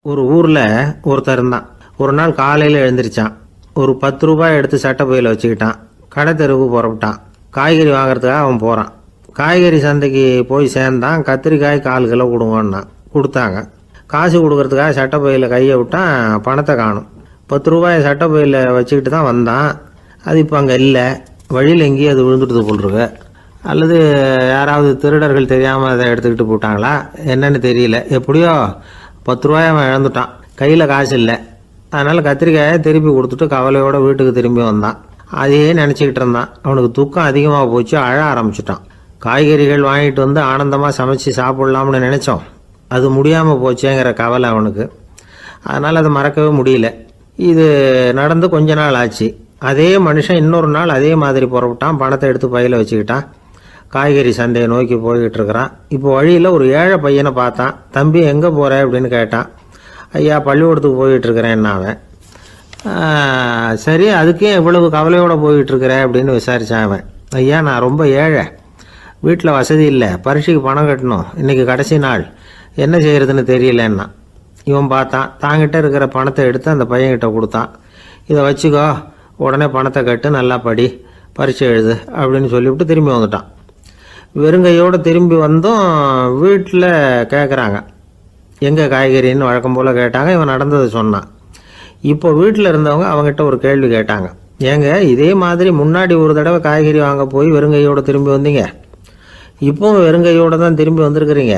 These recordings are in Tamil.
ஒரு ஊரில் ஒருத்தர் இருந்தான். ஒரு நாள் காலையில் எழுந்திரிச்சான். ஒரு 10 ரூபாய் எடுத்து சட்டை பையில் வச்சுக்கிட்டான். கடை தெருவுக்கு புறப்பட்டான். காய்கறி வாங்குறதுக்காக அவன் போகிறான். காய்கறி சந்தைக்கு போய் சேர்ந்தான். கத்திரிக்காய் 1/4 கிலோ கொடுங்கன்னா கொடுத்தாங்க. காசு கொடுக்கறதுக்காக சட்டை பையில் கையை விட்டான். பணத்தை காணும். 10 ரூபாய் சட்டை பையில் வச்சுக்கிட்டு தான் வந்தான். அது இப்போ அங்கே இல்லை. வழியில் எங்கேயும் அது விழுந்துட்டு போட்டிருக்கு. அல்லது யாராவது திருடர்கள் தெரியாமல் அதை எடுத்துக்கிட்டு போட்டாங்களா என்னன்னு தெரியல. எப்படியோ 10 ரூபாய் அவன் இழந்துட்டான். கையில் காசு இல்லை. அதனால் கத்திரிக்காயை திருப்பி கொடுத்துட்டு கவலையோடு வீட்டுக்கு திரும்பி வந்தான். அதையே நினச்சிக்கிட்டு இருந்தான். அவனுக்கு துக்கம் அதிகமாக போச்சு. அழ ஆரம்பிச்சிட்டான். காய்கறிகள் வாங்கிட்டு வந்து ஆனந்தமாக சமைச்சு சாப்பிட்லாம்னு நினச்சோம். அது முடியாமல் போச்சேங்கிற கவலை அவனுக்கு. அதனால் அதை மறக்கவே முடியல. இது நடந்து கொஞ்ச நாள் ஆச்சு. அதே மனுஷன் இன்னொரு நாள் அதே மாதிரி புறப்பட்டான். பணத்தை எடுத்து பையில் வச்சுக்கிட்டான். காய்கறி சந்தையை நோக்கி போய்கிட்டு இருக்கிறான். இப்போ வழியில் ஒரு ஏழை பையனை பார்த்தான். தம்பி எங்கே போகிற அப்படின்னு கேட்டான். ஐயா பள்ளிக்கூடத்துக்கு போய்கிட்டுருக்கிறேன் அவன். சரி, அதுக்கே இவ்வளவு கவலையோடு போய்கிட்டுருக்கிற அப்படின்னு விசாரித்தான் அவன். ஐயா நான் ரொம்ப ஏழை, வீட்டில் வசதி இல்லை, பரீட்சைக்கு பணம் கட்டணும், இன்றைக்கி கடைசி நாள், என்ன செய்கிறதுன்னு தெரியலன்னா. இவன் பார்த்தான். தாங்கிட்ட இருக்கிற பணத்தை எடுத்து அந்த பையன்கிட்ட கொடுத்தான். இதை வச்சுக்கோ, உடனே பணத்தை கட்டு, நல்லா படி, பரீட்சை எழுது அப்படின்னு சொல்லிவிட்டு திரும்பி வந்துட்டான். வெறுங்கையோடு திரும்பி வந்தும் வீட்டில் கேட்குறாங்க எங்கே காய்கறின்னு வழக்கம் போல் கேட்டாங்க. இவன் நடந்ததை சொன்னான். இப்போ வீட்டில் இருந்தவங்க அவங்ககிட்ட ஒரு கேள்வி கேட்டாங்க. ஏங்க இதே மாதிரி முன்னாடி ஒரு தடவை காய்கறி வாங்க போய் வெறுங்கையோடு திரும்பி வந்தீங்க, இப்போவும் வெறுங்கையோடு தான் திரும்பி வந்திருக்கிறீங்க.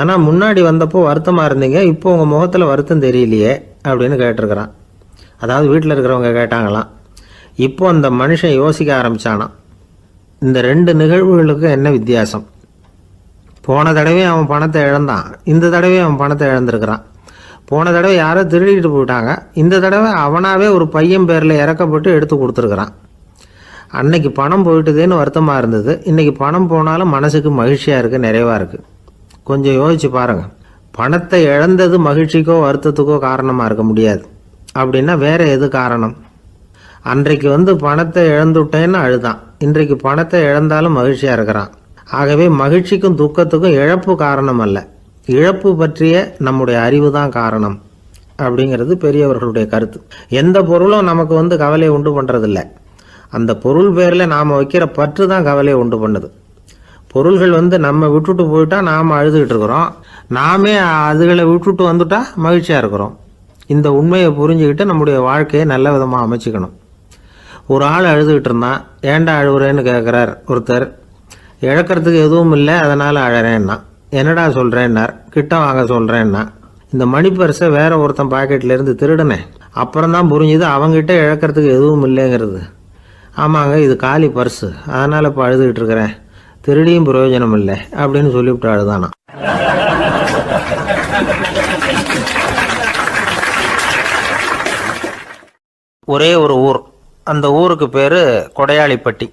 ஆனால் முன்னாடி வந்தப்போ வருத்தமாக இருந்தீங்க, இப்போ உங்கள் முகத்தில் வருத்தம் தெரியலையே அப்படின்னு கேட்டிருக்கிறான். அதாவது வீட்டில் இருக்கிறவங்க கேட்டாங்களாம். இப்போ அந்த மனுஷன் யோசிக்க ஆரம்பித்தானான். இந்த 2 நிகழ்வுகளுக்கு என்ன வித்தியாசம்? போன தடவை அவன் பணத்தை இழந்தான், இந்த தடவை அவன் பணத்தை இழந்திருக்கிறான். போன தடவை யாரோ திருடிட்டு போயிட்டாங்க, இந்த தடவை அவனாவே ஒரு பையன் பேரில் இறக்கப்பட்டு எடுத்து கொடுத்துருக்குறான். அன்னைக்கு பணம் போயிட்டுதேன்னு வருத்தமாக இருந்தது, இன்றைக்கி பணம் போனாலும் மனசுக்கு மகிழ்ச்சியாக இருக்குது, நிறைவாக இருக்குது. கொஞ்சம் யோசிச்சு பாருங்கள். பணத்தை இழந்தது மகிழ்ச்சிக்கோ வருத்தத்துக்கோ காரணமாக இருக்க முடியாது. அப்படின்னா வேறு எது காரணம்? அன்றைக்கு பணத்தை இழந்துட்டேன்னு அழுதான், இன்றைக்கு பணத்தை இழந்தாலும் மகிழ்ச்சியாக இருக்கிறான். ஆகவே மகிழ்ச்சிக்கும் துக்கத்துக்கும் இழப்பு காரணம் அல்ல, இழப்பு பற்றிய நம்முடைய அறிவு தான் காரணம் அப்படிங்கிறது பெரியவர்களுடைய கருத்து. எந்த பொருளும் நமக்கு கவலையை உண்டு பண்ணுறதில்ல, அந்த பொருள் பேரில் நாம் வைக்கிற பற்று தான் கவலையை உண்டு பண்ணுது. பொருள்கள் நம்ம விட்டுட்டு போயிட்டா நாம் அழுதுகிட்டு இருக்கிறோம், நாமே அதுகளை விட்டுட்டு வந்துட்டா மகிழ்ச்சியாக இருக்கிறோம். இந்த உண்மையை புரிஞ்சுக்கிட்டு நம்முடைய வாழ்க்கையை நல்ல விதமாக அமைச்சிக்கணும். ஒரு ஆள் அழுதுகிட்டு இருந்தான். ஏண்டா அழுகுறேன்னு கேட்குறார் ஒருத்தர். இழக்கிறதுக்கு எதுவும் இல்லை, அதனால் அழறேன்னா. என்னடா சொல்கிறேன்னார். கிட்ட வாங்க சொல்கிறேன்னா. இந்த மணி பர்ஸை வேற ஒருத்தன் பாக்கெட்லேருந்து திருடினேன், அப்புறம் தான் புரிஞ்சுது அவங்ககிட்ட இழக்கிறதுக்கு எதுவும் இல்லைங்கிறது. ஆமாங்க இது காலி பர்ஸு, அதனால் இப்போ அழுதுகிட்டு இருக்கிறேன், திருடியும் பிரயோஜனம் இல்லை அப்படின்னு சொல்லிவிட்டு அழுதானா. ஒரே ஒரு ஊர், அந்த ஊருக்கு பேர் கொடையாளிப்பட்டி.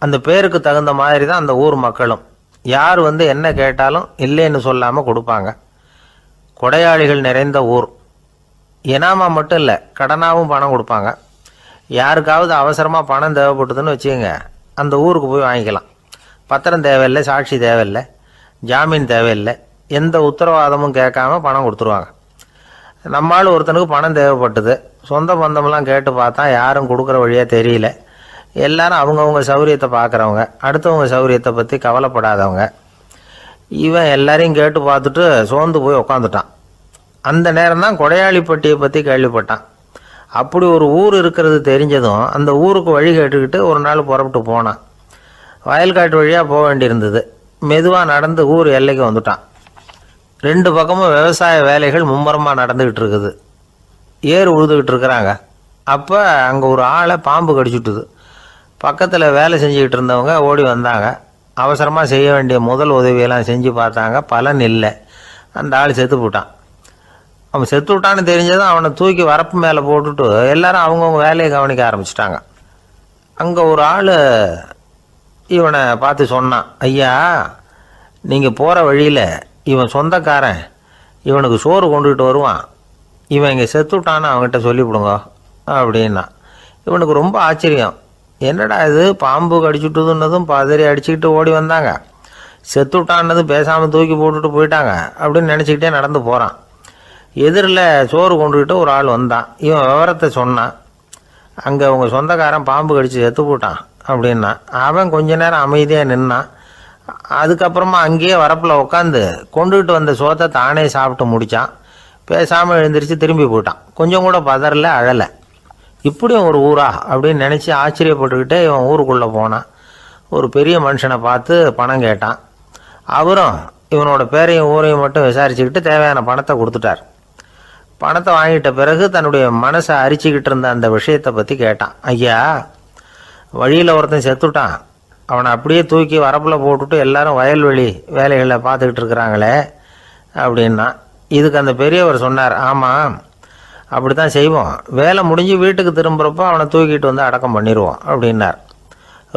அந்த பேருக்கு தகுந்த மாதிரி தான் அந்த ஊர் மக்களும். யார் என்ன கேட்டாலும் இல்லைன்னு சொல்லாமல் கொடுப்பாங்க. கொடையாளிகள் நிறைந்த ஊர். இனாமா மட்டும் இல்லை, கடனாகவும் பணம் கொடுப்பாங்க. யாருக்காவது அவசரமாக பணம் தேவைப்பட்டதுன்னு வச்சுக்கோங்க, அந்த ஊருக்கு போய் வாங்கிக்கலாம். பத்திரம் தேவையில்லை, சாட்சி தேவையில்லை, ஜாமீன் தேவையில்லை, எந்த உத்தரவாதமும் கேட்காம பணம் கொடுத்துருவாங்க. நம்மளால் ஒருத்தனுக்கு பணம் தேவைப்பட்டது, சொந்த பந்தமெல்லாம் கேட்டு பார்த்தா யாரும் கொடுக்குற வழியாக தெரியல. எல்லாரும் அவங்கவுங்க சௌரியத்தை பார்க்குறவங்க, அடுத்தவங்க சௌரியத்தை பற்றி கவலைப்படாதவங்க. இவன் எல்லாரையும் கேட்டு பார்த்துட்டு சோர்ந்து போய் உக்காந்துட்டான். அந்த நேரம் தான் கொடையாளிப்பட்டியை பற்றி கேள்விப்பட்டான். அப்படி ஒரு ஊர் இருக்கிறது தெரிஞ்சதும் அந்த ஊருக்கு வழி கேட்டுக்கிட்டு ஒரு நாள் புறப்பட்டு போனான். வயல்காட்டு வழியாக போக வேண்டியிருந்தது. மெதுவாக நடந்து ஊர் எல்லைக்கு வந்துட்டான். 2 பக்கமும் விவசாய வேலைகள் மும்முரமாக நடந்துக்கிட்டு இருக்குது. ஏறு உழுதுகிட்டு இருக்கிறாங்க. அப்போ அங்கே ஒரு ஆளை பாம்பு கடிச்சுட்டுது. பக்கத்தில் வேலை செஞ்சுக்கிட்டு இருந்தவங்க ஓடி வந்தாங்க. அவசரமாக செய்ய வேண்டிய முதல் உதவியெல்லாம் செஞ்சு பார்த்தாங்க, பலன் இல்லை. அந்த ஆள் செத்து போட்டான். அவன் செத்து விட்டான்னு தெரிஞ்சதும் அவனை தூக்கி வரப்பு மேலே போட்டுட்டு எல்லாரும் அவங்கவுங்க வேலையை கவனிக்க ஆரம்பிச்சிட்டாங்க. அங்கே ஒரு ஆள் இவனை பார்த்து சொன்னான். ஐயா நீங்கள் போகிற வழியில் இவன் சொந்தக்காரன், இவனுக்கு சோறு கொண்டுகிட்டு வருவான், இவன் இங்கே செத்துட்டான்னு அவங்ககிட்ட சொல்லிவிடுங்க அப்படின்னா. இவனுக்கு ரொம்ப ஆச்சரியம். என்னடா இது, பாம்பு கடிச்சுட்டுதுன்னதும் பதறி அடிச்சுக்கிட்டு ஓடி வந்தாங்க, செத்துட்டான்னதும் பேசாமல் தூக்கி போட்டுட்டு போயிட்டாங்க அப்படின்னு நினச்சிக்கிட்டே நடந்து போகிறான். எதிரில் சோறு கொண்டுக்கிட்டு ஒரு ஆள் வந்தான். இவன் விவரத்தை சொன்னான். அங்கே உங்கள் சொந்தக்காரன் பாம்பு கடிச்சு செத்து போட்டான் அப்படின்னா. அவன் கொஞ்ச நேரம் அமைதியாக நின்னான். அதுக்கப்புறமா அங்கேயே வரப்பில் உட்காந்து கொண்டுகிட்டு வந்த சோத்தை தானே சாப்பிட்டு முடித்தான். பேசாமல் எழுந்திரிச்சு திரும்பி போயிட்டான். கொஞ்சம் கூட பதறல, அழலை. இப்படியும் ஒரு ஊரா அப்படின்னு நினச்சி ஆச்சரியப்பட்டுக்கிட்டே இவன் ஊருக்குள்ளே போனான். ஒரு பெரிய மனுஷனை பார்த்து பணம் கேட்டான். அவரும் இவனோட பேரையும் ஊரையும் மட்டும் விசாரிச்சுக்கிட்டு தேவையான பணத்தை கொடுத்துட்டார். பணத்தை வாங்கிட்ட பிறகு தன்னுடைய மனசை அரிச்சிக்கிட்டு இருந்த அந்த விஷயத்தை பற்றி கேட்டான். ஐயா, வழியில் ஒருத்தன் செத்துட்டான், அவனை அப்படியே தூக்கி வரப்பில் போட்டுட்டு எல்லாரும் வயல்வெளி வேலைகளை பார்த்துக்கிட்டு இருக்கிறாங்களே அப்படின்னா. இதுக்கு அந்த பெரியவர் சொன்னார், ஆமாம் அப்படி தான் செய்வோம், வேலை முடிஞ்சு வீட்டுக்கு திரும்புகிறப்போ அவனை தூக்கிட்டு வந்து அடக்கம் பண்ணிடுவோம் அப்படின்னார்.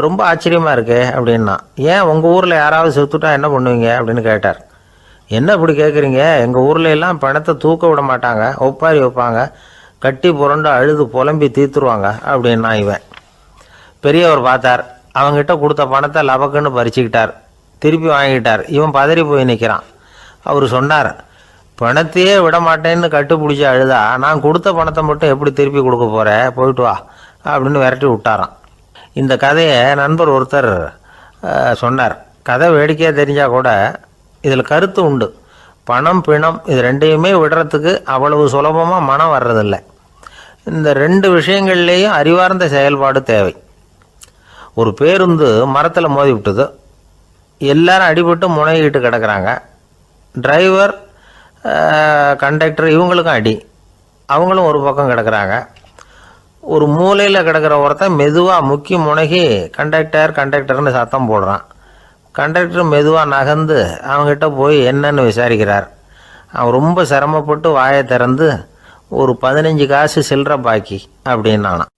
ரொம்ப ஆச்சரியமாக இருக்கே அப்படின்னா. ஏன் உங்கள் ஊரில் யாராவது செத்துட்டா என்ன பண்ணுவீங்க அப்படின்னு கேட்டார். என்ன இப்படி கேட்குறீங்க, எங்கள் ஊரில் எல்லாம் பணத்தை தூக்க விட மாட்டாங்க, ஒப்பாரி வைப்பாங்க, கட்டி புரண்டு அழுது புலம்பி தீத்துருவாங்க அப்படின்னா. இவன் பெரியவர் பார்த்தார். அவங்ககிட்ட கொடுத்த பணத்தை லபக்குன்னு பறிச்சுக்கிட்டார். திருப்பி வாங்கிட்டார். இவன் பதறி போய் நிற்கிறான். அவர் சொன்னார், பணத்தையே விட மாட்டேன்னு கட்டுப்பிடிச்சி அழுதா நான் கொடுத்த பணத்தை மட்டும் எப்படி திருப்பி கொடுக்க போகிறேன், போயிட்டு வா அப்படின்னு விரட்டி விட்டாரான். இந்த கதையை நண்பர் ஒருத்தர் சொன்னார். கதை வேடிக்கையாக தெரிஞ்சால் கூட இதில் கருத்து உண்டு. பணம் பிணம் இது ரெண்டையுமே விடுறதுக்கு அவ்வளவு சுலபமாக மனம் வர்றதில்லை. இந்த ரெண்டு விஷயங்கள்லேயும் அறிவார்ந்த செயல்பாடு தேவை. ஒரு பேருந்து மரத்தில் மோதி விட்டுது. எல்லாரும் அடிபட்டு முனைகிட்டு கிடக்கிறாங்க. டிரைவர், கண்டக்டர் இவங்களுக்கும் அடி. அவங்களும் ஒரு பக்கம் கிடக்கிறாங்க. ஒரு மூலையில் கிடக்கிற ஒருத்தன் மெதுவாக முக்கி முனகி கண்டக்டர்னு சத்தம் போடுறான். கண்டக்டர் மெதுவாக நகர்ந்து அவங்ககிட்ட போய் என்னன்னு விசாரிக்கிறார். அவன் ரொம்ப சிரமப்பட்டு வாயை திறந்து ஒரு 15 காசு சில்லற பாக்கி அப்படின்னானான்.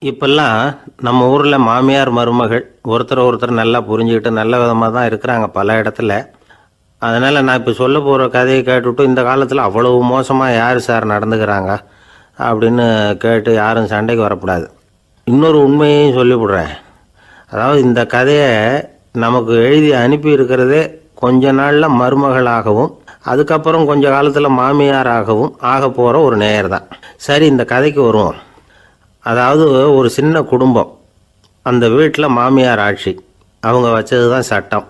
இப்பெல்லாம் நம்ம ஊரில் மாமியார் மருமகள் ஒருத்தர் நல்லா புரிஞ்சுக்கிட்டு நல்ல விதமாக தான் இருக்கிறாங்க பல இடத்துல. அதனால் நான் இப்போ சொல்ல போகிற கதையை கேட்டுவிட்டு இந்த காலத்தில் அவ்வளவு மோசமாக யார் சார் நடந்துக்கிறாங்க அப்படின்னு கேட்டு யாரும் சண்டைக்கு வரக்கூடாது. இன்னொரு உண்மையையும் சொல்லிவிடுறேன். அதாவது இந்த கதையை நமக்கு எழுதி அனுப்பி இருக்கிறதே கொஞ்ச நாளில் மருமகளாகவும் அதுக்கப்புறம் கொஞ்ச காலத்தில் மாமியாராகவும் ஆக போகிற ஒரு நேயர் தான். சரி, இந்த கதைக்கு வருவோம். அதாவது ஒரு சின்ன குடும்பம். அந்த வீட்டில் மாமியார் ஆட்சி. அவங்க வச்சது தான் சட்டம்.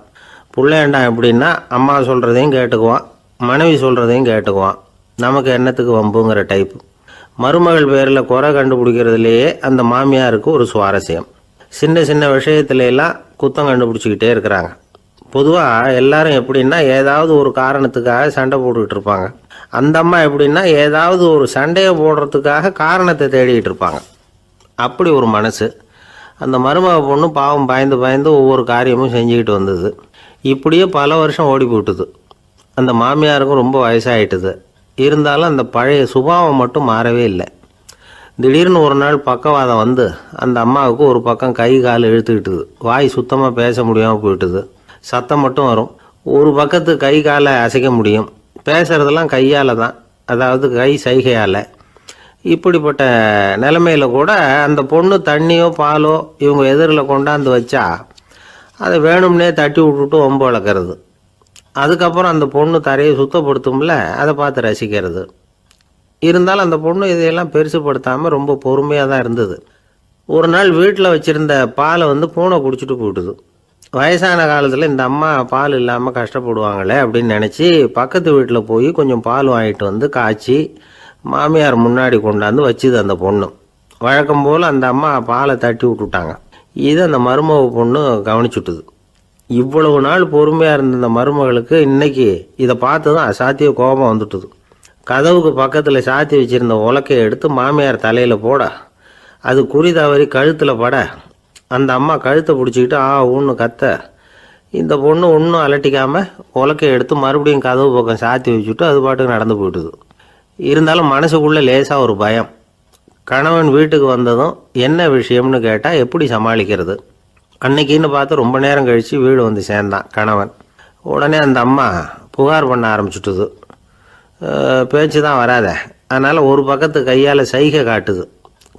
பிள்ளையாண்டான் எப்படின்னா அம்மா சொல்கிறதையும் கேட்டுக்குவான், மனைவி சொல்கிறதையும் கேட்டுக்குவான். நமக்கு என்னத்துக்கு வம்புங்கிற டைப்பு. மருமகள் பேரில் குறை கண்டுபிடிக்கிறதுலையே அந்த மாமியாருக்கு ஒரு சுவாரஸ்யம். சின்ன சின்ன விஷயத்துலையெல்லாம் குத்தம் கண்டுபிடிச்சிக்கிட்டே இருக்கிறாங்க. பொதுவாக எல்லாரும் எப்படின்னா ஏதாவது ஒரு காரணத்துக்காக சண்டை போட்டுக்கிட்டு இருப்பாங்க. அந்த அம்மா எப்படின்னா ஏதாவது ஒரு சண்டையை போடுறதுக்காக காரணத்தை தேடிக்கிட்டு இருப்பாங்க. அப்படி ஒரு மனசு. அந்த மருமக பொண்ணு பாவம் பயந்து பயந்து ஒவ்வொரு காரியமும் செஞ்சுக்கிட்டு வந்தது. இப்படியே பல வருஷம் ஓடி போட்டுது. அந்த மாமியாருக்கும் ரொம்ப வயசாகிட்டுது. இருந்தாலும் அந்த பழைய சுபாவம் மட்டும் மாறவே இல்லை. திடீர்னு ஒரு நாள் பக்கவாதம் வந்து அந்த அம்மாவுக்கு ஒரு பக்கம் கை கால் இழுத்துக்கிட்டுது. வாய் சுத்தமாக பேச முடியாமல் போயிட்டுது. சத்தம் மட்டும் வரும். ஒரு பக்கத்து கை காலை அசைக்க முடியும். பேசுகிறதெல்லாம் கையால் தான், அதாவது கை சைகையால். இப்படிப்பட்ட நிலைமையில் கூட அந்த பொண்ணு தண்ணியோ பாலோ இவங்க எதிரில் கொண்டாந்து வச்சா அதை வேணும்னே தட்டி விட்டுட்டு ஒம்பு வளர்க்குறது. அதுக்கப்புறம் அந்த பொண்ணு தரையை சுத்தப்படுத்தும்ல, அதை பார்த்து ரசிக்கிறது. இருந்தாலும் அந்த பொண்ணு இதையெல்லாம் பெருசுப்படுத்தாமல் ரொம்ப பொறுமையாக தான் இருந்தது. ஒரு நாள் வீட்டில் வச்சுருந்த பாலை பூனை குடிச்சிட்டு போயிட்டுது. வயசான காலத்தில் இந்த அம்மா பால் இல்லாமல் கஷ்டப்படுவாங்களே அப்படின்னு நினச்சி பக்கத்து வீட்டில் போய் கொஞ்சம் பால் வாங்கிட்டு காய்ச்சி மாமியார் முன்னாடி கொண்டாந்து வச்சுது அந்த பொண்ணு. வழக்கம் போல் அந்த அம்மா பாலை தட்டி விட்டுட்டாங்க. இது அந்த மருமக பொண்ணு கவனிச்சுட்டுது. இவ்வளவு நாள் பொறுமையாக இருந்த இந்த மருமகளுக்கு இன்னைக்கு இதை பார்த்து தான் அசாத்திய கோபம் வந்துட்டுது. கதவுக்கு பக்கத்தில் சாத்தி வச்சுருந்த உலக்கையை எடுத்து மாமியார் தலையில் போட அது குறி தவறி கழுத்தில் பட அந்த அம்மா கழுத்தை பிடிச்சிக்கிட்டு ஊன்னு கத்த இந்த பொண்ணு ஒன்றும் அலட்டிக்காமல் உலக்கையை எடுத்து மறுபடியும் கதவு பக்கம் சாத்தி வச்சுட்டு அது பாட்டுக்கு நடந்து போயிட்டுது. இருந்தாலும் மனசுக்குள்ளே லேசாக ஒரு பயம். கணவன் வீட்டுக்கு வந்ததும் என்ன விஷயம்னு கேட்டால் எப்படி சமாளிக்கிறது. அன்னைக்குன்னு பார்த்து ரொம்ப நேரம் கழித்து வீடு வந்து சேர்ந்தான் கணவன். உடனே அந்த அம்மா புகார் பண்ண ஆரம்பிச்சுட்டுது. பேச்சு தான் வராத, அதனால் ஒரு பக்கத்து கையால் சைகை காட்டுது.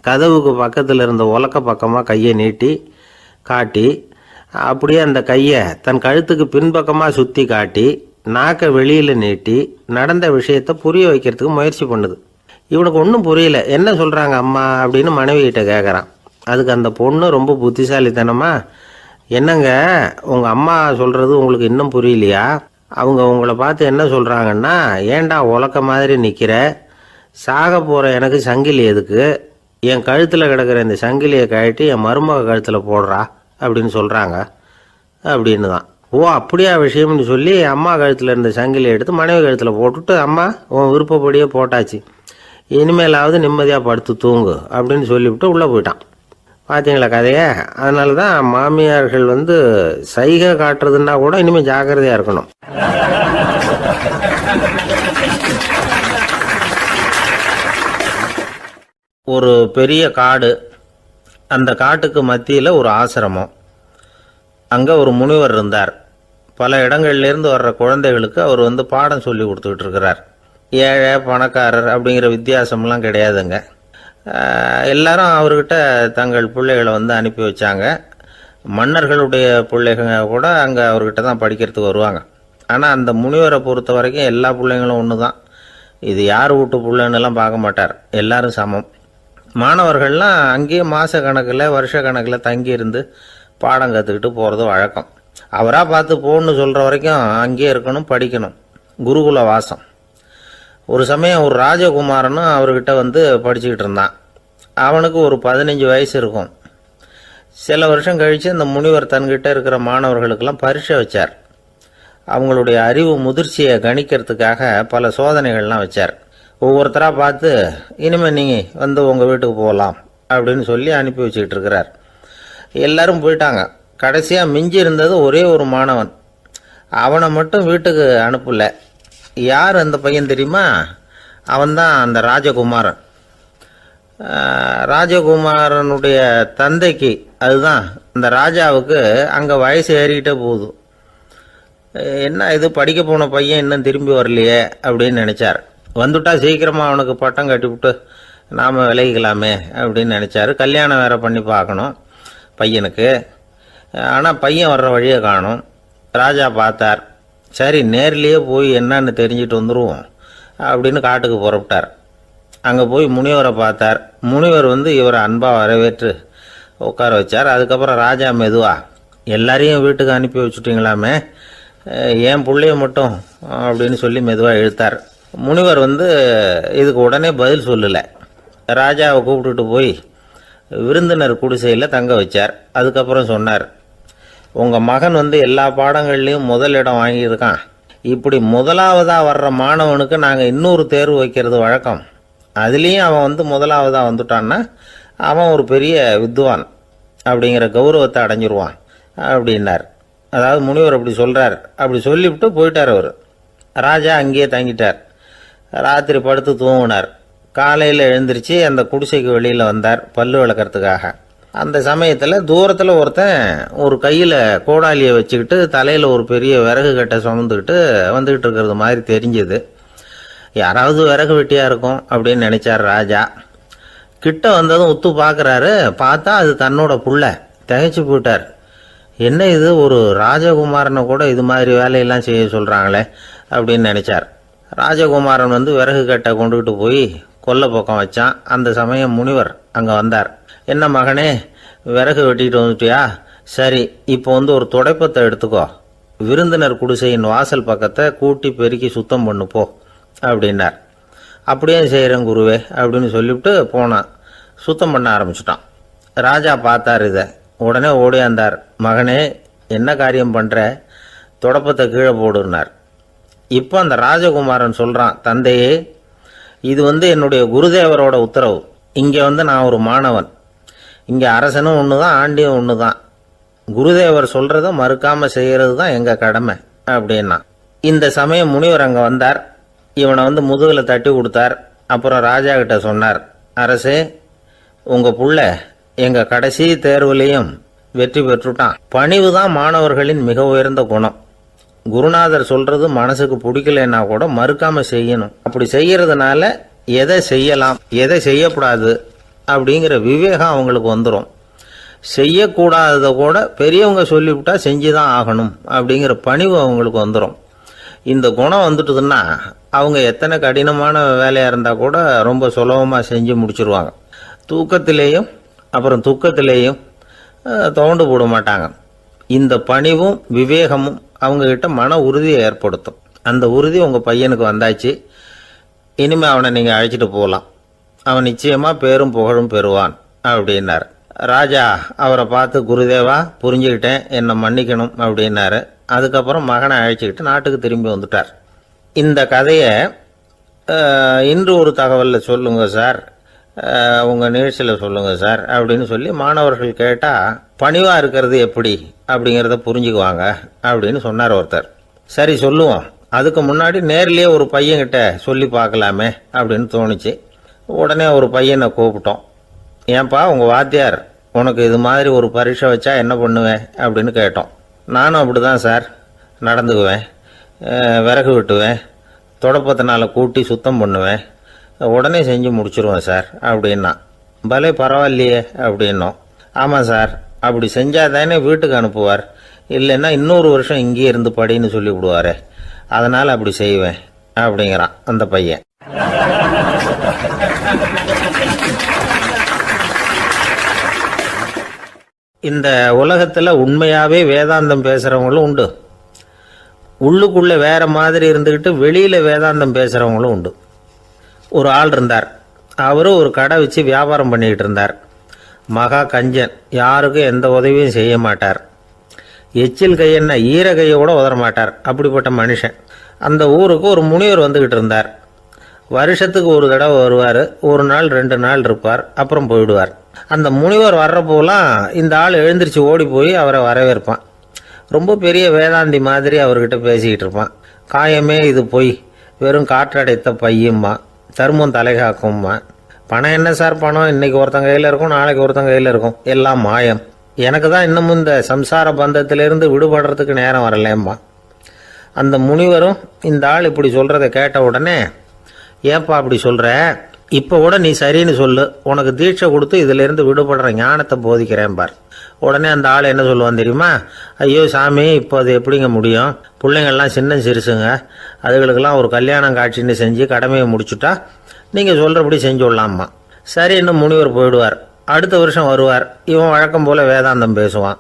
கதவுக்கு பக்கத்தில் இருந்த உலக்க பக்கமாக கையை நீட்டி காட்டி அப்படியே அந்த கையை தன் கழுத்துக்கு பின்பக்கமாக சுற்றி காட்டி நாக்கை வெளியில் நீட்டி நடந்த விஷயத்தை புரிய வைக்கிறதுக்கு முயற்சி பண்ணுது. இவனுக்கு ஒன்றும் புரியல. என்ன சொல்கிறாங்க அம்மா அப்படின்னு மனைவிகிட்ட கேட்குறான். அதுக்கு அந்த பொண்ணு ரொம்ப புத்திசாலித்தனமா, என்னங்க உங்கள் அம்மா சொல்கிறது உங்களுக்கு இன்னும் புரியலையா? அவங்க உங்களை பார்த்து என்ன சொல்கிறாங்கன்னா, ஏண்டா உலக்க மாதிரி நிற்கிற, சாக போகிற எனக்கு சங்கிலி எதுக்கு, என் கழுத்தில் கிடக்கிற இந்த சங்கிலியை கழட்டி என் மருமக கழுத்தில் போடுறா அப்படின்னு சொல்கிறாங்க அப்படின்னு தான். ஓ அப்படியா விஷயம்னு சொல்லி அம்மா கழுத்தில் இருந்த சங்கிலியை எடுத்து மனைவி கழுத்தில் போட்டுட்டு, அம்மா உன் விருப்பப்படியே போட்டாச்சு, இனிமேலாவது நிம்மதியாக படுத்து தூங்கு அப்படின்னு சொல்லிவிட்டு உள்ளே போயிட்டான். பார்த்தீங்களா கதையை? அதனால தான் மாமியார்கள் சைகை காட்டுறதுன்னா கூட இனிமேல் ஜாக்கிரதையாக இருக்கணும். ஒரு பெரிய காடு, அந்த காட்டுக்கு மத்தியில் ஒரு ஆசிரமம். அங்கே ஒரு முனிவர் இருந்தார். பல இடங்கள்லேருந்து வர்ற குழந்தைகளுக்கு அவர் பாடம் சொல்லி கொடுத்துக்கிட்டு இருக்கிறார். ஏழை பணக்காரர் அப்படிங்கிற வித்தியாசம்லாம் கிடையாதுங்க. எல்லாரும் அவர்கிட்ட தங்கள் பிள்ளைகளை அனுப்பி வச்சாங்க. மன்னர்களுடைய பிள்ளைங்க கூட அங்கே அவர்கிட்ட தான் படிக்கிறதுக்கு வருவாங்க. ஆனால் அந்த முனிவரை பொறுத்த வரைக்கும் எல்லா பிள்ளைங்களும் ஒன்று தான். இது யார் வீட்டு பிள்ளைன்னெல்லாம் பார்க்க மாட்டார், எல்லாரும் சமம். மாணவர்கள்லாம் அங்கேயே மாத கணக்கில் வருஷ கணக்கில் தங்கியிருந்து பாடம் கற்றுக்கிட்டு போகிறது வழக்கம். அவராக பார்த்து போன்னு சொல்கிற வரைக்கும் அங்கேயே இருக்கணும், படிக்கணும். குருகுல வாசம். ஒரு சமயம் ஒரு ராஜகுமாரனும் அவர்கிட்ட படிச்சுக்கிட்டு இருந்தான். அவனுக்கு ஒரு 15 வயசு இருக்கும். சில வருஷம் கழித்து அந்த முனிவர் தன்கிட்ட இருக்கிற மாணவர்களுக்கெல்லாம் பரீட்சை வச்சார். அவங்களுடைய அறிவு முதிர்ச்சியை கணிக்கிறதுக்காக பல சோதனைகள்லாம் வச்சார். ஒவ்வொருத்தராக பார்த்து, இனிமேல் நீங்கள் உங்கள் வீட்டுக்கு போகலாம் அப்படின்னு சொல்லி அனுப்பி வச்சுக்கிட்டு இருக்கிறார். எல்லாரும் போயிட்டாங்க. கடைசியாக மிஞ்சி இருந்தது ஒரே ஒரு மாணவன். அவனை மட்டும் வீட்டுக்கு அனுப்பலை. யார் அந்த பையன் தெரியுமா? அவன்தான் அந்த ராஜகுமாரன். ராஜகுமாரனுடைய தந்தைக்கு, அதுதான் அந்த ராஜாவுக்கு, அங்கே வயசு ஏறிக்கிட்டே போகுது. என்ன இது படிக்க போன பையன் இன்னும் திரும்பி வரலையே அப்படின்னு நினச்சார். வந்துட்டா சீக்கிரமாக அவனுக்கு பட்டம் கட்டிவிட்டு நாம் விலகிக்கலாமே அப்படின்னு நினச்சார். கல்யாணம் வேறு பண்ணி பார்க்கணும் பையனுக்கு. ஆனால் பையன் வர்ற வழியை காணும். ராஜா பார்த்தார். சரி நேர்லேயே போய் என்னன்னு தெரிஞ்சுட்டு வந்துடுவோம் அப்படின்னு காட்டுக்கு புறப்பட்டார். அங்கே போய் முனிவரை பார்த்தார். முனிவர் இவரை அன்பாக வரவேற்று உட்கார வச்சார். அதுக்கப்புறம் ராஜா மெதுவா, எல்லாரையும் வீட்டுக்கு அனுப்பி வச்சுட்டிங்களாமே, ஏன் பிள்ளைய மட்டும் அப்படின்னு சொல்லி மெதுவாக இழுத்தார். முனிவர் இதுக்கு உடனே பதில் சொல்லலை. ராஜாவை கூப்பிட்டுட்டு போய் விருந்தினர் குடிசையில் தங்க வச்சார். அதுக்கப்புறம் சொன்னார், உங்கள் மகன் எல்லா பாடங்கள்லேயும் முதல் இடம் வாங்கியிருக்கான். இப்படி முதலாவதாக வர்ற மாணவனுக்கு நாங்கள் இன்னொரு தேர்வு வைக்கிறது வழக்கம். அதுலேயும் அவன் முதலாவதாக வந்துட்டான்னா அவன் ஒரு பெரிய வித்வான் அப்படிங்கிற கௌரவத்தை அடைஞ்சிருவான் அப்படின்னார். அதாவது முனிவர் அப்படி சொல்கிறார். அப்படி சொல்லிவிட்டு போயிட்டார் அவர். ராஜா அங்கேயே தங்கிட்டார். ராத்திரி படுத்து தூங்கினார். காலையில் எழுந்திரிச்சு அந்த குடிசைக்கு வெளியில் வந்தார் பல்லு விளக்கிறதுக்காக. அந்த சமயத்தில் தூரத்தில் ஒருத்தன் ஒரு கையில் கோடாலியை வச்சுக்கிட்டு தலையில் ஒரு பெரிய விறகு கட்டை சுமந்துக்கிட்டு வந்துக்கிட்டு இருக்கிறது மாதிரி தெரிஞ்சது. யாராவது விறகு வெட்டியாக இருக்கும் அப்படின்னு நினச்சார் ராஜா. கிட்ட வந்ததும் உத்து பார்க்குறாரு. பார்த்தா அது தன்னோட புள்ள. திகைச்சு போயிட்டார். என்ன இது, ஒரு ராஜகுமாரனை கூட இது மாதிரி வேலையெல்லாம் செய்ய சொல்கிறாங்களே அப்படின்னு நினச்சார். ராஜகுமாரன் விறகு கட்டை கொண்டுகிட்டு போய் கொல்லை பக்கம் வச்சான். அந்த சமயம் முனிவர் அங்கே வந்தார். என்ன மகனே, விறகு வெட்டிட்டு வந்துட்டியா? சரி, இப்போ ஒரு துடைப்பத்தை எடுத்துக்கோ, விருந்தினர் குடிசையின் வாசல் பக்கத்தை கூட்டி பெருக்கி சுத்தம் பண்ணு போ அப்படின்னார். அப்படியே செய்கிறேன் குருவே அப்படின்னு சொல்லிவிட்டு போனான். சுத்தம் பண்ண ஆரம்பிச்சிட்டான். ராஜா பார்த்தார் இதை. உடனே ஓடியாந்தார். மகனே, என்ன காரியம் பண்ணுற, துடைப்பத்தை கீழே போடுனார். இப்போ அந்த ராஜகுமாரன் சொல்கிறான், தந்தையே, இது என்னுடைய குருதேவரோட உத்தரவு. இங்கே நான் ஒரு மாணவன். இங்கே அரசனும் ஒன்று தான், ஆண்டியும் ஒன்று தான். குருதேவர் சொல்கிறத மறுக்காமல் செய்கிறது தான் எங்கள் கடமை அப்படின்னா. இந்த சமயம் முனிவர் அங்கே வந்தார். இவனை முதுகில் தட்டி கொடுத்தார். அப்புறம் ராஜா கிட்ட சொன்னார், அரசே, உங்கள் புள்ள எங்கள் கடைசி தேர்வுலையும் வெற்றி பெற்றுட்டான். பணிவு தான் மாணவர்களின் மிக உயர்ந்த குணம். குருநாதர் சொல்றது மனசுக்கு பிடிக்கலன்னா கூட மறுக்காம செய்யணும். அப்படி செய்யறதுனால எதை செய்யலாம் எதை செய்யக்கூடாது அப்படிங்கிற விவேகம் அவங்களுக்கு வந்துடும். செய்யக்கூடாததை கூட பெரியவங்க சொல்லிவிட்டா செஞ்சு தான் ஆகணும் அப்படிங்கிற பணிவு அவங்களுக்கு வந்துடும். இந்த குணம் வந்துட்டுதுன்னா அவங்க எத்தனை கடினமான வேலையாக இருந்தால் கூட ரொம்ப சுலபமாக செஞ்சு முடிச்சிருவாங்க. தூக்கத்திலேயும் அப்புறம் துக்கத்திலேயும் தோண்டு போட மாட்டாங்க. இந்த பணிவும் விவேகமும் அவங்கக்கிட்ட மன உறுதியை ஏற்படுத்தும். அந்த உறுதி உங்கள் பையனுக்கு வந்தாச்சு. இனிமேல் அவனை நீங்கள் அழைச்சிட்டு போகலாம். அவன் நிச்சயமாக பேரும் புகழும் பெறுவான் அப்படின்னார். ராஜா அவரை பார்த்து, குருதேவா புரிஞ்சுக்கிட்டேன், என்னை மன்னிக்கணும் அப்படின்னாரு. அதுக்கப்புறம் மகனை அழைச்சிக்கிட்டு நாட்டுக்கு திரும்பி வந்துட்டார். இந்த கதையை இன்று ஒரு தகவலில் சொல்லுங்கள் சார், உங்கள் நிகழ்ச்சியில் சொல்லுங்கள் சார் அப்படின்னு சொல்லி மாணவர்கள் கேட்டால் பணிவாக இருக்கிறது எப்படி அப்படிங்கிறத புரிஞ்சுக்குவாங்க அப்படின்னு சொன்னார் ஒருத்தர். சரி சொல்லுவோம், அதுக்கு முன்னாடி நேர்லேயே ஒரு பையன்கிட்ட சொல்லி பார்க்கலாமே அப்படின்னு தோணுச்சு. உடனே ஒரு பையனை கூப்பிட்டோம். ஏன்பா உங்கள் வாத்தியார் உனக்கு இது மாதிரி ஒரு பரீட்சை வச்சா என்ன பண்ணுவேன் அப்படின்னு கேட்டோம். நானும் அப்படி தான் சார் நடந்துக்குவேன், விறகு வெட்டுவேன், தொடப்பத்தினால கூட்டி சுத்தம் பண்ணுவேன், உடனே செஞ்சு முடிச்சிருவேன் சார் அப்படின்னா. பலே பரவாயில்லையே அப்படின்னோம். ஆமாம் சார், அப்படி செஞ்சால் தானே வீட்டுக்கு அனுப்புவார், இல்லைன்னா இன்னொரு வருஷம் இங்கேயே இருந்து படின்னு சொல்லி விடுவார், அதனால் அப்படி செய்வேன் அப்படிங்கிறான் அந்த பையன். இந்த உலகத்தில் உண்மையாகவே வேதாந்தம் பேசுகிறவங்களும் உண்டு, உள்ளுக்குள்ளே வேற மாதிரி இருந்துக்கிட்டு வெளியில் வேதாந்தம் பேசுகிறவங்களும் உண்டு. ஒரு ஆள் இருந்தார். அவரும் ஒரு கடை வச்சு வியாபாரம் பண்ணிக்கிட்டு இருந்தார். மகா கஞ்சன், யாருக்கும் எந்த உதவியும் செய்ய மாட்டார். எச்சில் கையென்ன ஈர கையை கூட உதற மாட்டார். அப்படிப்பட்ட மனுஷன். அந்த ஊருக்கு ஒரு முனிவர் வந்துக்கிட்டு இருந்தார். வருஷத்துக்கு ஒரு தடவை வருவார். ஒரு நாள் 2 நாள் இருப்பார், அப்புறம் போயிடுவார். அந்த முனிவர் வர்றப்போலாம் இந்த ஆள் எழுந்திரிச்சு ஓடி போய் அவரை வரவேற்பான். ரொம்ப பெரிய வேதாந்தி மாதிரி அவர்கிட்ட பேசிக்கிட்டு இருப்பான். காயமே இது பொய், வெறும் காற்றடைத்த பையும்மா, தர்மம் தலைகாக்கும்மா. பணம் என்ன சார் பணம், இன்னைக்கு ஒருத்தன் கையில் இருக்கும், நாளைக்கு ஒருத்தன் கையில் இருக்கும், எல்லாம் மாயம். எனக்கு தான் இன்னமும் இந்த சம்சார பந்தத்திலிருந்து விடுபடுறதுக்கு நேரம் வரலேம்மா. அந்த முனிவரும் இந்த ஆள் இப்படி சொல்கிறத கேட்ட உடனே, ஏப்பா அப்படி சொல்கிற, இப்போ கூட நீ சரின்னு சொல்லு, உனக்கு தீட்சை கொடுத்து இதிலேருந்து விடுபடுற ஞானத்தை போதிக்கிறேன் பார். உடனே அந்த ஆள் என்ன சொல்லுவான் தெரியுமா? ஐயோ சாமி, இப்போ அது எப்படிங்க முடியும், பிள்ளைங்கள்லாம் சின்ன சிறுசுங்க, அதுகளுக்கெல்லாம் ஒரு கல்யாணம் காட்சின்னு செஞ்சு கடமையை முடிச்சுட்டா நீங்கள் சொல்கிறபடி செஞ்சு விடலாமா. சரி, இன்னும் முனிவர் போயிடுவார். அடுத்த வருஷம் வருவார். இவன் வழக்கம் போல் வேதாந்தம் பேசுவான்.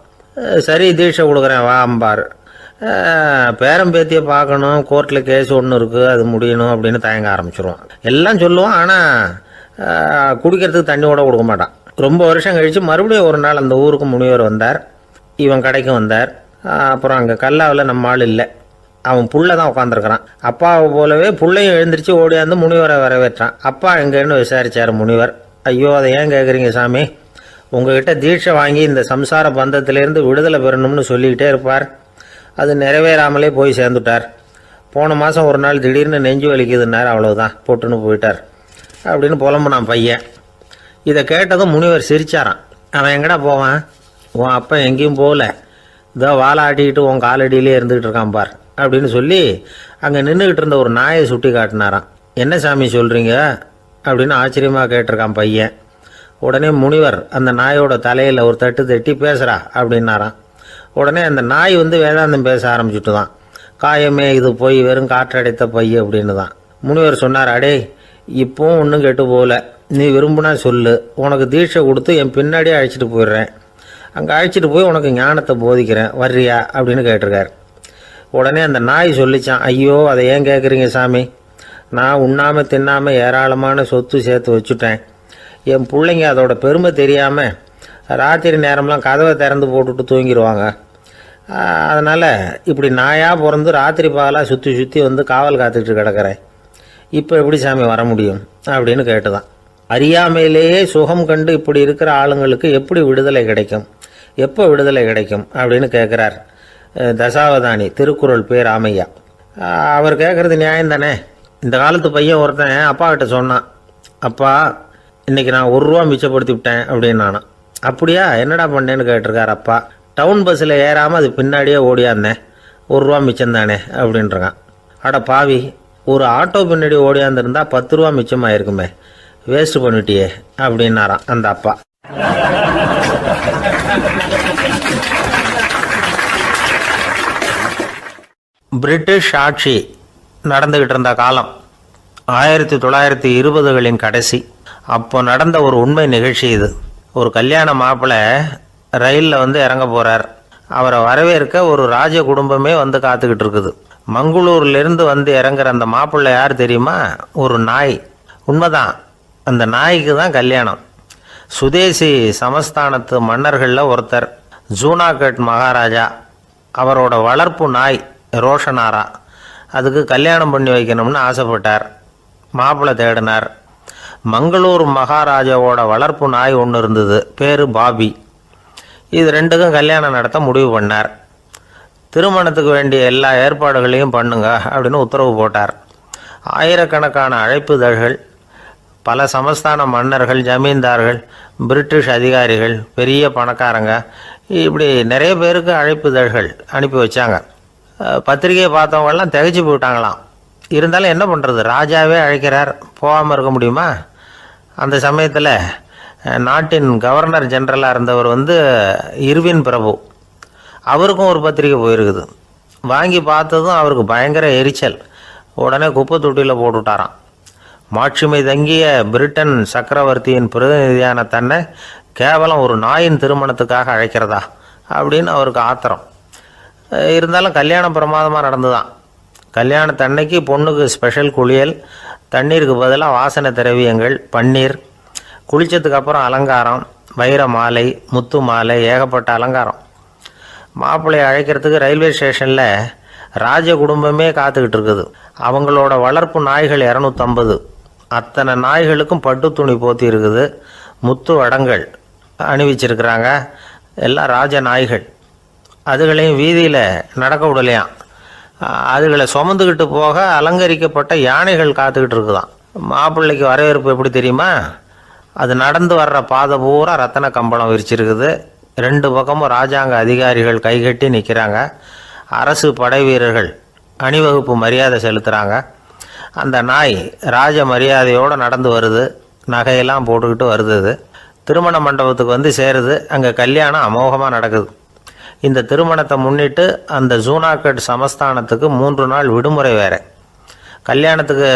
சரி தீட்சை கொடுக்குறேன் வா அம்பார். பேரம்பேத்தியை பார்க்கணும், கோர்ட்டில் கேஸ் ஒன்று இருக்குது, அது முடியணும் அப்படின்னு தயங்க ஆரம்பிச்சிருவான். எல்லாம் சொல்லுவான், ஆனால் குடிக்கிறதுக்கு தண்ணி கூட கொடுக்க மாட்டான். ரொம்ப வருஷம் கழித்து மறுபடியும் ஒரு நாள் அந்த ஊருக்கு முனிவர் வந்தார். இவன் கடைக்கும் வந்தார். அப்புறம் அங்கே கல்லாவில் நம்ம ஆள் இல்லை, அவன் புள்ள தான் உட்காந்துருக்கிறான். அப்பாவை போலவே புள்ளையும் எழுந்திரிச்சு ஓடியாந்து முனிவரை வரவேற்றான். அப்பா எங்கன்னு விசாரிச்சார் முனிவர். ஐயோ அதை ஏன் கேட்குறீங்க சாமி, உங்ககிட்ட தீட்சை வாங்கி இந்த சம்சார பந்தத்திலேருந்து விடுதலை பெறணும்னு சொல்லிக்கிட்டே இருப்பார், அது நிறைவேறாமலே போய் சேர்ந்துட்டார். போன மாதம் ஒரு நாள் திடீர்னு நெஞ்சு வலிக்குதுன்னார், அவ்வளோதான் போட்டுன்னு போயிட்டார் அப்படின்னு புலம்புனான் பையன். இதை கேட்டதும் முனிவர் சிரிச்சாரான். அவன் எங்கடா போவான், உன் அப்பா எங்கேயும் போகல, இதோ வாழை ஆட்டிக்கிட்டு உன் காலடியிலே இருந்துக்கிட்டு இருக்கான் பார் அப்படின்னு சொல்லி அங்கே நின்றுக்கிட்டு இருந்த ஒரு நாயை சுட்டி காட்டினாரான். என்ன சாமி சொல்கிறீங்க அப்படின்னு ஆச்சரியமாக கேட்டிருக்கான் பையன். உடனே முனிவர் அந்த நாயோட தலையில் ஒரு தட்டு தட்டி பேசுகிறா அப்படின்னாரான். உடனே அந்த நாய் வேதாந்தம் பேச ஆரம்பிச்சுட்டு தான். காயமே இது போய் வெறும் காற்றடைத்த பைய அப்படின்னு தான். முனிவர் சொன்னார், அடே இப்போவும் ஒன்றும் கெட்டு போகல, நீ விரும்புனா சொல்லு, உனக்கு தீட்சை கொடுத்து என் பின்னாடியே அழைச்சிட்டு போயிடுறேன், அங்கே அழைச்சிட்டு போய் உனக்கு ஞானத்தை போதிக்கிறேன், வர்றியா அப்படின்னு கேட்டிருக்கார். உடனே அந்த நாய் சொல்லிச்சான், ஐயோ அதை ஏன் கேட்குறீங்க சாமி, நான் உண்ணாமல் தின்னாமல் ஏராளமான சொத்து சேர்த்து வச்சுட்டேன், என் பிள்ளைங்க அதோட பெருமை தெரியாமல் ராத்திரி நேரம்லாம் கதவை திறந்து போட்டுட்டு தூங்கிடுவாங்க, அதனால் இப்படி நாயாக பிறந்து ராத்திரி பகலாக சுற்றி சுற்றி காவல் காத்துக்கிட்டு கிடக்கிறேன், இப்போ எப்படி சாமி வர முடியும் அப்படின்னு கேட்டுதான். அறியாமையிலேயே சுகம் கண்டு இப்படி இருக்கிற ஆளுங்களுக்கு எப்படி விடுதலை கிடைக்கும், எப்போ விடுதலை கிடைக்கும் அப்படின்னு கேட்குறார் தசாவதானி, திருக்குறள் பேர் ராமையா. அவர் கேட்குறது நியாயம் தானே. இந்த காலத்து பையன் ஒருத்தன் அப்பா கிட்ட சொன்னான், அப்பா இன்றைக்கி நான் 1 ரூபா மிச்சப்படுத்தி விட்டேன் அப்படின்னு நானும். அப்படியா, என்னடா பண்ணேன்னு கேட்டிருக்கார் அப்பா. டவுன் பஸ்ஸில் ஏறாமல் அது பின்னாடியே ஓடியாந்தேன், 1 ரூபா மிச்சம் தானே அப்படின்றான். அட பாவி, ஒரு ஆட்டோ பின்னாடி ஓடியாந்துருந்தா 10 ரூபா மிச்சமாயிருக்குமே, வேஸ்ட் பண்ணிட்டியே அப்படின்னாரான் அந்த அப்பா. பிரிட்டிஷ் ஆட்சி நடந்துகிட்டு இருந்த காலம் 1920களின் கடைசி. அப்போ நடந்த ஒரு உண்மை நிகழ்ச்சி இது. ஒரு கல்யாண மாப்பிள்ளை ரயிலில் இறங்க போகிறார். அவரை வரவேற்க ஒரு ராஜ குடும்பமே காத்துக்கிட்டு இருக்குது. மங்களூர்லேருந்து இறங்குற அந்த மாப்பிள்ளை யார் தெரியுமா? ஒரு நாய். உண்மைதான், அந்த நாய்க்கு தான் கல்யாணம். சுதேசி சமஸ்தானத்து மன்னர்களில் ஒருத்தர் ஜூனாகட் மகாராஜா. அவரோட வளர்ப்பு நாய் ரோஷனாரா. அதுக்கு கல்யாணம் பண்ணி வைக்கணும்னு ஆசைப்பட்டார். மாப்பிள்ளை தேடினார். மங்களூர் மகாராஜாவோட வளர்ப்பு நாய் ஒன்று இருந்தது, பேர் பாபி. இது ரெண்டுக்கும் கல்யாணம் நடத்த முடிவு பண்ணார். திருமணத்துக்கு வேண்டிய எல்லா ஏற்பாடுகளையும் பண்ணுங்க அப்படின்னு உத்தரவு போட்டார். ஆயிரக்கணக்கான அழைப்புதழ்கள், பல சமஸ்தான மன்னர்கள், ஜமீன்தார்கள், பிரிட்டிஷ் அதிகாரிகள், பெரிய பணக்காரங்க, இப்படி நிறைய பேருக்கு அழைப்புதழ்கள் அனுப்பி வச்சாங்க. பத்திரிகையை பார்த்தவங்கெல்லாம் திகைச்சு போயிட்டாங்களாம். இருந்தாலும் என்ன பண்ணுறது, ராஜாவே அழைக்கிறார், போகாமல் இருக்க முடியுமா? அந்த சமயத்தில் நாட்டின் கவர்னர் ஜெனரலாக இருந்தவர் இர்வின் பிரபு, அவருக்கும் ஒரு பத்திரிகை போயிருக்குது. வாங்கி பார்த்ததும் அவருக்கு பயங்கர எரிச்சல். உடனே குப்பை தொட்டியில் போட்டுவிட்டாராம். மாட்சிமை தங்கிய பிரிட்டன் சக்கரவர்த்தியின் பிரதிநிதியான தன்னை கேவலம் ஒரு நாயின் திருமணத்துக்காக அழைக்கிறதா அப்படின்னு அவருக்கு ஆத்திரம். இருந்தாலும் கல்யாணம் பிரமாதமாக நடந்துதான். கல்யாணத்தன்னைக்கு பொண்ணுக்கு ஸ்பெஷல் குளியல், தண்ணீருக்கு பதிலாக வாசனை திரவியங்கள், பன்னீர், குளித்ததுக்கு அப்புறம் அலங்காரம், வைர மாலை, முத்து மாலை, ஏகப்பட்ட அலங்காரம். மாப்பிள்ளையை அழைக்கிறதுக்கு ரயில்வே ஸ்டேஷனில் ராஜ குடும்பமே காத்துக்கிட்டு இருக்குது. அவங்களோட வளர்ப்பு நாய்கள் 250. அத்தனை நாய்களுக்கும் பட்டு துணி போத்தி இருக்குது. முத்து வடங்கள் அணிவிச்சிருக்கிறாங்க. எல்லாம் ராஜ நாய்கள். அதுகளையும் வீதியில் நடக்க விடலையாம். அதுகளை சுமந்துக்கிட்டு போக அலங்கரிக்கப்பட்ட யானைகள் காத்துக்கிட்டு இருக்குதான். மாப்பிள்ளைக்கு வரவேற்பு எப்படி தெரியுமா? அது நடந்து வர்ற பாதை பூரா ரத்தன கம்பளம் விரிச்சிருக்குது. 2 பக்கமும் ராஜாங்க அதிகாரிகள் கைகட்டி நிற்கிறாங்க. அரசு படை வீரர்கள் அணிவகுப்பு மரியாதை செலுத்துகிறாங்க. அந்த நாய் ராஜ மரியாதையோடு நடந்து வருது. நகையெல்லாம் போட்டுக்கிட்டு வருது. திருமண மண்டபத்துக்கு சேருது. அங்கே கல்யாணம் அமோகமாக நடக்குது. இந்த திருமணத்தை முன்னிட்டு அந்த ஜூனாகட் சமஸ்தானத்துக்கு 3 நாள் விடுமுறை வேறு. கல்யாணத்துக்கு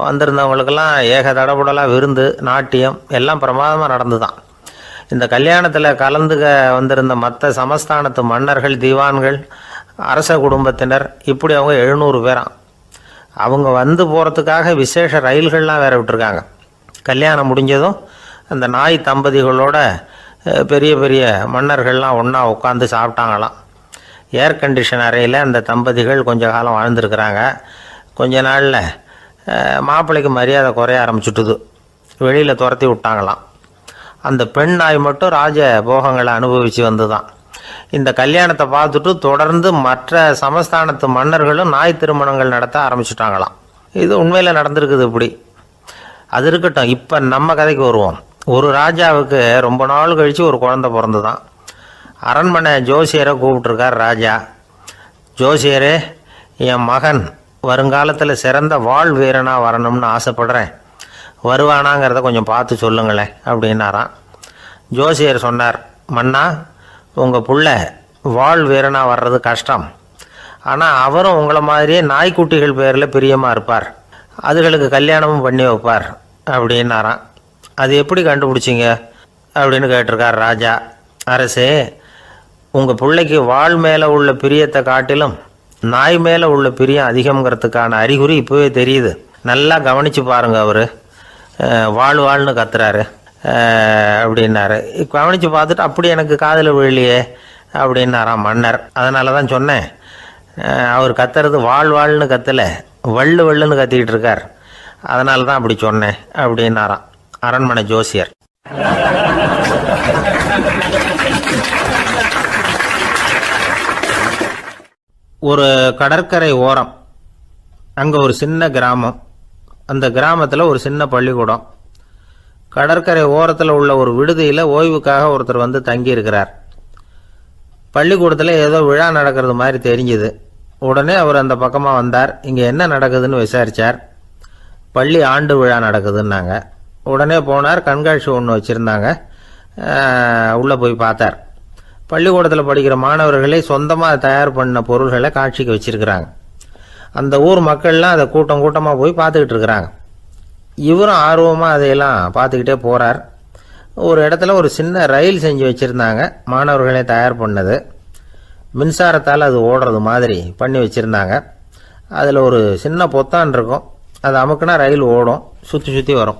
வந்திருந்தவங்களுக்கெல்லாம் ஏக தடபுடலாக விருந்து, நாட்டியம் எல்லாம் பிரமாதமாக நடந்து தான். இந்த கல்யாணத்தில் கலந்துக்க வந்திருந்த மற்ற சமஸ்தானத்து மன்னர்கள், தீவான்கள், அரச குடும்பத்தினர், இப்படி அவங்க 700 பேராம். அவங்க போகிறதுக்காக விசேஷ ரயில்கள்லாம் வேற விட்டுருக்காங்க. கல்யாணம் முடிஞ்சதும் அந்த நாய் தம்பதிகளோட பெரிய பெரிய மன்னர்கள்லாம் ஒன்றா உட்காந்து சாப்பிட்டாங்களாம். ஏர் கண்டிஷன் அறையில் அந்த தம்பதிகள் கொஞ்ச காலம் வாழ்ந்துருக்கிறாங்க. கொஞ்ச நாளில் மாப்பிள்ளைக்கு மரியாதை குறைய ஆரம்பிச்சுட்டுது. வெளியில் துரத்தி விட்டாங்களாம். அந்த பெண் நாய் மட்டும் ராஜ போகங்களை அனுபவித்து வந்து தான். இந்த கல்யாணத்தை பார்த்துட்டு தொடர்ந்து மற்ற சமஸ்தானத்து மன்னர்களும் நாய் திருமணங்கள் நடத்த ஆரம்பிச்சுட்டாங்களாம். இது உண்மையில் நடந்திருக்குது. இப்படி அது இருக்கட்டும். இப்போ நம்ம கதைக்கு வருவோம். ஒரு ராஜாவுக்கு ரொம்ப நாள் கழித்து ஒரு குழந்தை பிறந்து தான். அரண்மனை ஜோசியரை கூப்பிட்ருக்கார் ராஜா. ஜோசியரே, என் மகன் வருங்காலத்தில் சிறந்த வாழ் வீரனாக வரணும்னு ஆசைப்படுறேன், வருவானாங்கிறத கொஞ்சம் பார்த்து சொல்லுங்களேன் அப்படின்னாராம். ஜோசியர் சொன்னார், மன்னா, உங்கள் புள்ள வாழ் வீரனாக வர்றது கஷ்டம். ஆனால் அவரும் உங்களை மாதிரியே நாய்க்குட்டிகள் பேரில் பிரியமாக இருப்பார், அதுகளுக்கு கல்யாணமும் பண்ணி வைப்பார் அப்படின்னாராம். அது எப்படி கண்டுபிடிச்சிங்க அப்படின்னு கேட்டிருக்கார் ராஜா. அரசே, உங்கள் பிள்ளைக்கு வாழ் மேலே உள்ள பிரியத்தை காட்டிலும் நாய் மேலே உள்ள பிரியம் அதிகங்கிறதுக்கான அறிகுறி இப்போவே தெரியுது. நல்லா கவனித்து பாருங்க. அவர் வாழ்னு கத்துறாரு அப்படின்னாரு. கவனித்து பார்த்துட்டு அப்படி எனக்கு காதில் விழலையே அப்படின்னாராம் மன்னர். அதனால தான் சொன்னேன், அவர் கத்துறது வாழ்னு கத்தலை, வள்ளுன்னு கத்திக்கிட்டு இருக்கார், அதனால தான் அப்படி சொன்னேன் அப்படின்னாராம் அரண்மனை ஜோசியர். ஒரு கடற்கரை ஓரம், அங்கே ஒரு சின்ன கிராமம். அந்த கிராமத்தில் ஒரு சின்ன பள்ளிக்கூடம். கடற்கரை ஓரத்தில் உள்ள ஒரு விடுதியில் ஓய்வுக்காக ஒருத்தர் தங்கியிருக்கிறார். பள்ளிக்கூடத்தில் ஏதோ விழா நடக்கிறது மாதிரி தெரிஞ்சுது. உடனே அவர் அந்த பக்கமாக வந்தார். இங்கே என்ன நடக்குதுன்னு விசாரித்தார். பள்ளி ஆண்டு விழா நடக்குதுன்னாங்க. உடனே போனார். கண்காட்சி ஒன்று வச்சுருந்தாங்க. உள்ளே போய் பார்த்தார். பள்ளிக்கூடத்தில் படிக்கிற மாணவர்களே சொந்தமாக தயார் பண்ண பொருள்களை காட்சிக்கு வச்சுருக்கிறாங்க. அந்த ஊர் மக்கள்லாம் அதை கூட்டம் கூட்டமாக போய் பார்த்துக்கிட்டு இருக்கிறாங்க. இவரும் ஆர்வமாக அதையெல்லாம் பார்த்துக்கிட்டே போகிறார். ஒரு இடத்துல ஒரு சின்ன ரயில் செஞ்சு வச்சுருந்தாங்க, மாணவர்களே தயார் பண்ணது. மின்சாரத்தால் அது ஓடுறது மாதிரி பண்ணி வச்சுருந்தாங்க. அதில் ஒரு சின்ன பொத்தான் இருக்கும், அது அமுக்குனா ரயில் ஓடும், சுற்றி சுற்றி வரும்.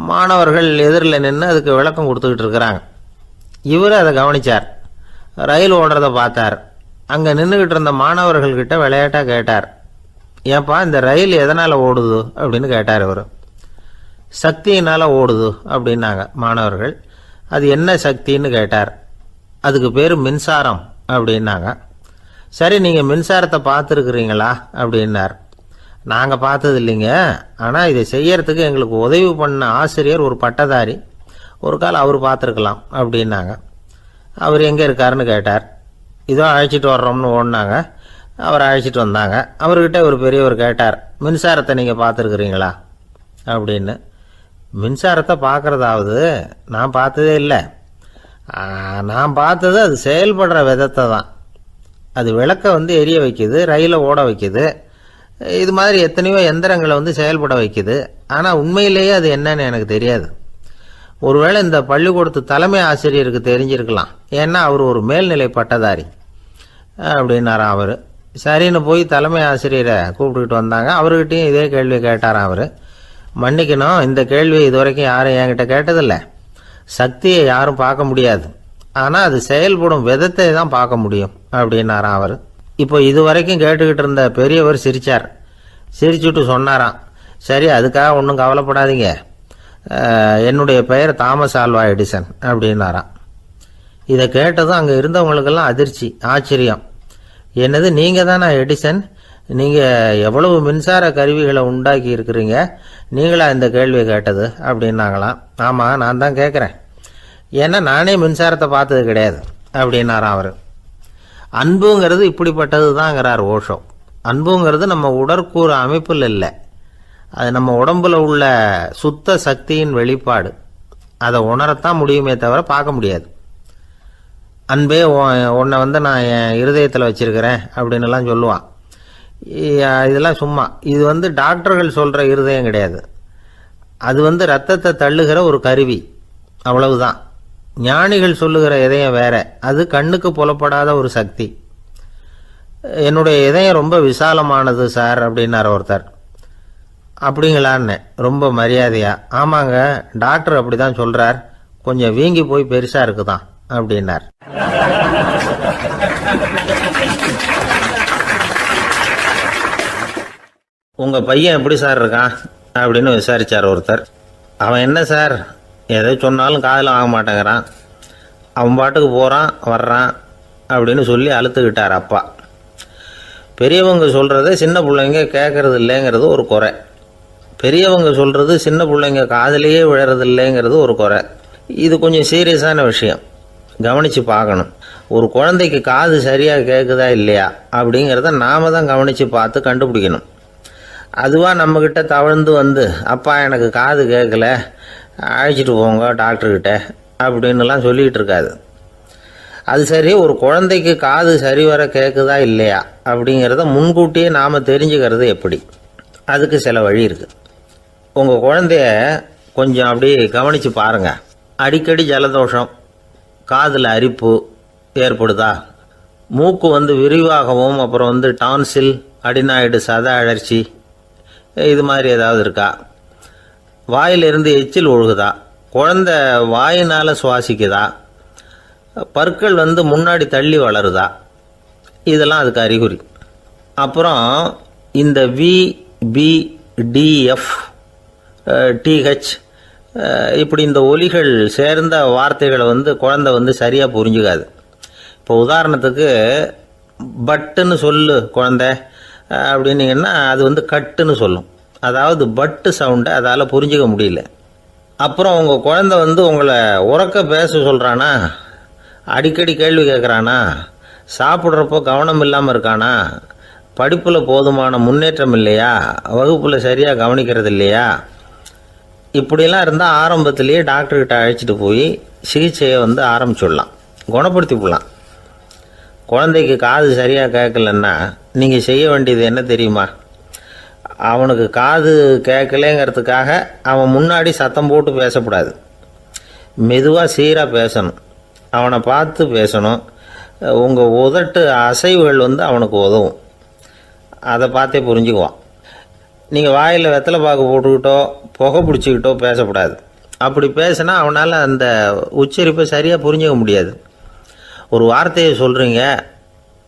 மாணவர்கள் எதிரில் நின்று அதுக்கு விளக்கம் கொடுத்துக்கிட்டு இருக்கிறாங்க. இவர் அதை கவனித்தார், ரயில் ஓடுறத பார்த்தார். அங்கே நின்றுக்கிட்டு இருந்த மாணவர்கள்கிட்ட விளையாட்டாக கேட்டார், ஏப்பா இந்த ரயில் எதனால் ஓடுது அப்படின்னு கேட்டார். இவர் சக்தியினால் ஓடுது அப்படின்னாங்க மாணவர்கள். அது என்ன சக்தின்னு கேட்டார். அதுக்கு பேர் மின்சாரம் அப்படின்னாங்க. சரி, நீங்கள் மின்சாரத்தை பார்த்துருக்குறீங்களா அப்படின்னார். நாங்கள் பார்த்தது இல்லைங்க, ஆனால் இதை செய்யறதுக்கு எங்களுக்கு உதவி பண்ண ஆசிரியர் ஒரு பட்டதாரி, ஒரு கால் அவர் பார்த்துருக்கலாம் அப்படின்னாங்க. அவர் எங்கே இருக்காருன்னு கேட்டார். இதோ அழைச்சிட்டு வர்றோம்னு ஓடினாங்க. அவரை அழைச்சிட்டு வந்தாங்க. அவர்கிட்ட ஒரு பெரியவர் கேட்டார், மின்சாரத்தை நீங்கள் பார்த்துருக்குறீங்களா அப்படின்னு. மின்சாரத்தை பார்க்குறதாவது நான் பார்த்ததே இல்லை. நான் பார்த்தது அது செயல்படுற விதத்தை தான். அது விளக்கை எரிய வைக்குது, ரயிலை ஓட வைக்குது, இது மாதிரி எத்தனையோ எந்திரங்களை செயல்பட வைக்குது. ஆனால் உண்மையிலேயே அது என்னன்னு எனக்கு தெரியாது. ஒருவேளை இந்த பள்ளிக்கூடத்து தலைமை ஆசிரியருக்கு தெரிஞ்சிருக்கலாம், ஏன்னா அவர் ஒரு மேல்நிலை பட்டதாரி அப்படின்னாராம். அவர் சரின்னு போய் தலைமை ஆசிரியரை கூப்பிட்டுக்கிட்டு வந்தாங்க. அவர்கிட்டையும் இதே கேள்வி கேட்டாராம். அவர், மன்னிக்கணும், இந்த கேள்வியை இதுவரைக்கும் யாரும் என்கிட்ட கேட்டதில்லை. சக்தியை யாரும் பார்க்க முடியாது, ஆனால் அது செயல்படும் விதத்தை தான் பார்க்க முடியும் அப்படின்னாராம் அவர். இப்போ இதுவரைக்கும் கேட்டுக்கிட்டு இருந்த பெரியவர் சிரித்தார். சிரிச்சுட்டு சொன்னாராம், சரி, அதுக்காக ஒன்றும் கவலைப்படாதீங்க, என்னுடைய பெயர் தாமஸ் ஆல்வா எடிசன் அப்படின்னாராம். இதை கேட்டதும் அங்கே இருந்தவங்களுக்கெல்லாம் அதிர்ச்சி, ஆச்சரியம். என்னது, நீங்கள் தானா எடிசன்? நீங்கள் எவ்வளவு மின்சார கருவிகளை உண்டாக்கி இருக்கிறீங்க, நீங்களா இந்த கேள்வியை கேட்டது அப்படின்னாங்களாம். ஆமாம், நான் தான் கேட்குறேன், ஏன்னா நானே மின்சாரத்தை பார்த்தது கிடையாது அப்படின்னாராம் அவர். அன்புங்கிறது இப்படிப்பட்டது தாங்கிறார் ஓஷோ. அன்புங்கிறது நம்ம உடற்கூறு அமைப்பில் இல்லை, அது நம்ம உடம்புல உள்ள சுத்த சக்தியின் வெளிப்பாடு. அதை உணரத்தான் முடியுமே தவிர பார்க்க முடியாது. அன்பே உன்னை நான் என் இருதயத்தில் வச்சிருக்கிறேன் அப்படின்னுலாம் சொல்லுவான். இதெல்லாம் சும்மா. இது டாக்டர்கள் சொல்கிற இருதயம் கிடையாது. அது ரத்தத்தை தள்ளுகிற ஒரு கருவி, அவ்வளவுதான். ஞானிகள் சொல்லுகிற இதயம் வேற, அது கண்ணுக்கு புலப்படாத ஒரு சக்தி. என்னுடைய இதயம் ரொம்ப விசாலமானது சார் அப்படின்னார் ஒருத்தர். அப்படிங்களான்னு ரொம்ப மரியாதையா, ஆமாங்க, டாக்டர் அப்படி தான் சொல்கிறார், கொஞ்சம் வீங்கி போய் பெருசாக இருக்குதான் அப்படின்னார். உங்கள் பையன் எப்படி சார் இருக்கான் அப்படின்னு விசாரித்தார் ஒருத்தர். அவன் என்ன சார், எதை சொன்னாலும் காதில் வாங்க மாட்டேங்கிறான், அவன் பாட்டுக்கு போகிறான் வர்றான் அப்படின்னு சொல்லி அழுத்துக்கிட்டார் அப்பா. பெரியவங்க சொல்கிறத சின்ன பிள்ளைங்க கேட்கறது இல்லைங்கிறது ஒரு குறை. பெரியவங்க சொல்கிறது சின்ன பிள்ளைங்க காதிலேயே விழறது இல்லைங்கிறது ஒரு குறை. இது கொஞ்சம் சீரியஸான விஷயம், கவனித்து பார்க்கணும். ஒரு குழந்தைக்கு காது சரியாக கேட்குதா இல்லையா அப்படிங்கிறத நாம் தான் கவனித்து பார்த்து கண்டுபிடிக்கணும். அதுவாக நம்மக்கிட்ட தவழ்ந்து அப்பா எனக்கு காது கேட்கல, அழைச்சிட்டு போங்க டாக்டர்கிட்ட அப்படின்னுலாம் சொல்லிகிட்டு இருக்காது. அது சரி, ஒரு குழந்தைக்கு காது சரிவர கேட்குதா இல்லையா அப்படிங்கிறத முன்கூட்டியே நாம் தெரிஞ்சுக்கிறது எப்படி? அதுக்கு சில வழி இருக்குது. உங்கள் குழந்தைய கொஞ்சம் அப்படியே கவனித்து பாருங்கள். அடிக்கடி ஜலதோஷம், காதில் அரிப்பு ஏற்படுதா, மூக்கு விரிவாகவும், அப்புறம் டான்சில், அடினாய்டு, சத அழற்சி, இது மாதிரி ஏதாவது இருக்கா, வாயிலிருந்து எச்சில் ஒழுகுதா, குழந்தை வாயினால் சுவாசிக்குதா, பற்கள் முன்னாடி தள்ளி வளருதா, இதெல்லாம் அதுக்கு அறிகுறி. அப்புறம் இந்த VBDF TH இப்படி இந்த ஒலிகள் சேர்ந்த வார்த்தைகளை குழந்தை சரியாக புரிஞ்சுக்காது. இப்போ உதாரணத்துக்கு பட்டுன்னு சொல்லு குழந்தை அப்படின்னீங்கன்னா அது கட்டுன்னு சொல்லும். அதாவது பட்டு சவுண்டை அதால் புரிஞ்சிக்க முடியல. அப்புறம் உங்கள் குழந்தை உங்களை உறக்க பேச சொல்கிறானா, அடிக்கடி கேள்வி கேட்குறானா, சாப்பிட்றப்போ கவனம் இல்லாமல் இருக்கானா, படிப்பில் போதுமான முன்னேற்றம் இல்லையா, வகுப்பில் சரியாக கவனிக்கிறது இல்லையா, இப்படியெல்லாம் இருந்தால் ஆரம்பத்திலேயே டாக்டர்கிட்ட அழைச்சிட்டு போய் சிகிச்சையை ஆரம்பிச்சுடலாம், குணப்படுத்தி விடலாம். குழந்தைக்கு காது சரியாக கேட்கலன்னா நீங்கள் செய்ய வேண்டியது என்ன தெரியுமா? அவனுக்கு காது கேட்கலேங்கிறதுக்காக அவன் முன்னாடி சத்தம் போட்டு பேசக்கூடாது. மெதுவாக சீராக பேசணும், அவனை பார்த்து பேசணும். உங்கள் உதட்டு அசைவுகள் அவனுக்கு உதவும், அதை பார்த்தே புரிஞ்சுக்குவான். நீங்கள் வாயில் வெத்தலை பாக்கு போட்டுக்கிட்டோ புகை பிடிச்சிக்கிட்டோ பேசக்கூடாது. அப்படி பேசினா அவனால் அந்த உச்சரிப்பை சரியாக புரிஞ்சிக்க முடியாது. ஒரு வார்த்தையை சொல்கிறீங்க,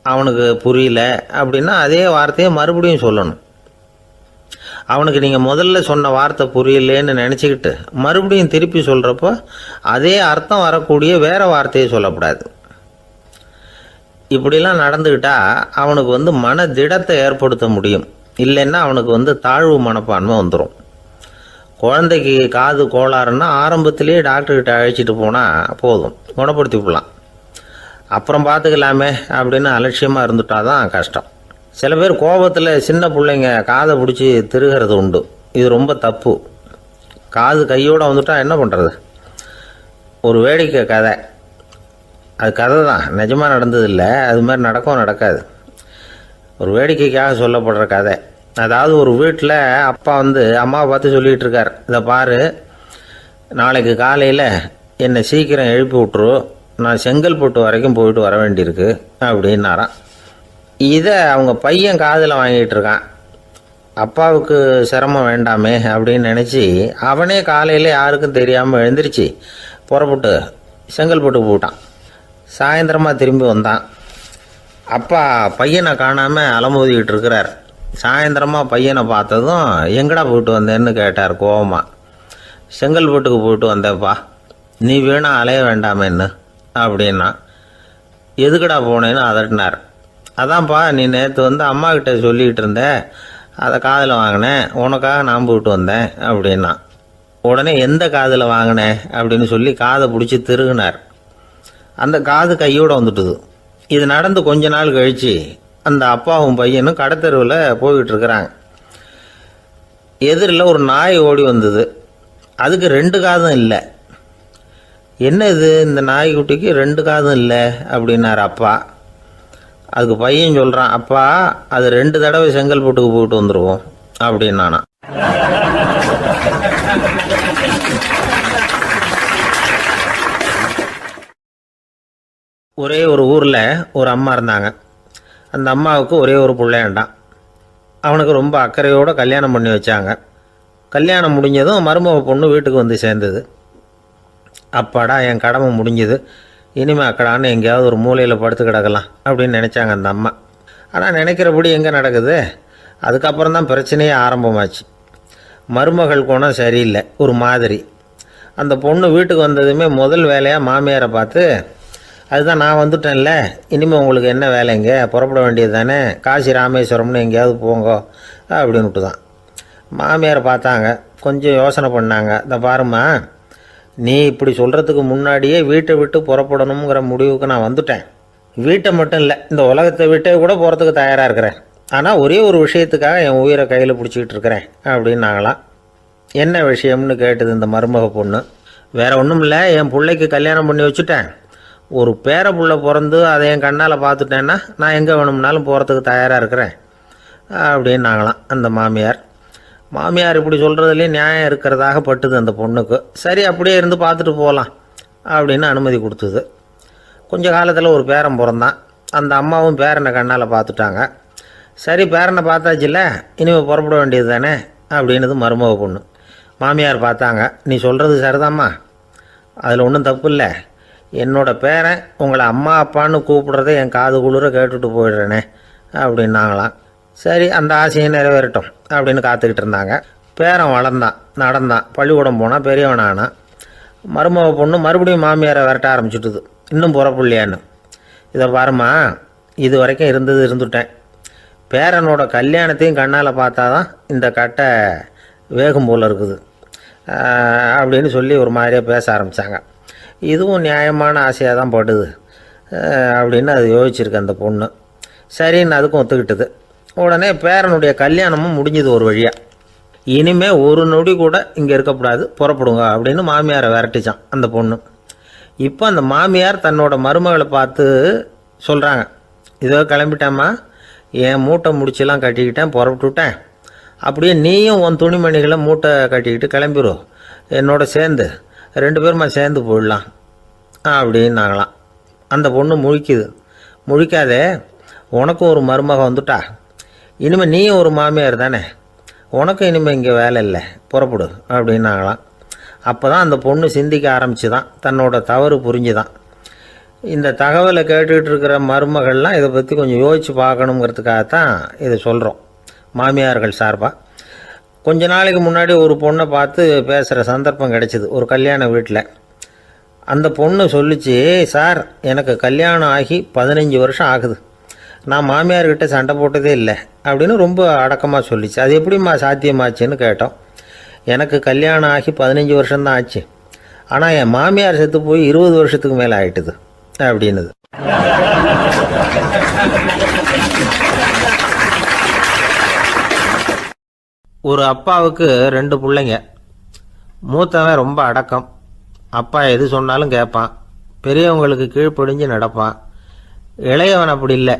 அவனுக்கு புரியல அப்படின்னா அதே வார்த்தையை மறுபடியும் சொல்லணும். அவனுக்கு நீங்கள் முதல்ல சொன்ன வார்த்தை புரியலேன்னு நினச்சிக்கிட்டு மறுபடியும் திருப்பி சொல்கிறப்போ அதே அர்த்தம் வரக்கூடிய வேறு வார்த்தையை சொல்லக்கூடாது. இப்படிலாம் நடந்துக்கிட்டால் அவனுக்கு மன திடத்தை ஏற்படுத்த முடியும். இல்லைன்னா அவனுக்கு தாழ்வு மனப்பான்மை வந்துடும். குழந்தைக்கு காது கோளாறுன்னா ஆரம்பத்திலேயே டாக்டர்கிட்ட அழைச்சிட்டு போனால் போதும், குணப்படுத்தி விடலாம். அப்புறம் பார்த்துக்கலாமே அப்படின்னு அலட்சியமாக இருந்துட்டால் தான் கஷ்டம். சில பேர் கோபத்தில் சின்ன பிள்ளைங்க காதை பிடிச்சி திருகிறது உண்டு. இது ரொம்ப தப்பு. காது கையோடு வந்துட்டால் என்ன பண்ணுறது? ஒரு வேடிக்கை கதை, அது கதை தான், நிஜமாக நடந்ததில்லை. அது மாதிரி நடக்காது. ஒரு வேடிக்கைக்காக சொல்லப்படுற கதை. அதாவது ஒரு வீட்டில் அப்பா அம்மாவை பார்த்து சொல்லிகிட்டு இருக்கார், இதை பாரு, நாளைக்கு காலையில் என்னை சீக்கிரம் எழுப்பி விட்ரு, நான் செங்கல்பட்டு வரைக்கும் போயிட்டு வர வேண்டியிருக்கு அப்படின்னாராம். இதை அவங்க பையன் காதில் வாங்கிட்டு இருக்கான். அப்பாவுக்கு சிரமம் வேண்டாமே அப்படின்னு நினச்சி அவனே காலையில் யாருக்கும் தெரியாமல் எழுந்திரிச்சு புறப்பட்டு செங்கல்பட்டுக்கு போட்டான். சாயந்தரமாக திரும்பி வந்தான். அப்பா பையனை காணாமல் அலமோதிக்கிட்டு இருக்கிறார். சாயந்தரமாக பையனை பார்த்ததும் எங்கடா போயிட்டு வந்தேன்னு கேட்டார் கோவமாக. செங்கல்பட்டுக்கு போயிட்டு வந்தேப்பா, நீ வீணா அலைய வேண்டாமேன்னு அப்படின்னா. எதுக்கடா போனேன்னு அதட்டினார். அதான்ப்பா, நீ நேற்று அம்மாக்கிட்ட சொல்லிக்கிட்டு இருந்த, அதை காதில் வாங்கினேன், உனக்காக நான் போயிட்டு வந்தேன் அப்படின்னா. உடனே எந்த காதில் வாங்கினேன் அப்படின்னு சொல்லி காதை பிடிச்சி திருகினார். அந்த காது கையோடு வந்துட்டுது. இது நடந்து கொஞ்ச நாள் கழித்து அந்த அப்பாவும் பையனும் கடத்தெருவில் போய்கிட்டு இருக்கிறாங்க. எதிரில் ஒரு நாய் ஓடி வந்தது. அதுக்கு 2 காதும் இல்லை. என்ன இது, இந்த நாய்க்குட்டிக்கு 2 காதும் இல்லை அப்படின்னார் அப்பா. அதுக்கு பையன் சொல்கிறான், அப்பா அது 2 தடவை செங்கல்பட்டுக்கு போயிட்டு வந்துடுவோம் அப்படின்னானா. ஒரே ஒரு ஊரில் ஒரு அம்மா இருந்தாங்க. அந்த அம்மாவுக்கு ஒரே ஒரு பிள்ளையாண்டான். அவனுக்கு ரொம்ப அக்கறையோடு கல்யாணம் பண்ணி வச்சாங்க. கல்யாணம் முடிஞ்சதும் மருமக பொண்ணு வீட்டுக்கு சேர்ந்தது. அப்பாடா, என் கடமை முடிஞ்சது, இனிமேல் அக்கடான்னு எங்கேயாவது ஒரு மூலையில் படுத்து கிடக்கலாம் அப்படின்னு நினச்சாங்க அந்த அம்மா. ஆனால் நினைக்கிறபடி எங்கே நடக்குது? அதுக்கப்புறம் தான் பிரச்சனையே ஆரம்பமாச்சு. மருமகள் குணம் சரியில்லை, ஒரு மாதிரி. அந்த பொண்ணு வீட்டுக்கு வந்ததுமே முதல் வேலையாக மாமியாரை பார்த்து, அதுதான் நான் வந்துட்டேன்ல, இனிமேல் உங்களுக்கு என்ன வேலைங்க, புறப்பட வேண்டியது தானே, காசி ராமேஸ்வரம்னு எங்கேயாவது போங்கோ அப்படின்னுட்டு தான். மாமியாரை பார்த்தாங்க, கொஞ்சம் யோசனை பண்ணாங்க. இந்த பாருமா, நீ இப்படி சொல்கிறதுக்கு முன்னாடியே வீட்டை விட்டு புறப்படணுங்கிற முடிவுக்கு நான் வந்துட்டேன். வீட்டை மட்டும் இல்லை, இந்த உலகத்தை விட்டே கூட போகிறதுக்கு தயாராக இருக்கிறேன். ஆனால் ஒரே ஒரு விஷயத்துக்காக என் உயிரை கையில் பிடிச்சிக்கிட்டு இருக்கிறேன் அப்படின்னாங்களாம். என்ன விஷயம்னு கேட்டது இந்த மருமக பொண்ணு. வேறு ஒன்றும் இல்லை, என் பிள்ளைக்கு கல்யாணம் பண்ணி வச்சுட்டேன். ஒரு பேர புள்ள பிறந்து அதை என் கண்ணால் பார்த்துட்டேன்னா நான் எங்கே வேணும்னாலும் போகிறதுக்கு தயாராக இருக்கிறேன் அப்படின்னாங்களாம் அந்த மாமியார். மாமியார் இப்படி சொல்கிறதுலேயும் நியாயம் இருக்கிறதாக பட்டுது அந்த பொண்ணுக்கு. சரி, அப்படியே இருந்து பார்த்துட்டு போகலாம் அப்படின்னு அனுமதி கொடுத்தது. கொஞ்ச காலத்தில் ஒரு பேரன் பிறந்தான். அந்த அம்மாவும் பேரனை கண்ணால் பார்த்துட்டாங்க. சரி, பேரனை பார்த்தாச்சுல்ல, இனிமேல் புறப்பட வேண்டியது தானே அப்படின்னது மருமக பொண்ணு. மாமியார் பார்த்தாங்க, நீ சொல்கிறது சரிதாம்மா, அதில் ஒன்றும் தப்பு இல்லை. என்னோட பேரன் உங்களை அம்மா அப்பான்னு கூப்பிடுறத என் காது குளிர கேட்டுட்டு போயிடுறேனே அப்படின்னாங்களாம். சரி, அந்த ஆசையை நிறைவேறட்டும் அப்படின்னு காத்துக்கிட்டு இருந்தாங்க. பேரன் வளர்ந்தான், நடந்தான், பள்ளிக்கூடம் போனால் பெரியவனானா. மருமக பொண்ணு மறுபடியும் மாமியாரை விரட்ட ஆரம்பிச்சுட்டுது, இன்னும் புறப்புள்ளையான்னு. இதை பாருமா, இது வரைக்கும் இருந்துட்டேன். பேரனோட கல்யாணத்தையும் கண்ணால் பார்த்தா தான் இந்த கட்டை வேகும் போல் இருக்குது அப்படின்னு சொல்லி ஒரு மாதிரியாக பேச ஆரம்பித்தாங்க. இதுவும் நியாயமான ஆசையாக தான் படுது அப்படின்னு அது யோசிச்சிருக்கு அந்த பொண்ணு. சரின்னு அதுக்கும் ஒத்துக்கிட்டது. உடனே பேரனுடைய கல்யாணமும் முடிஞ்சது ஒரு வழியாக. இனிமே ஒரு நொடி கூட இங்கே இருக்கக்கூடாது, புறப்படுங்க அப்படின்னு மாமியாரை விரட்டிச்சான் அந்த பொண்ணு. இப்போ அந்த மாமியார் தன்னோட மருமகளை பார்த்து சொல்கிறாங்க, இதோ கிளம்பிட்டேம்மா, என் மூட்டை முடிச்செல்லாம் கட்டிக்கிட்டேன், புறப்பட்டுவிட்டேன். அப்படியே நீயும் உன் துணிமணிகளை மூட்டை கட்டிக்கிட்டு கிளம்பிடும், என்னோட சேர்ந்து 2 பேருமா சேர்ந்து போயிடலாம் அப்படின்னாங்களாம். அந்த பொண்ணு முழிக்குது. முழிக்காதே, உனக்கும் ஒரு மருமக வந்துட்டா, இனிமேல் நீயும் ஒரு மாமியார் தானே, உனக்கும் இனிமேல் இங்கே வேலை இல்லை, புறப்படு அப்படின்னாங்களாம். அப்போ தான் அந்த பொண்ணு சிந்திக்க ஆரம்பிச்சுதான், தன்னோட தவறு புரிஞ்சுதான். இந்த தகவலை கேட்டுக்கிட்டு இருக்கிற மருமகள்லாம் இதை பற்றி கொஞ்சம் யோசித்து பார்க்கணுங்கிறதுக்காகத்தான் இதை சொல்கிறோம் மாமியார்கள் சார்பாக. கொஞ்ச நாளைக்கு முன்னாடி ஒரு பொண்ணை பார்த்து பேசுகிற சந்தர்ப்பம் கிடைச்சிது ஒரு கல்யாண வீட்டில். அந்த பொண்ணு சொல்லிச்சு, சார் எனக்கு கல்யாணம் ஆகி 15 வருஷம் ஆகுது, நான் மாமியார்கிட்ட சண்டை போட்டதே இல்லை அப்படின்னு ரொம்ப அடக்கமாக சொல்லிச்சு. அது எப்படிம்மா சாத்தியமாச்சுன்னு கேட்டோம். எனக்கு கல்யாணம் ஆகி 15 வருஷம்தான் ஆச்சு, ஆனால் என் மாமியார் செத்து போய் 20 வருஷத்துக்கு மேலே ஆயிட்டுது அப்படின்னுது. ஒரு அப்பாவுக்கு 2 பிள்ளைங்க. மூத்தவன் ரொம்ப அடக்கம், அப்பா எது சொன்னாலும் கேட்பான், பெரியவங்களுக்கு கீழ்ப்படிஞ்சு நடப்பான். இளையவன் அப்படி இல்லை,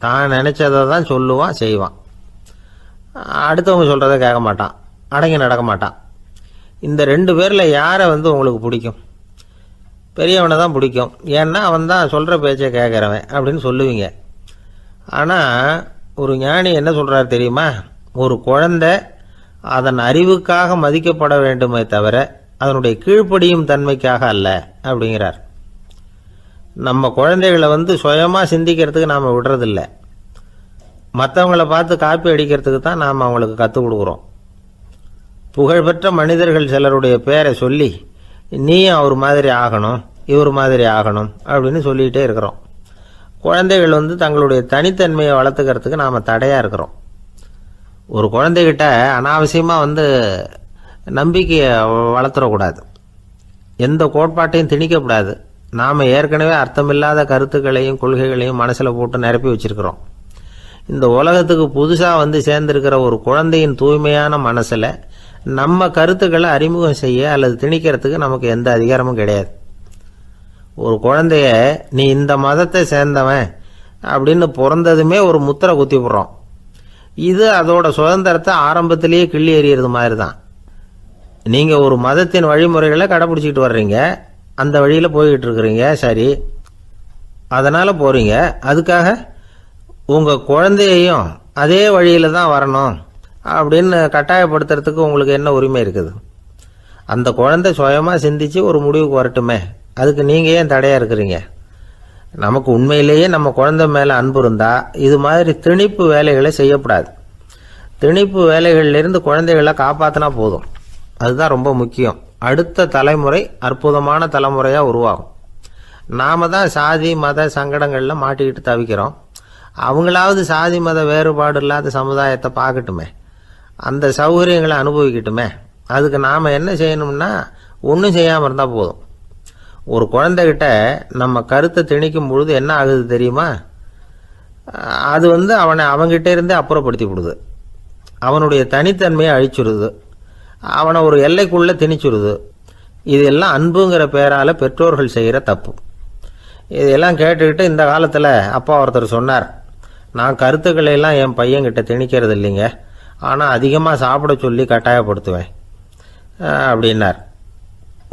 தான் நினச்சதை தான் சொல்லுவான், செய்வான். அடுத்தவங்க சொல்கிறத கேட்க மாட்டான், அடங்கி நடக்க மாட்டான். இந்த 2 பேரில் யாரை உங்களுக்கு பிடிக்கும்? பெரியவனை தான் பிடிக்கும், ஏன்னா அவன் தான் சொல்கிற பேச்சை கேட்குறவன் அப்படின்னு சொல்லுவீங்க. ஆனால் ஒரு ஞானி என்ன சொல்கிறாரு தெரியுமா? ஒரு குழந்தை அதன் அறிவுக்காக மதிக்கப்பட வேண்டுமே தவிர அதனுடைய கீழ்ப்படியும் தன்மைக்காக அல்ல அப்படிங்கிறார். நம்ம குழந்தைகளை சுயமாக சிந்திக்கிறதுக்கு நாம் விடுறதில்லை, மற்றவங்கள பார்த்து காப்பி அடிக்கிறதுக்கு தான் நாம் அவங்களுக்கு கற்றுக் கொடுக்குறோம். புகழ்பெற்ற மனிதர்கள் சிலருடைய பேரை சொல்லி நீயும் அவர் மாதிரி ஆகணும், இவர் மாதிரி ஆகணும் அப்படின்னு சொல்லிகிட்டே இருக்கிறோம். குழந்தைகள் தங்களுடைய தனித்தன்மையை வளர்த்துக்கிறதுக்கு நாம் தடையாக இருக்கிறோம். ஒரு குழந்தைகிட்ட அனாவசியமாக நம்பிக்கையை வளர்த்துடக்கூடாது, எந்த கோட்பாட்டையும் திணிக்கக்கூடாது. நாம் ஏற்கனவே அர்த்தமில்லாத கருத்துக்களையும் கொள்கைகளையும் மனசில் போட்டு நிரப்பி வச்சுருக்கிறோம். இந்த உலகத்துக்கு புதுசாக சேர்ந்திருக்கிற ஒரு குழந்தையின் தூய்மையான மனசில் நம்ம கருத்துக்களை அறிமுகம் செய்ய அல்லது திணிக்கிறதுக்கு நமக்கு எந்த அதிகாரமும் கிடையாது. ஒரு குழந்தைய நீ இந்த மதத்தை சேர்ந்தவன் அப்படின்னு பிறந்ததுமே ஒரு முத்திரை குத்தி விடுறோம். இது அதோட சுதந்திரத்தை ஆரம்பத்திலேயே கிள்ளி எறிகிறது மாதிரி தான். நீங்கள் ஒரு மதத்தின் வழிமுறைகளை கடைப்பிடிச்சிக்கிட்டு வர்றீங்க, அந்த வழியில் போய்கிட்டு இருக்கிறீங்க, சரி, அதனால் போகிறீங்க. அதுக்காக உங்கள் குழந்தையையும் அதே வழியில் தான் வரணும் அப்படின்னு கட்டாயப்படுத்துறதுக்கு உங்களுக்கு என்ன உரிமை இருக்குது? அந்த குழந்தை சுயமாக சிந்தித்து ஒரு முடிவுக்கு வரட்டுமே, அதுக்கு நீங்கள் ஏன் தடையாக இருக்கிறீங்க? நமக்கு உண்மையிலேயே நம்ம குழந்தை மேலே அன்பு இருந்தால் இது மாதிரி திணிப்பு வேலைகளை செய்யக்கூடாது. திணிப்பு வேலைகளிலிருந்து குழந்தைகளை காப்பாற்றினா போதும், அதுதான் ரொம்ப முக்கியம். அடுத்த தலைமுறை அற்புதமான தலைமுறையாக உருவாகும். நாம் தான் சாதி மத சங்கடங்களில் மாட்டிக்கிட்டு தவிக்கிறோம். அவங்களாவது சாதி மத வேறுபாடு இல்லாத சமுதாயத்தை பார்க்கட்டுமே, அந்த சௌகரியங்களை அனுபவிக்கட்டுமே. அதுக்கு நாம் என்ன செய்யணும்னா ஒன்றும் செய்யாமல் இருந்தால் போதும். ஒரு குழந்தைகிட்ட நம்ம கருத்தை திணிக்கும் பொழுது என்ன ஆகுது தெரியுமா? அது அவனை அவங்கிட்ட இருந்தே அப்புறப்படுத்தி விடுது, அவனுடைய தனித்தன்மையை அழிச்சுடுது, அவனை ஒரு எல்லைக்குள்ளே திணிச்சுடுது. இதெல்லாம் அன்புங்கிற பேரால் பெற்றோர்கள் செய்கிற தப்பு. இதெல்லாம் கேட்டுக்கிட்டு இந்த காலத்தில் அப்பா ஒருத்தர் சொன்னார், நான் கருத்துக்களை எல்லாம் என் பையன்கிட்ட திணிக்கிறது இல்லைங்க, ஆனால் அதிகமாக சாப்பிட சொல்லி கட்டாயப்படுத்துவேன் அப்படின்னார்.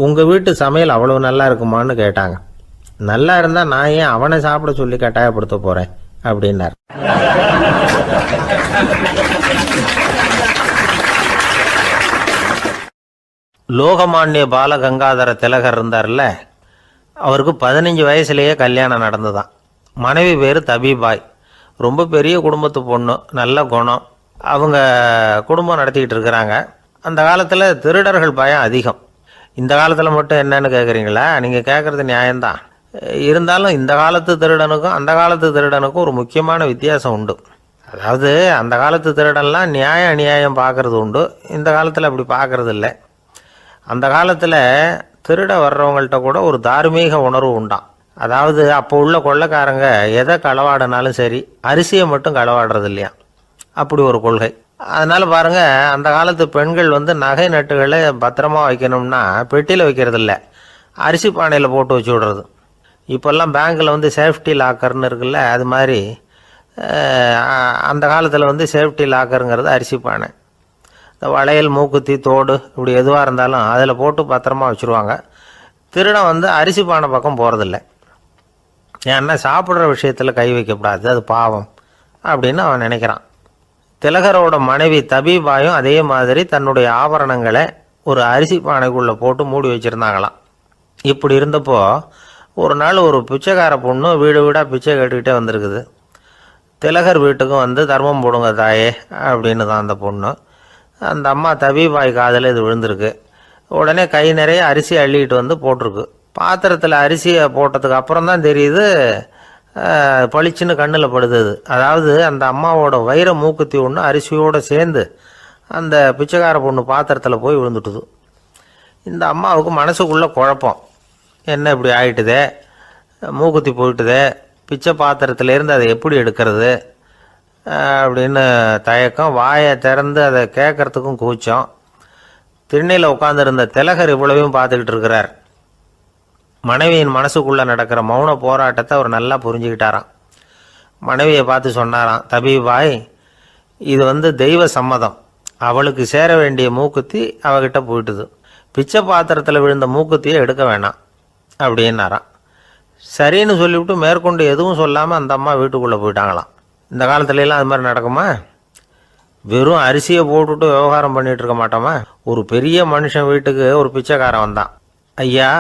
உங்கள் வீட்டு சமையல் அவ்வளோ நல்லா இருக்குமான்னு கேட்டாங்க. நல்லா இருந்தால் நான் ஏன் அவனை சாப்பிட சொல்லி கட்டாயப்படுத்த போகிறேன் அப்படின்னார். லோகமானிய பாலகங்காதர திலகர் இருந்தார்ல, அவருக்கு 15 வயசுலேயே கல்யாணம் நடந்துதான். மனைவி பேர் தபிபாய், ரொம்ப பெரிய குடும்பத்து பொண்ணு, நல்ல குணம். அவங்க குடும்பம் நடத்திக்கிட்டு இருக்கிறாங்க. அந்த காலத்தில் திருடர்கள் பயம் அதிகம். இந்த காலத்தில் மட்டும் என்னன்னு கேட்குறீங்களா? நீங்கள் கேட்குறது நியாயம்தான். இருந்தாலும் இந்த காலத்து திருடனுக்கும் அந்த காலத்து திருடனுக்கும் ஒரு முக்கியமான வித்தியாசம் உண்டு. அதாவது அந்த காலத்து திருடன்லாம் நியாயம் அநியாயம் பார்க்குறது உண்டு, இந்த காலத்தில் அப்படி பார்க்குறது இல்லை. அந்த காலத்தில் திருட வர்றவங்கள்ட்ட கூட ஒரு தார்மீக உணர்வு உண்டாம். அதாவது அப்போ உள்ள கொள்ளைக்காரங்க எதை களவாடினாலும் சரி, அரிசியை மட்டும் களவாடுறது இல்லையா, அப்படி ஒரு கொள்கை. அதனால் பாருங்கள், அந்த காலத்து பெண்கள் வந்து நகை நட்டுகளை பத்திரமா வைக்கணும்னா பெட்டியில் வைக்கிறதில்ல, அரிசி பானையில் போட்டு வச்சு விடுறது. இப்போல்லாம் பேங்க்கில் வந்து சேஃப்டி லாக்கர்னு இருக்குல்ல, அது மாதிரி அந்த காலத்தில் வந்து சேஃப்டி லாக்கருங்கிறது அரிசி பானை. இந்த வளையல், மூக்குத்தி, தோடு இப்படி எதுவாக இருந்தாலும் அதில் போட்டு பத்திரமா வச்சுருவாங்க. திருடன் வந்து அரிசி பானை பக்கம் போகிறதில்ல. ஏன்னா சாப்பிட்ற விஷயத்தில் கை வைக்கக்கூடாது, அது பாவம் அப்படின்னு அவன் நினைக்கிறான். திலகரோட மனைவி தபீபாயும் அதே மாதிரி தன்னுடைய ஆபரணங்களை ஒரு அரிசி பானைக்குள்ளே போட்டு மூடி வச்சுருந்தாங்களாம். இப்படி இருந்தப்போ ஒரு நாள் ஒரு பிச்சைக்கார பொண்ணு வீடு வீடாக பிச்சை கேட்டுக்கிட்டே வந்திருக்குது. திலகர் வீட்டுக்கும் வந்து தர்மம் போடுங்க தாயே அப்படின்னு தான் அந்த பொண்ணு. அந்த அம்மா தபீபாய் காதில் இது விழுந்திருக்கு. உடனே கை நிறைய அரிசி அள்ளிக்கிட்டு வந்து போட்டிருக்கு. பாத்திரத்தில் அரிசியை போட்டதுக்கு அப்புறம் தான் தெரியுது, பளிச்சுன்னு கண்ணில் படுது. அதாவது அந்த அம்மாவோட வைர மூக்குத்தி ஒன்று அரிசியோடு சேர்ந்து அந்த பிச்சைக்கார பொண்ணு பாத்திரத்தில் போய் விழுந்துட்டுது. இந்த அம்மாவுக்கு மனசுக்குள்ளே குழப்பம், என்ன இப்படி ஆகிட்டுதே, மூக்குத்தி போயிட்டுதே, பிச்சை பாத்திரத்திலேருந்து அதை எப்படி எடுக்கிறது அப்படின்னு தயக்கம். வாயை திறந்து அதை கேட்கறதுக்கும் கூச்சம். திண்ணையில் உட்காந்துருந்த திலகர் இவ்வளவையும் பார்த்துக்கிட்டு இருக்கிறார். மனைவியின் மனசுக்குள்ளே நடக்கிற மௌன போராட்டத்தை அவர் நல்லா புரிஞ்சுக்கிட்டாராம். மனைவியை பார்த்து சொன்னாராம், தபீபாய், இது வந்து தெய்வ சம்மதம், அவளுக்கு சேர வேண்டிய மூக்குத்தி அவகிட்ட போயிட்டுது, பிச்சை பாத்திரத்தில் விழுந்த மூக்குத்தியை எடுக்க வேணாம் அப்படின்னாராம். சரின்னு சொல்லிவிட்டு மேற்கொண்டு எதுவும் சொல்லாமல் அந்த அம்மா வீட்டுக்குள்ளே போயிட்டாங்களாம். இந்த காலத்துலலாம் அது மாதிரி நடக்குமா? வெறும் அரிசியை போட்டுவிட்டு விவகாரம் பண்ணிகிட்டு இருக்க மாட்டோமா? ஒரு பெரிய மனுஷன் வீட்டுக்கு ஒரு பிச்சைக்காரன் வந்தான். ஐயா,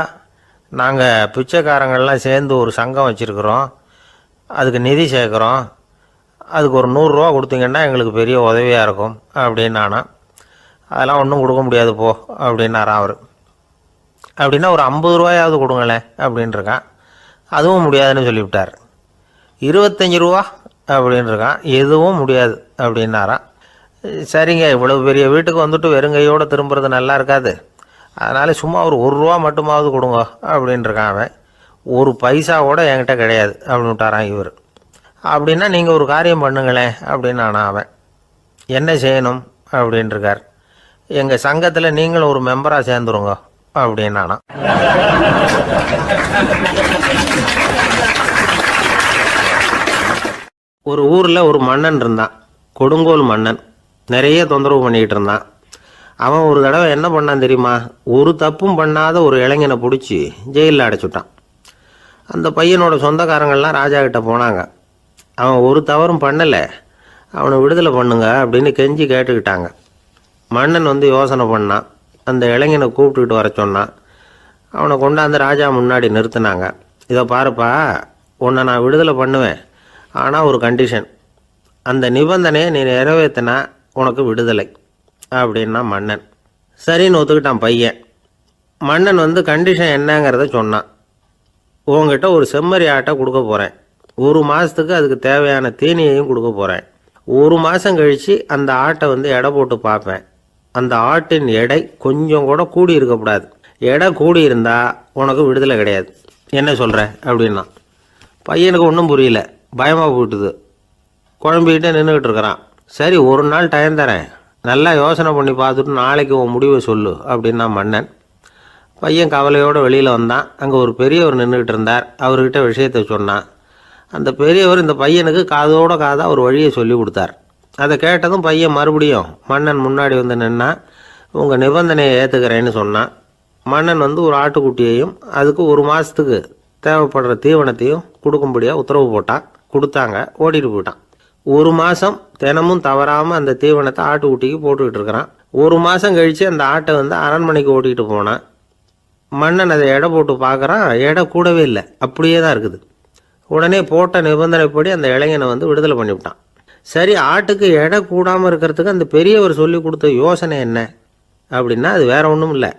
நாங்கள் பிச்சைக்காரங்கள்லாம் சேர்ந்து ஒரு சங்கம் வச்சுருக்குறோம், அதுக்கு நிதி சேர்க்குறோம், அதுக்கு ஒரு 100 ரூபா கொடுத்தீங்கன்னா எங்களுக்கு பெரிய உதவியாக இருக்கும் அப்படின்னானா. அதெல்லாம் ஒன்றும் கொடுக்க முடியாது போ அப்படின்னாரான் அவர். அப்படின்னா ஒரு 50 ரூபாயாவது கொடுங்களேன் அப்படின்ட்டுருக்கான். அதுவும் முடியாதுன்னு சொல்லிவிட்டார். 25 ரூபா அப்படின்ட்டுருக்கான். எதுவும் முடியாது அப்படின்னாரான். சரிங்க, இவ்வளவு பெரிய வீட்டுக்கு வந்துட்டு வெறுங்கையோடு திரும்புறது நல்லா இருக்காது, அதனால் சும்மா ஒரு 1 ரூபா மட்டுமாவது கொடுங்க அப்படின்ட்டுருக்கான் அவன். 1 பைசா கூட என்கிட்ட கிடையாது அப்படின்னு விட்டாரான் இவர். அப்படின்னா நீங்கள் ஒரு காரியம் பண்ணுங்களேன் அப்படின்னானா அவன். என்ன செய்யணும் அப்படின்ட்டுருக்கார். எங்கள் சங்கத்தில் நீங்களும் ஒரு மெம்பராக சேர்ந்துருங்க அப்படின்னானா. ஒரு ஊரில் ஒரு மன்னன் இருந்தான், கொடுங்கோல் மன்னன். நிறைய தொந்தரவு பண்ணிக்கிட்டு இருந்தான். அவன் ஒரு தடவை என்ன பண்ணான் தெரியுமா? ஒரு தப்பும் பண்ணாத ஒரு இளைஞனை பிடிச்சி ஜெயிலில் அடைச்சுட்டான். அந்த பையனோட சொந்தக்காரங்கள்லாம் ராஜா கிட்ட போனாங்க. அவன் ஒரு தவறும் பண்ணலை, அவனை விடுதலை பண்ணுங்க அப்படின்னு கெஞ்சி கேட்டுக்கிட்டாங்க. மன்னன் வந்து யோசனை பண்ணான். அந்த இளைஞனை கூப்பிட்டுக்கிட்டு வர சொன்னான். அவனை கொண்டாந்து ராஜா முன்னாடி நிறுத்தினாங்க. இதை பாருப்பா, உன்னை நான் விடுதலை பண்ணுவேன், ஆனால் ஒரு கண்டிஷன், அந்த நிபந்தனையை நீ நிறைவேற்றினா உனக்கு விடுதலை அப்படின்னா மன்னன். சரின்னு ஒத்துக்கிட்டான் பையன். மன்னன் வந்து கண்டிஷன் என்னங்கிறத சொன்னான். உங்ககிட்ட ஒரு செம்மறி ஆட்டை கொடுக்க போகிறேன், 1 மாதத்துக்கு அதுக்கு தேவையான தீனியையும் கொடுக்க போகிறேன். 1 மாதம் கழித்து அந்த ஆட்டை வந்து எடை போட்டு பார்ப்பேன். அந்த ஆட்டின் எடை கொஞ்சம் கூட கூடி இருக்கக்கூடாது. எடை கூடி இருந்தால் உனக்கு விடுதலை கிடையாது. என்ன சொல்கிற அப்படின்னா. பையனுக்கு ஒன்றும் புரியல, பயமாக போயிட்டுது. குழம்பிக்கிட்டே நின்றுக்கிட்டு இருக்கிறான். சரி, ஒரு நாள் டைம் தரேன், நல்லா யோசனை பண்ணி பார்த்துட்டு நாளைக்கு உன் முடிவை சொல்லு அப்படின்னா மன்னன். பையன் கவலையோடு வெளியில் வந்தான். அங்கே ஒரு பெரியவர் நின்றுக்கிட்டு இருந்தார். அவர்கிட்ட விஷயத்தை சொன்னான். அந்த பெரியவர் இந்த பையனுக்கு காதோட காதாக ஒரு வழியை சொல்லி கொடுத்தார். அதை கேட்டதும் பையன் மறுபடியும் மன்னன் முன்னாடி வந்து நின்னா, உங்கள் நிபந்தனையை ஏற்றுக்கிறேன்னு சொன்னான். மன்னன் வந்து ஒரு ஆட்டுக்குட்டியையும் அதுக்கு 1 மாதத்துக்கு தேவைப்படுற தீவனத்தையும் கொடுக்கும்படியாக உத்தரவு போட்டான். கொடுத்தாங்க, ஓடிட்டு போயிட்டான். 1 மாதம் தினமும் தவறாமல் அந்த தீவனத்தை ஆட்டுக்குட்டிக்கு போட்டுக்கிட்டு இருக்கிறான். 1 மாதம் கழித்து அந்த ஆட்டை வந்து அரண்மனைக்கு ஓட்டிகிட்டு போனான். மன்னன் அதை எடை போட்டு பார்க்குறான், எடை கூடவே இல்லை, அப்படியே தான் இருக்குது. உடனே போட்ட நிபந்தனைப்படி அந்த இளைஞனை வந்து விடுதலை பண்ணிவிட்டான். சரி, ஆட்டுக்கு எடை கூடாமல் இருக்கிறதுக்கு அந்த பெரியவர் சொல்லி கொடுத்த யோசனை என்ன அப்படின்னா, அது வேற ஒன்றும் இல்லை.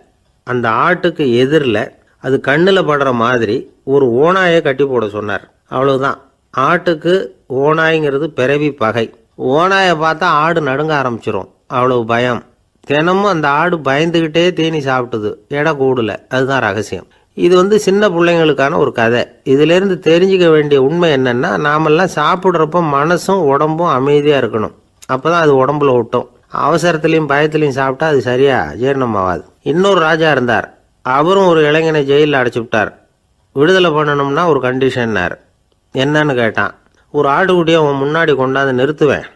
அந்த ஆட்டுக்கு எதிரில் அது கண்ணில் படுற மாதிரி ஒரு ஓநாயை கட்டி போட சொன்னார். அவ்வளவுதான். ஆட்டுக்கு ஓநாய்ங்கிறது பிறவி பகை. ஓநாயை பார்த்தா ஆடு நடுங்க ஆரம்பிச்சிரும், அவ்வளவு பயம். தினமும் அந்த ஆடு பயந்துக்கிட்டே தீனி சாப்பிட்டுது, எடை கூடல. அதுதான் ரகசியம். இது வந்து சின்ன பிள்ளைங்களுக்கான ஒரு கதை. இதிலேருந்து தெரிஞ்சுக்க வேண்டிய உண்மை என்னன்னா, நாமெல்லாம் சாப்பிட்றப்ப மனசும் உடம்பும் அமைதியாக இருக்கணும். அப்போ தான் அது உடம்புல ஒட்டும். அவசரத்துலேயும் பயத்துலையும் சாப்பிட்டா அது சரியாக ஜீரணம் ஆகாது. இன்னொரு ராஜா இருந்தார். அவரும் ஒரு இளைஞனை ஜெயிலில் அடைச்சி விட்டார். விடுதலை பண்ணணும்னா ஒரு கண்டிஷன்னார். என்னன்னு கேட்டான். ஒரு ஆட்டுக்குட்டியை அவன் முன்னாடி கொண்டாந்து நிறுத்துவேன்,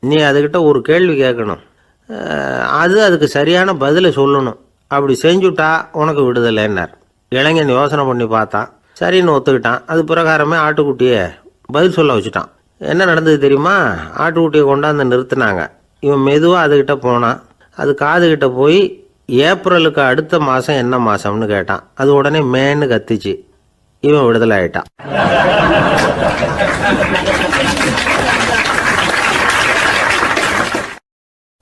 நீ அதுக்கிட்ட ஒரு கேள்வி கேட்கணும், அதுக்கு சரியான பதிலை சொல்லணும், அப்படி செஞ்சுட்டா உனக்கு விடுதலைன்னார். இளைஞன் யோசனை பண்ணி பார்த்தான். சரின்னு ஒத்துக்கிட்டான். அது பிரகாரமே ஆட்டுக்குட்டியை பதில் சொல்ல வச்சுட்டான். என்ன நடந்தது தெரியுமா? ஆட்டுக்குட்டியை கொண்டாந்து நிறுத்தினாங்க. இவன் மெதுவாக அதுக்கிட்ட போனான். அது காதுகிட்ட போய் ஏப்ரலுக்கு அடுத்த மாதம் என்ன மாதம்னு கேட்டான். அது உடனே மேன்னு கத்திச்சு. இவன் விடுதலை ஆயிட்டான்.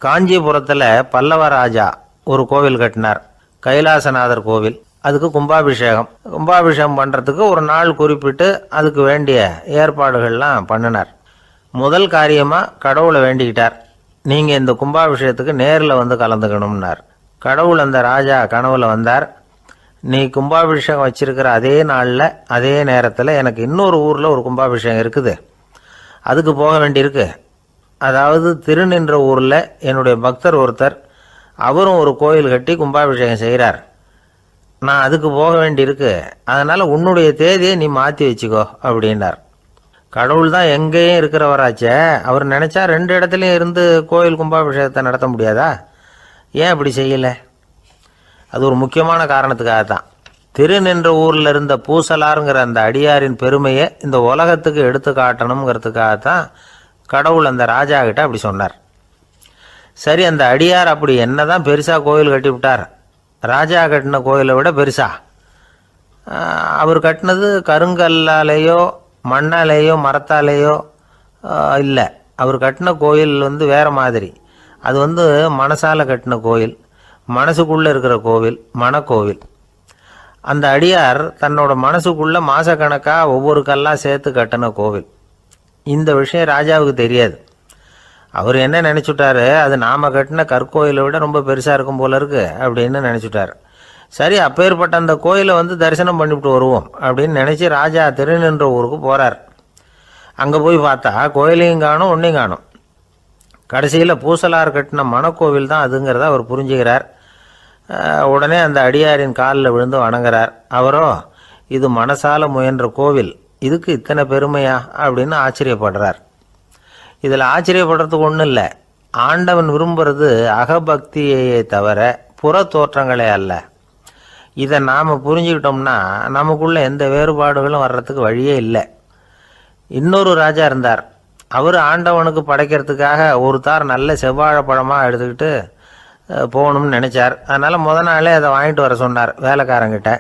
காஞ்சிபுரத்தில் பல்லவ ராஜா ஒரு கோவில் கட்டினார், கைலாசநாதர் கோவில். அதுக்கு கும்பாபிஷேகம் பண்ணுறதுக்கு ஒரு நாள் குறிப்பிட்டு அதுக்கு வேண்டிய ஏற்பாடுகள்லாம் பண்ணினார். முதல் காரியமாக கடவுளை வேண்டிக்கிட்டார். நீங்கள் இந்த கும்பாபிஷேகத்துக்கு நேரில் வந்து கலந்துக்கணும்னார். கடவுள் அந்த ராஜா கனவுல வந்தார். நீ கும்பாபிஷேகம் வச்சிருக்கிற அதே நாளில் அதே நேரத்தில் எனக்கு இன்னொரு ஊரில் ஒரு கும்பாபிஷேகம் இருக்குது, அதுக்கு போக வேண்டியிருக்கு. அதாவது திருநின்ற ஊரில் என்னுடைய பக்தர் ஒருத்தர், அவரும் ஒரு கோயில் கட்டி கும்பாபிஷேகம் செய்கிறார். நான் அதுக்கு போக வேண்டியிருக்கு, அதனால் உன்னுடைய தேதியை நீ மாற்றி வச்சுக்கோ அப்படின்னார். கடவுள் தான் எங்கேயும் இருக்கிறவராச்சே, அவர் நினச்சா 2 இடத்துலையும் இருந்து கோயில் கும்பாபிஷேகத்தை நடத்த முடியாதா? ஏன் அப்படி செய்யலை? அது ஒரு முக்கியமான காரணத்துக்காகத்தான். திருநின்ற ஊரில் இருந்த பூசலாருங்கிற அந்த அடியாரின் பெருமையை இந்த உலகத்துக்கு எடுத்து காட்டணுங்கிறதுக்காகத்தான் கடவுள் அந்த ராஜா கிட்ட அப்படி சொன்னார். சரி, அந்த அடியார் அப்படி என்னதான் பெருசாக கோயில் கட்டி விட்டார்? ராஜா கட்டின கோயிலை விட பெருசா? அவர் கட்டினது கருங்கல்லாலேயோ மண்ணாலேயோ மரத்தாலேயோ இல்லை. அவர் கட்டின கோயில் வேறு மாதிரி. அது மனசால் கட்டின கோயில், மனசுக்குள்ளே இருக்கிற கோவில், மனக்கோவில். அந்த அடியார் தன்னோட மனசுக்குள்ளே மாதக்கணக்காக ஒவ்வொரு கல்லாக சேர்த்து கட்டின கோவில். இந்த விஷயம் ராஜாவுக்கு தெரியாது. அவர் என்ன நினச்சிட்டாரு, அது நாம் கட்டின கற்கோயிலை விட ரொம்ப பெருசாக இருக்கும் போல இருக்கு அப்படின்னு நினச்சிட்டார். சரி, அப்பேற்பட்ட அந்த கோயிலை தரிசனம் பண்ணிவிட்டு வருவோம் அப்படின்னு நினச்சி ராஜா திருநின்ற ஊருக்கு போகிறார். அங்கே போய் பார்த்தா கோயிலையும் காணும், ஒன்றையும் காணும். கடைசியில் பூசலார் கட்டின மனக்கோவில் தான் அதுங்கிறத அவர் புரிஞ்சுக்கிறார். உடனே அந்த அடியாரின் காலில் விழுந்து வணங்குறார். அவரோ, இது மனசால முயன்ற கோவில், இதுக்கு இத்தனை பெருமையா அப்படின்னு ஆச்சரியப்படுறார். இதில் ஆச்சரியப்படுறதுக்கு ஒன்றும் இல்லை. ஆண்டவன் விரும்புறது அகபக்தியையே தவிர புற தோற்றங்களே அல்ல. இதை நாம் புரிஞ்சுக்கிட்டோம்னா நமக்குள்ள எந்த வேறுபாடுகளும் வர்றதுக்கு வழியே இல்லை. இன்னொரு ராஜா இருந்தார். அவர் ஆண்டவனுக்கு படைக்கிறதுக்காக ஒரு தார் நல்ல செவ்வாழைப்பழமாக எடுத்துக்கிட்டு போகணும்னு நினச்சார். அதனால் நாளே அதை வாங்கிட்டு வர சொன்னார் வேலைக்காரங்கிட்ட.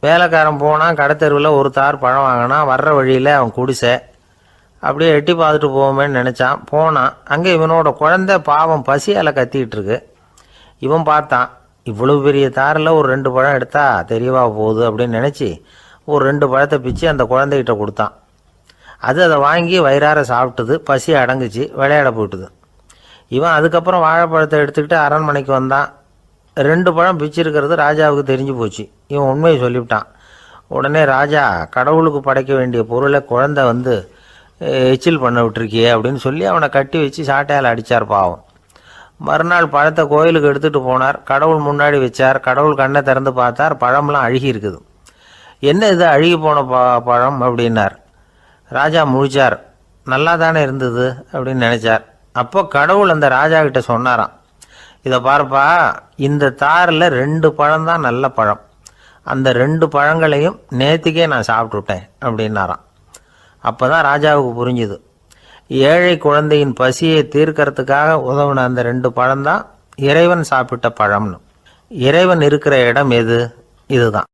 வேலைக்காரன் போனால் கடத்தெருவில் ஒரு தார் பழம் வாங்கினா. வர்ற வழியில் அவன் குடிசை. அப்படியே எட்டி பார்த்துட்டு போவோமேன்னு நினச்சான். போனான். அங்கே இவனோட குழந்தை பாவம் பசியால் கத்திக்கிட்டு இருக்கு. இவன் பார்த்தான், இவ்வளவு பெரிய தாரில் ஒரு 2 பழம் எடுத்தா தெரியவா போகுது அப்படின்னு நினச்சி ஒரு 2 பழத்தை பிச்சு அந்த குழந்தைகிட்ட கொடுத்தான். அதை வாங்கி வயிறார சாப்பிட்டுது. பசி அடங்குச்சு, விளையாட போயிட்டுது. இவன் அதுக்கப்புறம் வாழைப்பழத்தை எடுத்துக்கிட்டு அரண்மனைக்கு வந்தான். 2 பழம் பிச்சிருக்கிறது ராஜாவுக்கு தெரிஞ்சு போச்சு. இவன் உண்மையை சொல்லிவிட்டான். உடனே ராஜா, கடவுளுக்கு படைக்க வேண்டிய பொருளை குழந்தை எச்சில் பண்ண விட்டுருக்கியே அப்படின்னு சொல்லி அவனை கட்டி வச்சு சாட்டையால் அடித்தார். பாவம். மறுநாள் பழத்தை கோயிலுக்கு எடுத்துகிட்டு போனார். கடவுள் முன்னாடி வச்சார். கடவுள் கண்ணை திறந்து பார்த்தார். பழம்லாம் அழுகி இருக்குது. என்ன இது அழுகி போன பழம் அப்படின்னார். ராஜா முழிச்சார். நல்லா தானே இருந்தது அப்படின்னு நினச்சார். அப்போ கடவுள் அந்த ராஜா கிட்ட சொன்னாராம், இதை பார்ப்பா, இந்த தாரில் 2 பழம் தான் நல்ல பழம். அந்த 2 பழங்களையும் நேற்றுக்கே நான் சாப்பிட்டுட்டேன் அப்படின்னாராம். அப்போ தான் ராஜாவுக்கு புரிஞ்சுது, ஏழை குழந்தையின் பசியை தீர்க்கறதுக்காக உதவுன அந்த 2 பழம்தான் இறைவன் சாப்பிட்ட பழம்னு. இறைவன் இருக்கிற இடம் எது? இதுதான்.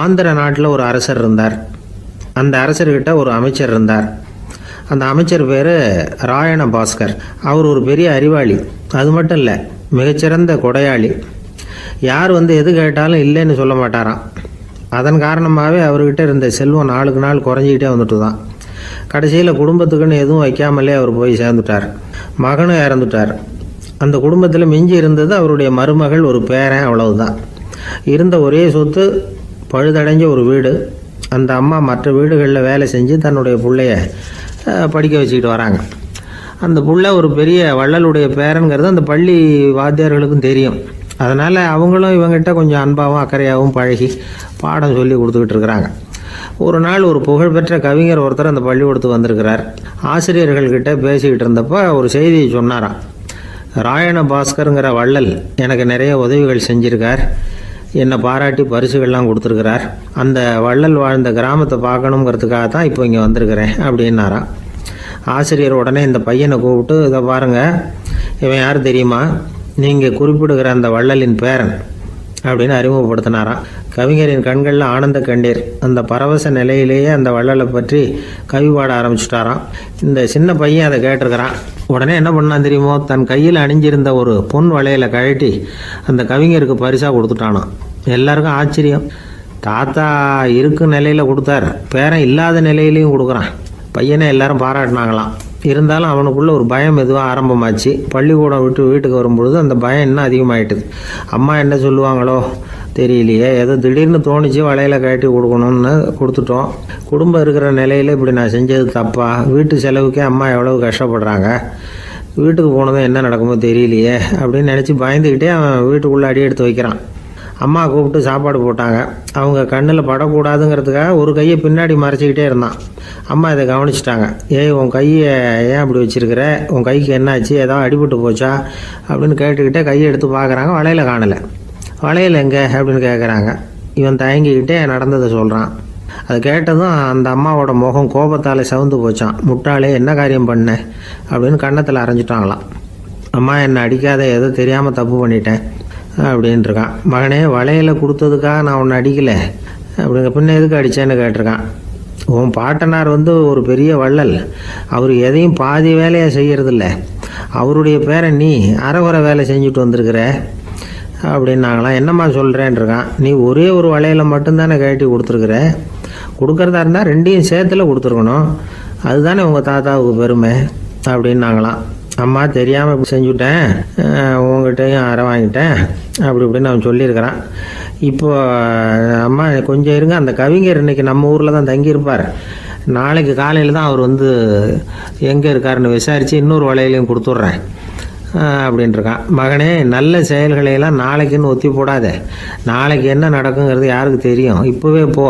ஆந்திர நாட்டில் ஒரு அரசர் இருந்தார். அந்த அரசர்கிட்ட ஒரு அமைச்சர் இருந்தார். அந்த அமைச்சர் பேர் ராயண பாஸ்கர். அவர் ஒரு பெரிய அறிவாளி. அது மட்டும் இல்லை, மிகச்சிறந்த கொடையாளி. யார் எது கேட்டாலும் இல்லைன்னு சொல்ல மாட்டாராம். அதன் காரணமாகவே அவர்கிட்ட இருந்த செல்வம் நாளுக்கு நாள் குறைஞ்சிக்கிட்டே வந்துட்டு தான். கடைசியில் குடும்பத்துக்குன்னு எதுவும் வைக்காமலே அவர் போய் சேர்ந்துட்டார். மகனும் இறந்துட்டார். அந்த குடும்பத்தில் மிஞ்சி இருந்தது அவருடைய மருமகள், ஒரு பேரன், அவ்வளவுதான். இருந்த ஒரே சொத்து பழுதடைஞ்ச ஒரு வீடு. அந்த அம்மா மற்ற வீடுகளில் வேலை செஞ்சு தன்னுடைய பிள்ளைய படிக்க வச்சுக்கிட்டு வராங்க. அந்த புள்ள ஒரு பெரிய வள்ளலுடைய பேரங்கிறது அந்த பள்ளி வாத்தியார்களுக்கும் தெரியும். அதனால் அவங்களும் இவங்ககிட்ட கொஞ்சம் அன்பாகவும் அக்கறையாகவும் பழகி பாடம் சொல்லி கொடுத்துக்கிட்டு இருக்கிறாங்க. ஒரு நாள் ஒரு புகழ்பெற்ற கவிஞர் ஒருத்தர் அந்த பள்ளிக்கூடத்துக்கு வந்திருக்கிறார். ஆசிரியர்கள்கிட்ட பேசிக்கிட்டு இருந்தப்போ ஒரு செய்தியை சொன்னாராம். ராயண பாஸ்கருங்கிற வள்ளல் எனக்கு நிறைய உதவிகள் செஞ்சிருக்கார், என்னை பாராட்டி பரிசுகள்லாம் கொடுத்துருக்கிறார். அந்த வள்ளல் வாழ்ந்த கிராமத்தை பார்க்கணுங்கிறதுக்காக தான் இப்போ இங்கே வந்திருக்கிறேன் அப்படின்னாராம். ஆசிரியர் உடனே இந்த பையனை கூப்பிட்டு, இதை பாருங்கள், இவன் யார் தெரியுமா, நீங்கள் குறிப்பிடுகிற அந்த வள்ளலின் பேரன் அப்படின்னு அறிமுகப்படுத்தினாராம். கவிஞரின் கண்களில் ஆனந்த கண்ணீர். அந்த பரவச நிலையிலேயே அந்த வள்ளலை பற்றி கவி பாட ஆரம்பிச்சுட்டாராம். இந்த சின்ன பையன் அதை கேட்டிருக்கிறான். உடனே என்ன பண்ணான் தெரியுமோ, தன் கையில் அணிஞ்சிருந்த ஒரு பொன் வளையலை கழட்டி அந்த கவிஞருக்கு பரிசாக கொடுத்துட்டானான். எல்லாருக்கும் ஆச்சரியம். தாத்தா இருக்கும் நிலையில் கொடுத்தார், பேரன் இல்லாத நிலையிலையும் கொடுக்குறான். பையனை எல்லாரும் பாராட்டினாங்களாம். இருந்தாலும் அவனுக்குள்ளே ஒரு பயம் எதுவாக ஆரம்பமாச்சு. பள்ளிக்கூடம் விட்டு வீட்டுக்கு வரும்பொழுது அந்த பயம் இன்னும் அதிகமாகிட்டுது. அம்மா என்ன சொல்லுவாங்களோ தெரியலையே, ஏதோ திடீர்னு தோணிச்சு வளையலை கட்டி கொடுக்கணும்னு கொடுத்துட்டோம். குடும்பம் இருக்கிற நிலையில் இப்படி நான் செஞ்சது தப்பா, வீட்டு செலவுக்கே அம்மா எவ்வளவு கஷ்டப்படுறாங்க, வீட்டுக்கு போனதும் என்ன நடக்குமோ தெரியலையே அப்படின்னு நினச்சி பயந்துக்கிட்டே அவன் வீட்டுக்குள்ளே அடி எடுத்து வைக்கிறான். அம்மா கூப்பிட்டு சாப்பாடு போட்டாங்க. அவங்க கண்ணில் படக்கூடாதுங்கிறதுக்காக ஒரு கையை பின்னாடி மறைச்சிக்கிட்டே இருந்தான். அம்மா இதை கவனிச்சிட்டாங்க. உன் கையை ஏன் அப்படி வச்சிருக்கிற, உன் கைக்கு என்னாச்சு, ஏதாவது அடிபட்டு போச்சா அப்படின்னு கேட்டுக்கிட்டே கையை எடுத்து பார்க்குறாங்க. வளையல காணலை. வளையல் எங்கே அப்படின்னு கேட்குறாங்க. இவன் தயங்கிக்கிட்டே நடந்ததை சொல்கிறான். அது கேட்டதும் அந்த அம்மாவோட முகம் கோபத்தால் சவுந்து போச்சான். முட்டாளே, என்ன காரியம் பண்ண அப்படின்னு கன்னத்தில் அரைஞ்சிட்டாங்களாம். அம்மா என்னை அடிக்காத, ஏதோ தெரியாமல் தப்பு பண்ணிட்டேன் அப்படின்ட்டுருக்கான். மகனே, வளையலை கொடுத்ததுக்காக நான் உன்னை அடிக்கலை அப்படிங்க, பின்ன எதுக்கு அடித்தேன்னு கேட்டிருக்கான். உன் பாட்டனார் ஒரு பெரிய வள்ளல், அவர் எதையும் பாதி வேலையை செய்கிறதில்ல, அவருடைய பேரை நீ அரைகுறை வேலை செஞ்சுட்டு வந்திருக்கிற அப்படின்னாங்களாம். என்னம்மா சொல்கிறேன்ருக்கான். நீ ஒரே ஒரு வளையலை மட்டும்தானே கட்டி கொடுத்துருக்குற, கொடுக்குறதா இருந்தால் ரெண்டையும் சேர்த்துல கொடுத்துருக்கணும், அதுதானே உங்கள் தாத்தாவுக்கு பெருமை அப்படின்னாங்களாம். அம்மா தெரியாமல் இப்படி செஞ்சுட்டேன், உங்கள்கிட்டையும் அரை வாங்கிட்டேன் அப்படி இப்படின்னு அவன் சொல்லியிருக்கிறான். இப்போ அம்மா கொஞ்சம் இருங்க, அந்த கவிஞர் இன்றைக்கி நம்ம ஊரில் தான் தங்கியிருப்பார், நாளைக்கு காலையில் தான் அவர் எங்கே இருக்காருன்னு விசாரித்து இன்னொரு வளையலையும் கொடுத்துட்றேன் அப்படின்ட்டுருக்கான். மகனே, நல்ல செயல்களையெல்லாம் நாளைக்குன்னு ஒத்தி போடாத, நாளைக்கு என்ன நடக்குங்கிறது யாருக்கு தெரியும், இப்போவே போ,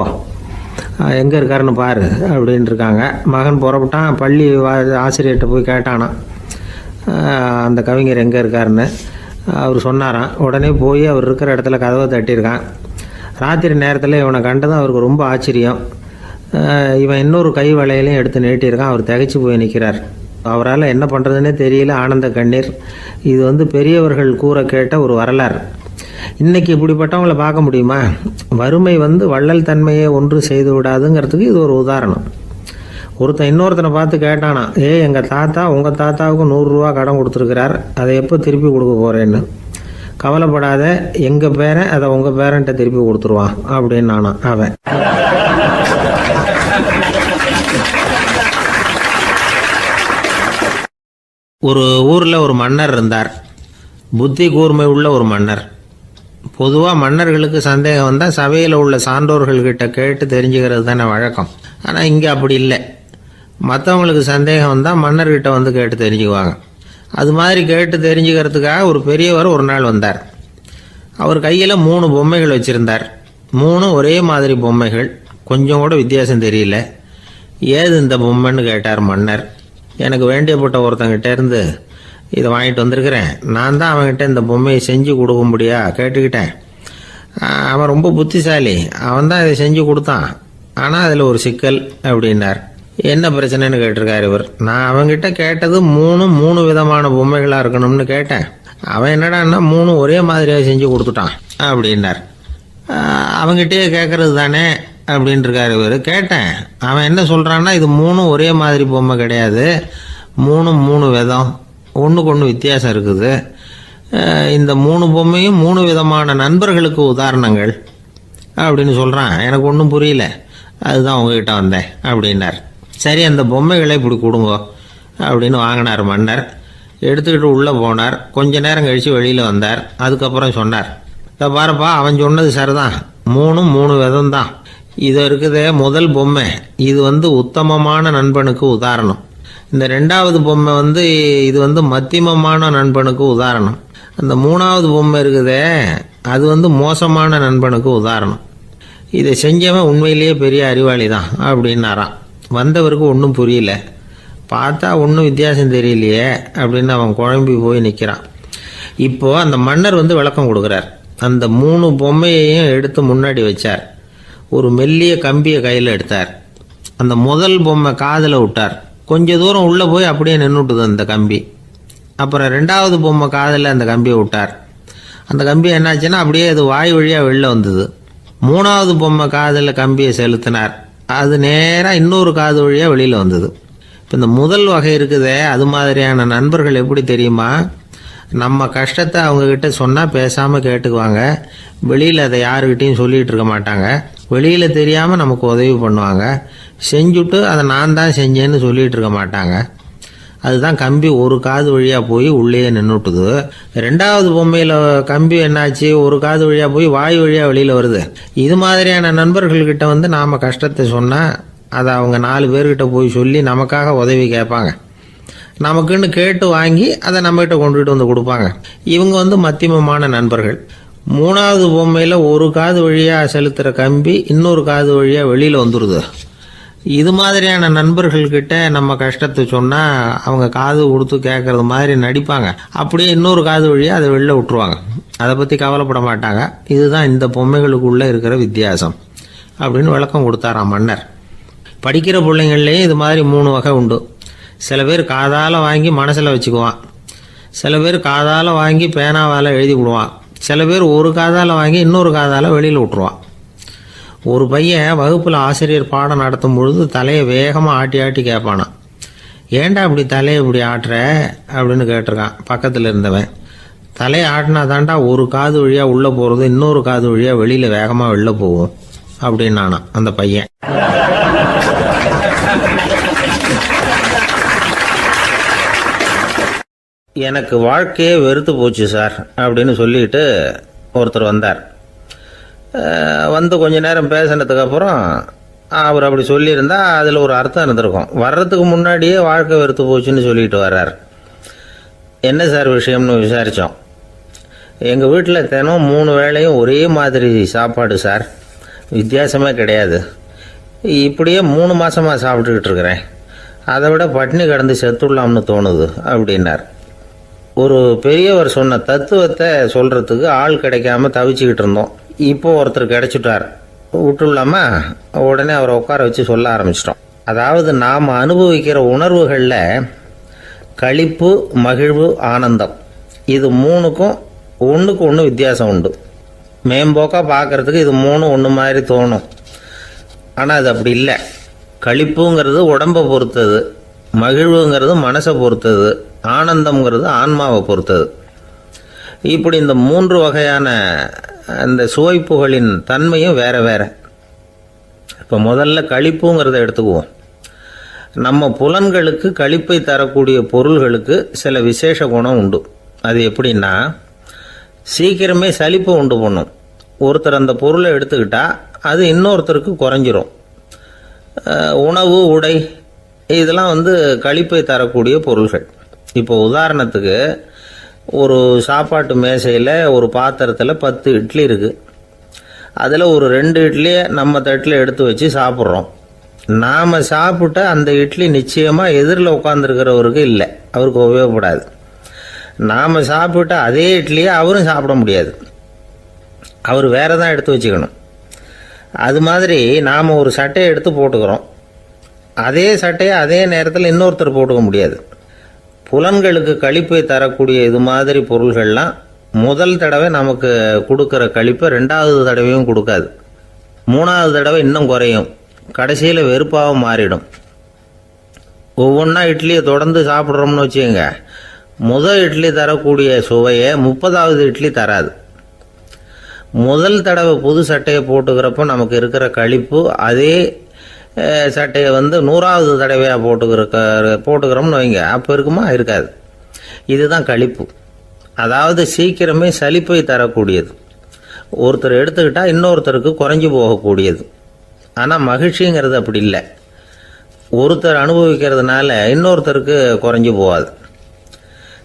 எங்கே இருக்காருன்னு பாரு அப்படின்ட்டுருக்காங்க. மகன் புறப்பட்டான். பள்ளி ஆசிரியர்கிட்ட போய் கேட்டானான் அந்த கவிஞர் எங்கே இருக்காருன்னு. அவர் சொன்னாராம். உடனே போய் அவர் இருக்கிற இடத்துல கதவை தட்டியிருக்கான். ராத்திரி நேரத்தில் இவனை கண்டதும் அவருக்கு ரொம்ப ஆச்சரியம். இவன் இன்னொரு கை வளையலையும் எடுத்து நீட்டியிருக்கான். அவர் திகைச்சு போய் நிற்கிறார். அவரால் என்ன பண்ணுறதுன்னே தெரியல. ஆனந்த கண்ணீர். இது பெரியவர்கள் கூற கேட்ட ஒரு வரலாறு. இன்றைக்கி இப்படிப்பட்டவங்களை பார்க்க முடியுமா? வறுமை வள்ளல் தன்மையை ஒன்று செய்து விடாதுங்கிறதுக்கு இது ஒரு உதாரணம். ஒருத்தன் இன்னொருத்தனை பார்த்து கேட்டானா, எங்கள் தாத்தா உங்கள் தாத்தாவுக்கு 100 ரூபா கடன் கொடுத்துருக்கிறார், அதை எப்போ திருப்பி கொடுக்க போகிறேன்னு. கவலைப்படாத, எங்கள் பேரன் அதை உங்கள் பேரன்ட்ட திருப்பி கொடுத்துருவான் அப்படின்னு நானா அவன். ஒரு ஊரில் ஒரு மன்னர் இருந்தார். புத்தி கூர்மை உள்ள ஒரு மன்னர். பொதுவாக மன்னர்களுக்கு சந்தேகம் வந்தால் சபையில் உள்ள சான்றோர்கள்கிட்ட கேட்டு தெரிஞ்சுக்கிறது தானே வழக்கம். ஆனால் இங்கே அப்படி இல்லை. மற்றவங்களுக்கு சந்தேகம் வந்தால் மன்னர்கிட்ட கேட்டு தெரிஞ்சுக்குவாங்க. அது மாதிரி கேட்டு தெரிஞ்சுக்கிறதுக்காக ஒரு பெரியவர் ஒரு நாள் வந்தார். அவர் கையில் 3 பொம்மைகள் வச்சுருந்தார். 3 ஒரே மாதிரி பொம்மைகள், கொஞ்சம் கூட வித்தியாசம் தெரியல. ஏது இந்த பொம்மைன்னு கேட்டார் மன்னர். எனக்கு வேண்டியப்பட்ட ஒருத்தங்கிட்ட இருந்து இதை வாங்கிட்டு வந்திருக்கிறேன், நான் தான் அவன்கிட்ட இந்த பொம்மையை செஞ்சு கொடுக்கும்படியா கேட்டுக்கிட்டேன். அவன் ரொம்ப புத்திசாலி, அவன் தான் இதை செஞ்சு கொடுத்தான், ஆனால் அதில் ஒரு சிக்கல் அப்படின்னார். என்ன பிரச்சனைன்னு கேட்டிருக்காரு இவர். நான் அவன்கிட்ட கேட்டது 3 விதமான பொம்மைகளாக இருக்கணும்னு கேட்டேன். அவன் என்னடான்னா 3 ஒரே மாதிரியாக செஞ்சு கொடுத்துட்டான் அப்படின்னார். அவன்கிட்டயே கேட்கறது தானே அப்படின்ட்டுருக்காரு இவர். கேட்டேன், அவன் என்ன சொல்கிறான்னா, இது 3 ஒரே மாதிரி பொம்மை கிடையாது, 3 விதம், ஒன்றுக்கு ஒன்று வித்தியாசம் இருக்குது. இந்த 3 பொம்மையும் 3 விதமான நண்பர்களுக்கு உதாரணங்கள் அப்படின்னு சொல்கிறான். எனக்கு ஒன்றும் புரியல, அதுதான் உங்ககிட்ட வந்தேன் அப்படின்னார். சரி, அந்த பொம்மைகளை இப்படி கொடுங்க அப்படின்னு வாங்கினார் மன்னர். எடுத்துக்கிட்டு உள்ளே போனார். கொஞ்ச நேரம் கழித்து வெளியில் வந்தார். அதுக்கப்புறம் சொன்னார், இதை பாருப்பா, அவன் சொன்னது சரிதான், 3 விதம் தான். இது இருக்குதே முதல் பொம்மை, இது உத்தமமான நண்பனுக்கு உதாரணம். இந்த ரெண்டாவது பொம்மை இது மத்தியமமான நண்பனுக்கு உதாரணம். அந்த மூணாவது பொம்மை இருக்குதே அது மோசமான நண்பனுக்கு உதாரணம். இதை செஞ்சவன் உண்மையிலேயே பெரிய அறிவாளி தான் அப்படின்னாராம். வந்தவருக்கு ஒன்றும் புரியல. பார்த்தா ஒன்றும் வித்தியாசம் தெரியலையே அப்படின்னு அவன் குழம்பி போய் நிற்கிறான். இப்போது அந்த மன்னர் விளக்கம் கொடுக்குறார். அந்த 3 பொம்மையையும் எடுத்து முன்னாடி வச்சார். ஒரு மெல்லிய கம்பியை கையில் எடுத்தார். அந்த முதல் பொம்மை காதில் விட்டார். கொஞ்ச தூரம் உள்ளே போய் அப்படியே நின்றுட்டுது அந்த கம்பி. அப்புறம் ரெண்டாவது பொம்மை காதில் அந்த கம்பியை விட்டார். அந்த கம்பி என்னாச்சுன்னா அப்படியே அது வாய் வழியாக வெளில வந்தது. மூணாவது பொம்மை காதில் கம்பியை செலுத்தினார். அது நேராக இன்னொரு காது வழியாக வெளியில் வந்தது. இப்போ இந்த முதல் வகை இருக்குதே அது மாதிரியான நண்பர்கள் எப்படி தெரியுமா? நம்ம கஷ்டத்தை அவங்கக்கிட்ட சொன்னால் பேசாமல் கேட்டுக்குவாங்க. வெளியில் அதை யாருக்கிட்டையும் சொல்லிகிட்டு இருக்க மாட்டாங்க. வெளியில் தெரியாமல் நமக்கு உதவி பண்ணுவாங்க. செஞ்சுட்டு அதை நான் தான் செஞ்சேன்னு சொல்லிகிட்டு இருக்க மாட்டாங்க. அதுதான் கம்பி ஒரு காது வழியாக போய் உள்ளே நின்றுட்டுது. ரெண்டாவது பொம்மையில் கம்பி என்னாச்சு, ஒரு காது வழியாக போய் வாய் வழியாக வெளியில் வருது. இது மாதிரியான நண்பர்கள்கிட்ட நாம் கஷ்டத்தை சொன்னால் அதை அவங்க 4 பேர்கிட்ட போய் சொல்லி நமக்காக உதவி கேட்பாங்க. நமக்குன்னு கேட்டு வாங்கி அதை நம்மகிட்ட கொண்டுகிட்டு கொடுப்பாங்க. இவங்க மத்தியமமான நண்பர்கள். மூணாவது பொம்மையில் ஒரு காது வழியாக செலுத்துகிற கம்பி இன்னொரு காது வழியாக வெளியில் வந்துடுது. இது மாதிரியான நண்பர்கள்கிட்ட நம்ம கஷ்டத்தை சொன்னால் அவங்க காது கொடுத்து கேட்குறது மாதிரி நடிப்பாங்க. அப்படியே இன்னொரு காது வழியாக அதை வெளில விட்டுருவாங்க. அதை பற்றி கவலைப்பட மாட்டாங்க. இதுதான் இந்த பொம்மைகளுக்குள்ளே இருக்கிற வித்தியாசம் அப்படின்னு விளக்கம் கொடுத்தாராம் மன்னர். படிக்கிற பிள்ளைங்கள்லேயே இது மாதிரி 3 வகை உண்டு. சில பேர் காதால் வாங்கி மனசில் வச்சுக்குவான். சில பேர் காதால் வாங்கி பேனாவால் எழுதி விடுவான். சில பேர் ஒரு காதால் வாங்கி இன்னொரு காதால் வெளியில் விட்டுருவான். ஒரு பையன் வகுப்பில் ஆசிரியர் பாடம் நடத்தும் பொழுது தலையை வேகமாக ஆட்டி ஆட்டி கேட்பானான். ஏன்டா இப்படி தலையை இப்படி ஆட்டுற அப்படின்னு கேட்டிருக்கான் பக்கத்தில் இருந்தவன். தலையை ஆட்டினா தாண்டா ஒரு காது வழியாக உள்ளே போகிறது இன்னொரு காது வழியாக வெளியில் வேகமாக வெளில போகும் அப்படின்னானா அந்த பையன். எனக்கு வாழ்க்கையே வெறுத்து போச்சு சார் அப்படின்னு சொல்லிட்டு ஒருத்தர் வந்தார். கொஞ்ச நேரம் பேசினதுக்கப்புறம் அவர் அப்படி சொல்லியிருந்தா அதில் ஒரு அர்த்தம் இருந்திருக்கும். வர்றதுக்கு முன்னாடியே வாழ்க்கை வெறுத்து போச்சுன்னு சொல்லிட்டு வர்றார். என்ன சார் விஷயம்னு விசாரித்தோம். எங்கள் வீட்டில் தினம் 3 வேளையும் ஒரே மாதிரி சாப்பாடு சார், வித்தியாசமே கிடையாது. இப்படியே 3 மாதமாக சாப்பிட்டுக்கிட்டு இருக்கிறேன். அதை விட பட்டினி கிடந்து செத்துடலாம்னு தோணுது அப்படின்னார். ஒரு பெரியவர் சொன்ன தத்துவத்தை சொல்கிறதுக்கு ஆள் கிடைக்காம தவிச்சுக்கிட்டு இருந்தோம். இப்போ ஒருத்தர் கிடைச்சிட்டார். விட்டுலாமா? உடனே அவரை உட்கார வச்சு சொல்ல ஆரம்பிச்சிட்டோம். அதாவது நாம் அனுபவிக்கிற உணர்வுகளில் களிப்பு, மகிழ்வு, ஆனந்தம் இது 3க்கும் ஒன்றுக்கு ஒன்று வித்தியாசம் உண்டு. மேம்போக்காக பார்க்குறதுக்கு இது 3 ஒன்று மாதிரி தோணும். ஆனால் அது அப்படி இல்லை. களிப்புங்கிறது உடம்பை பொறுத்தது, மகிழ்வுங்கிறது மனசை பொறுத்தது, ஆனந்தம்ங்கிறது ஆன்மாவை பொறுத்தது. இப்படி இந்த 3 வகையான அந்த சுவைப்புகளின் தன்மையும் வேற வேற. இப்போ முதல்ல களிப்புங்கிறத எடுத்துக்குவோம். நம்ம புலன்களுக்கு களிப்பை தரக்கூடிய பொருள்களுக்கு சில விசேஷ குணம் உண்டு. அது எப்படின்னா, சீக்கிரமே சலிப்பை உண்டு பண்ணும். ஒருத்தர் அந்த பொருளை எடுத்துக்கிட்டா அது இன்னொருத்தருக்கு குறைஞ்சிரும். உணவு, உடை இதெல்லாம் களிப்பை தரக்கூடிய பொருள்கள். இப்போ உதாரணத்துக்கு ஒரு சாப்பாட்டு மேசையில் ஒரு பாத்திரத்தில் 10 இட்லி இருக்குது. அதில் ஒரு 2 இட்லியை நம்ம தட்டில் எடுத்து வச்சு சாப்பிட்றோம். நாம் சாப்பிட்ட அந்த இட்லி நிச்சயமாக எதிரில் உட்காந்துருக்கிறவருக்கு இல்லை, அவருக்கு உபயோகப்படாது. நாம் சாப்பிட்ட அதே இட்லியை அவரும் சாப்பிட முடியாது, அவர் வேறு தான் எடுத்து வச்சுக்கணும். அது மாதிரி நாம் ஒரு சட்டையை எடுத்து போட்டுக்கிறோம். அதே சட்டையை அதே நேரத்தில் இன்னொருத்தர் போட்டுக்க முடியாது. புலன்களுக்கு களிப்பை தரக்கூடிய இது மாதிரி பொருள்கள்லாம் முதல் தடவை நமக்கு கொடுக்குற களிப்பை 2வது தடவையும் கொடுக்காது. 3வது தடவை இன்னும் குறையும். கடைசியில் வெறுப்பாக மாறிடும். ஒவ்வொன்றா இட்லியை தொடர்ந்து சாப்பிட்றோம்னு வச்சுக்கோங்க, முதல் இட்லி தரக்கூடிய சுவையை 30வது இட்லி தராது. முதல் தடவை புது சட்டையை போட்டுக்கிறப்ப நமக்கு இருக்கிற களிப்பு அதே சட்டையை 100வது தடவையாக போட்டுக்கிறோம்னு வைங்க, அப்போ இருக்குமா? இருக்காது. இதுதான் களிப்பு. அதாவது சீக்கிரமே சலிப்பை தரக்கூடியது. ஒருத்தர் எடுத்துக்கிட்டால் இன்னொருத்தருக்கு குறைஞ்சி போகக்கூடியது. ஆனால் மகிழ்ச்சிங்கிறது அப்படி இல்லை. ஒருத்தர் அனுபவிக்கிறதுனால இன்னொருத்தருக்கு குறைஞ்சி போகாது.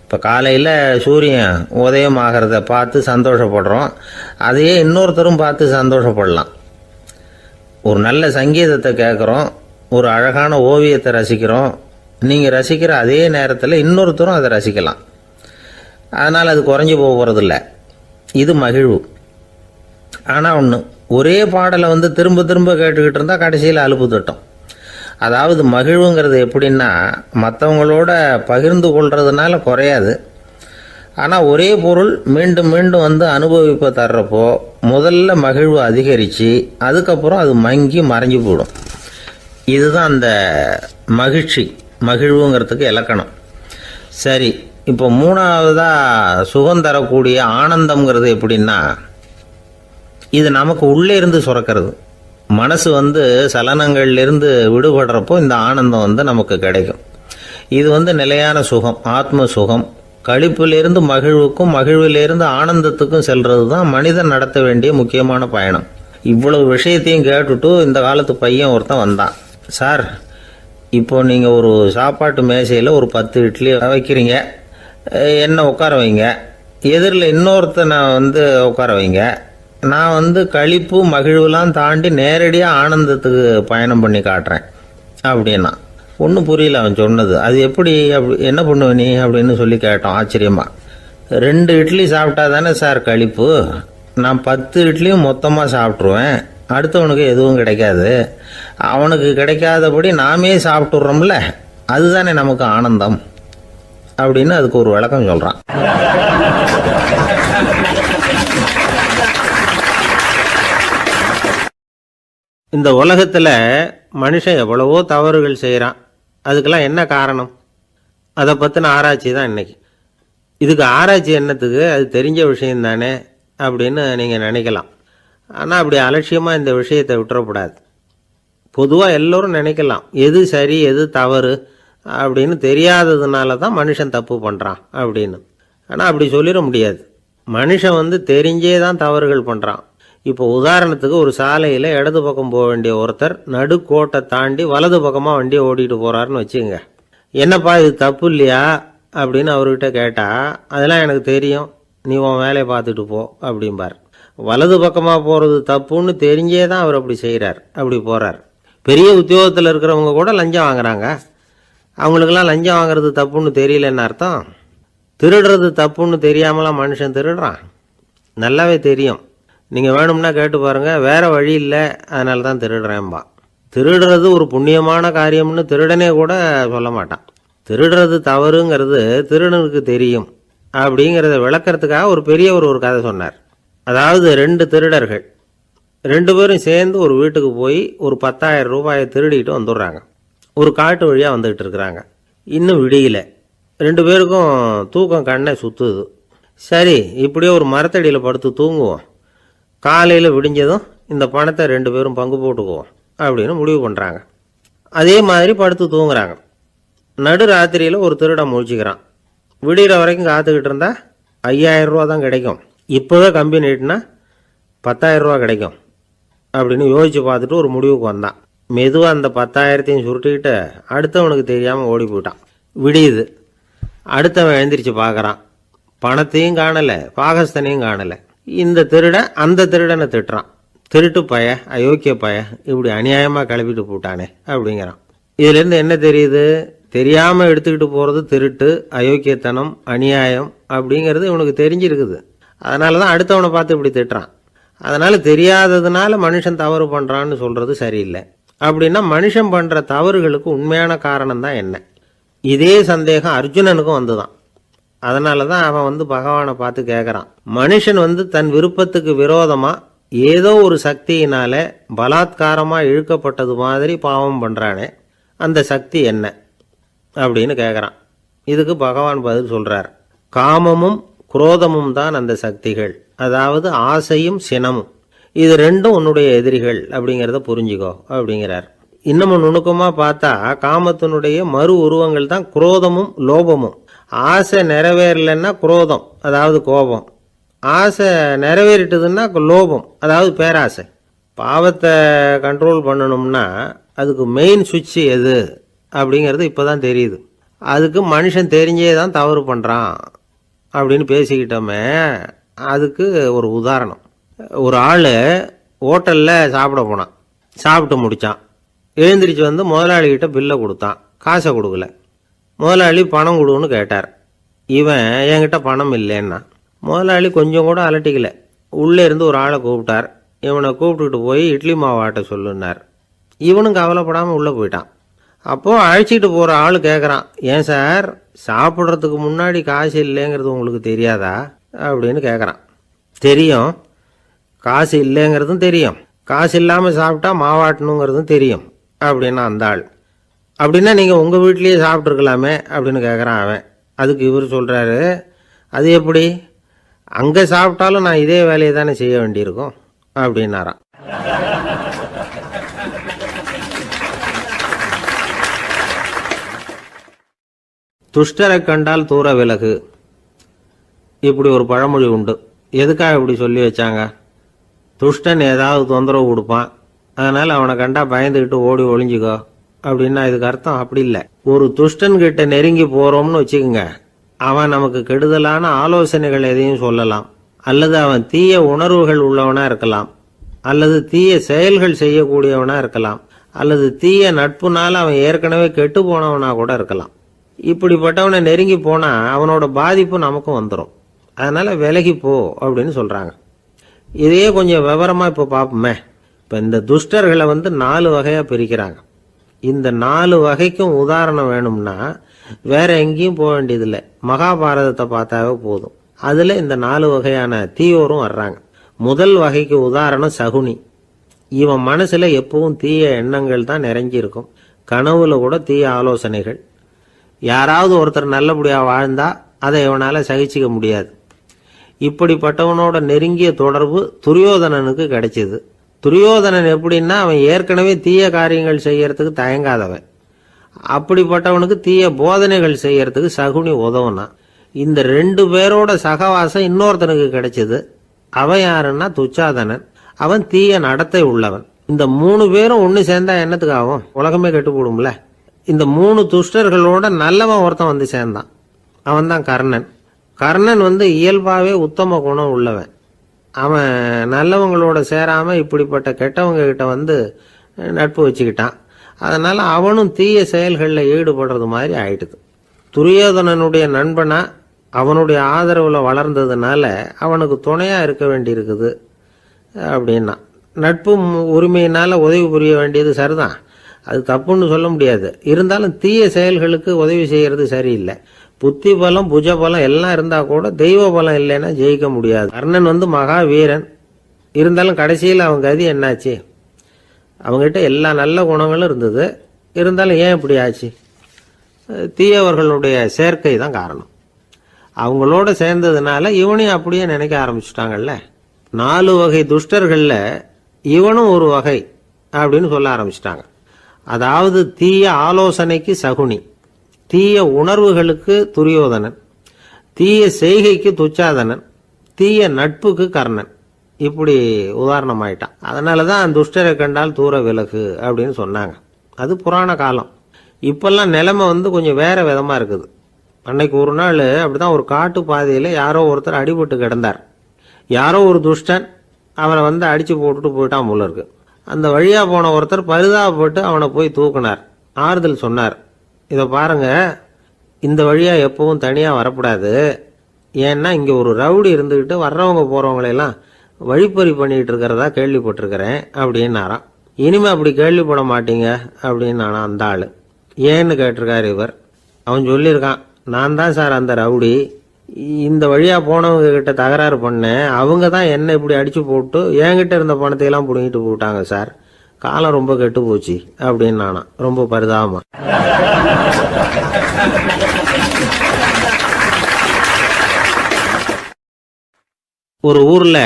இப்போ காலையில் சூரியன் உதயம் ஆகிறத பார்த்து சந்தோஷப்படுறோம், அதையே இன்னொருத்தரும் பார்த்து சந்தோஷப்படலாம். ஒரு நல்ல சங்கீதத்தை கேட்குறோம், ஒரு அழகான ஓவியத்தை ரசிக்கிறோம், நீங்கள் ரசிக்கிற அதே நேரத்தில் இன்னொருத்தரும் அதை ரசிக்கலாம். அதனால் அது குறைஞ்சி போகிறதில்ல. இது மகிழ்வு. ஆனால் ஒன்று, ஒரே பாடலை திரும்ப திரும்ப கேட்டுக்கிட்டு இருந்தால் கடைசியில் அலுப்பு தட்டும். அதாவது மகிழ்வுங்கிறது எப்படின்னா, மற்றவங்களோட பகிர்ந்து கொள்றதுனால குறையாது. ஆனால் ஒரே பொருள் மீண்டும் மீண்டும் அனுபவிப்ப தர்றப்போ முதல்ல மகிழ்வு அதிகரித்து அதுக்கப்புறம் அது மங்கி மறைஞ்சு போயிடும். இதுதான் அந்த மகிழ்வுங்கிறதுக்கு இலக்கணம். சரி, இப்போ மூணாவதாக சுகம் தரக்கூடிய ஆனந்தம்ங்கிறது எப்படின்னா, இது நமக்கு உள்ளே இருந்து சுரக்கிறது. மனசு சலனங்கள்லேருந்து விடுபடுறப்போ இந்த ஆனந்தம் நமக்கு கிடைக்கும். இது நிலையான சுகம், ஆத்ம சுகம். களிப்பிலிருந்து மகிழ்வுக்கும் மகிழ்விலிருந்து ஆனந்தத்துக்கும் செல்றது தான் மனிதன் நடத்த வேண்டிய முக்கியமான பயணம். இவ்வளவு விஷயத்தையும் கேட்டுட்டு இந்த காலத்து பையன் ஒருத்தன் வந்தான். சார், இப்போ நீங்கள் ஒரு சாப்பாட்டு மேசையில் ஒரு 10 இட்லி வைக்கிறீங்க, என்ன உட்கார வைங்க, எதிரில் இன்னொருத்தனை உட்கார வைங்க, நான் களிப்பு மகிழ்வுலாம் தாண்டி நேரடியாக ஆனந்தத்துக்கு பயணம் பண்ணி காட்டுறேன் அப்படின்னா. ஒன்றும் புரியல அவன் சொன்னது. அது எப்படி, என்ன பண்ணுவ நீ அப்படின்னு சொல்லி கேட்டோம் ஆச்சரியமா. 2 இட்லி சாப்பிட்டா தானே சார் களிப்பு, நான் 10 இட்லியும் மொத்தமாக சாப்பிட்ருவேன், அடுத்தவனுக்கு எதுவும் கிடைக்காது, அவனுக்கு கிடைக்காதபடி நாமே சாப்பிட்டுடுறோம்ல, அதுதானே நமக்கு ஆனந்தம் அப்படின்னு அதுக்கு ஒரு விளக்கம் சொல்கிறான். இந்த உலகத்தில் மனுஷன் எவ்வளவோ தவறுகள் செய்கிறான். அதுக்கெல்லாம் என்ன காரணம்? அதை பற்றின ஆராய்ச்சி தான் இன்னைக்கு. இதுக்கு ஆராய்ச்சி என்னத்துக்கு, அது தெரிஞ்ச விஷயம் தானே அப்படின்னு நீங்கள் நினைக்கலாம். ஆனால் அப்படி அலட்சியமாக இந்த விஷயத்தை விட்டுறக்கூடாது. பொதுவாக எல்லோரும் நினைக்கலாம், எது சரி எது தவறு அப்படின்னு தெரியாததுனால தான் மனுஷன் தப்பு பண்ணுறான் அப்படின்னு. ஆனால் அப்படி சொல்லிட முடியாது. மனுஷன் தெரிஞ்சே தான் தவறுகள் பண்ணுறான். இப்போ உதாரணத்துக்கு, ஒரு சாலையில் இடது பக்கம் போக வேண்டிய ஒருத்தர் நடுக்கோட்டை தாண்டி வலது பக்கமாக வண்டியை ஓட்டிகிட்டு போகிறாருன்னு வச்சுக்கோங்க. என்னப்பா இது தப்பு இல்லையா அப்படின்னு அவர்கிட்ட கேட்டால், அதெல்லாம் எனக்கு தெரியும், நீ உன் வேலையை பார்த்துட்டு போ அப்படிம்பார். வலது பக்கமாக போகிறது தப்புன்னு தெரிஞ்சே தான் அவர் அப்படி செய்கிறார், அப்படி போகிறார். பெரிய உத்தியோகத்தில் இருக்கிறவங்க கூட லஞ்சம் வாங்குறாங்க. அவங்களுக்கெல்லாம் லஞ்சம் வாங்குறது தப்புன்னு தெரியலன்னு அர்த்தம்? திருடுறது தப்புன்னு தெரியாமலாம் மனுஷன் திருடுறான்? நல்லாவே தெரியும். நீங்கள் வேணும்னா கேட்டு பாருங்கள், வேறு வழி இல்லை அதனால தான் திருடுறேன்பா. திருடுறது ஒரு புண்ணியமான காரியம்னு திருடனே கூட சொல்ல மாட்டான். திருடுறது தவறுங்கிறது திருடனுக்கு தெரியும் அப்படிங்கிறத விளக்கறதுக்காக ஒரு பெரியவர் ஒரு கதை சொன்னார். அதாவது 2 திருடர்கள் 2 பேரும் சேர்ந்து ஒரு வீட்டுக்கு போய் ஒரு 10,000 ரூபாயை திருடிட்டு வந்துடுறாங்க. ஒரு காட்டு வழியாக வந்துக்கிட்டு இருக்கிறாங்க. இன்னும் விடியல. 2 பேருக்கும் தூக்கம் கண்ணை சுற்றுது. சரி, இப்படியே ஒரு மரத்தடியில் படுத்து தூங்குவோம், காலையில் விடிஞ்சதும் இந்த பணத்தை 2 பேரும் பங்கு போட்டுக்குவோம் அப்படின்னு முடிவு பண்ணுறாங்க. அதே மாதிரி படுத்து தூங்குறாங்க. நடு ராத்திரியில் ஒரு திருடன் முழிச்சுக்கிறான். விடிகிற வரைக்கும் காத்துக்கிட்டு இருந்தால் 5,000 ரூபா தான் கிடைக்கும், இப்போவே கம்பி நீட்டினா 10,000 ரூபா கிடைக்கும் அப்படின்னு யோசித்து பார்த்துட்டு ஒரு முடிவுக்கு வந்தான். மெதுவாக அந்த 10,000த்தையும் சுருட்டிக்கிட்டு அடுத்தவனுக்கு தெரியாமல் ஓடி போயிட்டான். விடியுது. அடுத்தவன் எழுந்திரிச்சு பார்க்குறான். பணத்தையும் காணலை, பாகஸ்தனையும் காணலை. இந்த திருடன் அந்த திருடனை திட்டுறான். திருட்டு பய, அயோக்கிய பய, இப்படி அநியாயமாக கிளப்பிட்டு போட்டானே அப்படிங்கிறான். இதுலேருந்து என்ன தெரியுது? தெரியாமல் எடுத்துக்கிட்டு போகிறது திருட்டு, அயோக்கியத்தனம், அநியாயம் அப்படிங்கிறது இவனுக்கு தெரிஞ்சிருக்குது. அதனால தான் அடுத்தவனை பார்த்து இப்படி திட்டுறான். அதனால் தெரியாததுனால மனுஷன் தவறு பண்ணுறான்னு சொல்கிறது சரியில்லை. அப்படின்னா மனுஷன் பண்ணுற தவறுகளுக்கு உண்மையான காரணம் தான் என்ன? இதே சந்தேகம் அர்ஜுனனுக்கும் வந்துதான். அதனால தான் அவன் பகவானை பார்த்து கேட்குறான். மனுஷன் தன் விருப்பத்துக்கு விரோதமாக ஏதோ ஒரு சக்தியினால பலாத்காரமாக இழுக்கப்பட்டது மாதிரி பாவம் பண்ணுறானே, அந்த சக்தி என்ன அப்படின்னு கேட்குறான். இதுக்கு பகவான் பதில் சொல்கிறார். காமமும் குரோதமும் தான் அந்த சக்திகள், அதாவது ஆசையும் சினமும். இது 2ம் உன்னுடைய எதிரிகள் அப்படிங்கிறத புரிஞ்சுக்கோ அப்படிங்கிறார். இன்னமும் நுணுக்கமாக பார்த்தா காமத்தினுடைய மறு உருவங்கள் தான் குரோதமும் லோபமும். ஆசை நிறைவேறலைன்னா குரோதம், அதாவது கோபம். ஆசை நிறைவேறிட்டதுன்னா லோபம், அதாவது பேராசை. பாவத்தை கண்ட்ரோல் பண்ணணும்னா அதுக்கு மெயின் சுவிட்ச் எது அப்படிங்கிறது இப்போ தான் தெரியுது. அதுக்கு மனுஷன் தெரிஞ்சே தான் தவறு பண்ணுறான் அப்படின்னு பேசிக்கிட்டோமே. அதுக்கு ஒரு உதாரணம். ஒரு ஆள் ஹோட்டலில் சாப்பிட போனான். சாப்பிட்டு முடித்தான். எழுந்திரிச்சு வந்து முதலாளிகிட்ட பில்லை கொடுத்தான். காசை கொடுக்கல. முதலாளி பணம் கொடுன்னு கேட்டார். இவன் என்கிட்ட பணம் இல்லைன்னா. முதலாளி கொஞ்சம் கூட அலட்டிக்கல. உள்ளே இருந்து ஒரு ஆளை கூப்பிட்டார். இவனை கூப்பிட்டுக்கிட்டு போய் இட்லி மாவு ஆட்ட சொல்லுன்னார். இவனும் கவலைப்படாமல் உள்ளே போயிட்டான். அப்போது அழைச்சிட்டு போகிற ஆள் கேட்குறான், ஏன் சார் சாப்பிட்றதுக்கு முன்னாடி காசு இல்லைங்கிறது உங்களுக்கு தெரியாதா அப்படின்னு கேட்குறான். தெரியும், காசு இல்லைங்கிறதும் தெரியும், காசு இல்லாமல் சாப்பிட்டா மாவாட்டணுங்கிறதும் தெரியும் அப்படின்னா அந்த ஆள். அப்படின்னா நீங்கள் உங்கள் வீட்லேயே சாப்பிட்ருக்கலாமே அப்படின்னு கேட்குறான் அவன். அதுக்கு இவர் சொல்கிறாரு, அது எப்படி, அங்கே சாப்பிட்டாலும் நான் இதே வேலையை தானே செய்ய வேண்டியிருக்கும் அப்படின்னாராம். துஷ்டரை கண்டால் தூர விலகு, இப்படி ஒரு பழமொழி உண்டு. எதுக்காக இப்படி சொல்லி வச்சாங்க? துஷ்டன் ஏதாவது தொந்தரவு கொடுப்பான், அதனால் அவனை கண்டா பயந்துக்கிட்டு ஓடி ஒளிஞ்சிக்கோ அப்படின்னா இதுக்கு அர்த்தம் அப்படி இல்லை. ஒரு துஷ்டன்கிட்ட நெருங்கி போகிறோம்னு வச்சுக்கோங்க, அவன் நமக்கு கெடுதலான ஆலோசனைகள் எதையும் சொல்லலாம், அல்லது அவன் தீய உணர்வுகள் உள்ளவனா இருக்கலாம், அல்லது தீய செயல்கள் செய்யக்கூடியவனா இருக்கலாம், அல்லது தீய நட்புனால அவன் ஏற்கனவே கெட்டு போனவனா கூட இருக்கலாம். இப்படிப்பட்டவனை நெருங்கி போனால் அவனோட பாதிப்பு நமக்கும் வந்துடும். அதனால் விலகி போ அப்படின்னு சொல்கிறாங்க. இதையே கொஞ்சம் விவரமாக இப்போ பார்ப்போமே. இப்போ இந்த துஷ்டர்களை 4 வகையாக பிரிக்கிறாங்க. இந்த 4 வகைக்கும் உதாரணம் வேணும்னா வேற எங்கேயும் போக வேண்டியதில்லை, மகாபாரதத்தை பார்த்தாவே போதும். அதில் இந்த 4 வகையான தீயோரும் வர்றாங்க. முதல் வகைக்கு உதாரணம் சகுனி. இவன் மனசில் எப்பவும் தீய எண்ணங்கள் தான் நிறைஞ்சிருக்கும். கனவுல கூட தீய ஆலோசனைகள். யாராவது ஒருத்தர் நல்லபடியாக வாழ்ந்தா அதை இவனால் சகிச்சிக்க முடியாது. இப்படிப்பட்டவனோட நெருங்கிய தொடர்பு துரியோதனனுக்கு கிடைச்சிது. துரியோதனன் எப்படின்னா, அவன் ஏற்கனவே தீய காரியங்கள் செய்யறதுக்கு தயங்காதவன். அப்படிப்பட்டவனுக்கு தீய போதனைகள் செய்யறதுக்கு சகுனி உதவுனான். இந்த 2 பேரோட சகவாசம் இன்னொருத்தனுக்கு கிடைச்சது. அவன் யாருன்னா துச்சாதனன். அவன் தீய நடத்தை உள்ளவன். இந்த 3 பேரும் ஒன்று சேர்ந்தா என்னத்துக்கு ஆகும்? உலகமே கெட்டு போடும்ல. இந்த 3 துஷ்டர்களோட நல்லவன் ஒருத்தன் சேர்ந்தான். அவன் தான் கர்ணன். கர்ணன் இயல்பாகவே உத்தம குணம் உள்ளவன். அவன் நல்லவங்களோட சேராமல் இப்படிப்பட்ட கெட்டவங்க கிட்ட நட்பு வச்சுக்கிட்டான். அதனால் அவனும் தீய செயல்களில் ஈடுபடுறது மாதிரி ஆயிடுது. துரியோதனனுடைய நண்பனா அவனுடைய ஆதரவில் வளர்ந்ததுனால அவனுக்கு துணையாக இருக்க வேண்டியிருக்குது அப்படின்னா. நட்பு உரிமையினால் உதவி புரிய வேண்டியது சரிதான், அது தப்புன்னு சொல்ல முடியாது. இருந்தாலும் தீய செயல்களுக்கு உதவி செய்கிறது சரியில்லை. புத்தி பலம் புஜ பலம் எல்லாம் இருந்தால் கூட தெய்வ பலம் இல்லைன்னா ஜெயிக்க முடியாது. கர்ணன் மகா வீரன். இருந்தாலும் கடைசியில் அவன் கதி என்னாச்சு? அவங்ககிட்ட எல்லா நல்ல குணங்களும் இருந்தது. இருந்தாலும் ஏன் இப்படி ஆச்சு? தீயவர்களுடைய சேர்க்கை தான் காரணம். அவங்களோட சேர்ந்ததுனால இவனையும் அப்படியே நினைக்க ஆரம்பிச்சுட்டாங்கல்ல. 4 வகை துஷ்டர்களில் இவனும் ஒரு வகை அப்படின்னு சொல்ல ஆரம்பிச்சிட்டாங்க. அதாவது தீய ஆலோசனைக்கு சகுனி, தீய உணர்வுகளுக்கு துரியோதனன், தீய செய்கைக்கு துச்சாதனன், தீய நட்புக்கு கர்ணன். இப்படி உதாரணமாயிட்டான். அதனால தான் துஷ்டரை கண்டால் தூர விலகு அப்படின்னு சொன்னாங்க. அது புராண காலம். இப்பெல்லாம் நிலைமை கொஞ்சம் வேற விதமாக இருக்குது. அன்னைக்கு ஒரு நாள் அப்படிதான் ஒரு காட்டு பாதையில் யாரோ ஒருத்தர் அடிபட்டு கிடந்தார். யாரோ ஒரு துஷ்டன் அவரை அடித்து போட்டுட்டு போயிட்டான் போல இருக்கு. அந்த வழியாக போன ஒருத்தர் பரிதாபப்பட்டு அவனை போய் தூக்கினார். ஆறுதல் சொன்னார், இதை பாருங்க, இந்த வழியாக எப்பவும் தனியாக வரக்கூடாது. ஏன்னா இங்கே ஒரு ரவுடி இருந்துக்கிட்டு வர்றவங்க போகிறவங்களெல்லாம் வழிப்பறி பண்ணிகிட்டு இருக்கிறதா கேள்விப்பட்டிருக்கிறேன் அப்படின்னாராம். இனிமேல் அப்படி கேள்விப்பட மாட்டீங்க அப்படின்னு நானா அந்த ஆள். ஏன்னு கேட்டிருக்காரு இவர். அவன் சொல்லியிருக்கான், நான் தான் சார் அந்த ரவுடி. இந்த வழியாக போனவங்க கிட்ட தகராறு பண்ணேன். அவங்க தான் என்ன இப்படி அடித்து போட்டு என்கிட்ட இருந்த பணத்தையெல்லாம் பிடுங்கிட்டு போட்டாங்க சார். காலம் ரொம்ப கெட்டு போச்சு அப்படின்னு நானா ரொம்ப பரிதாபமா. ஒரு ஊரில்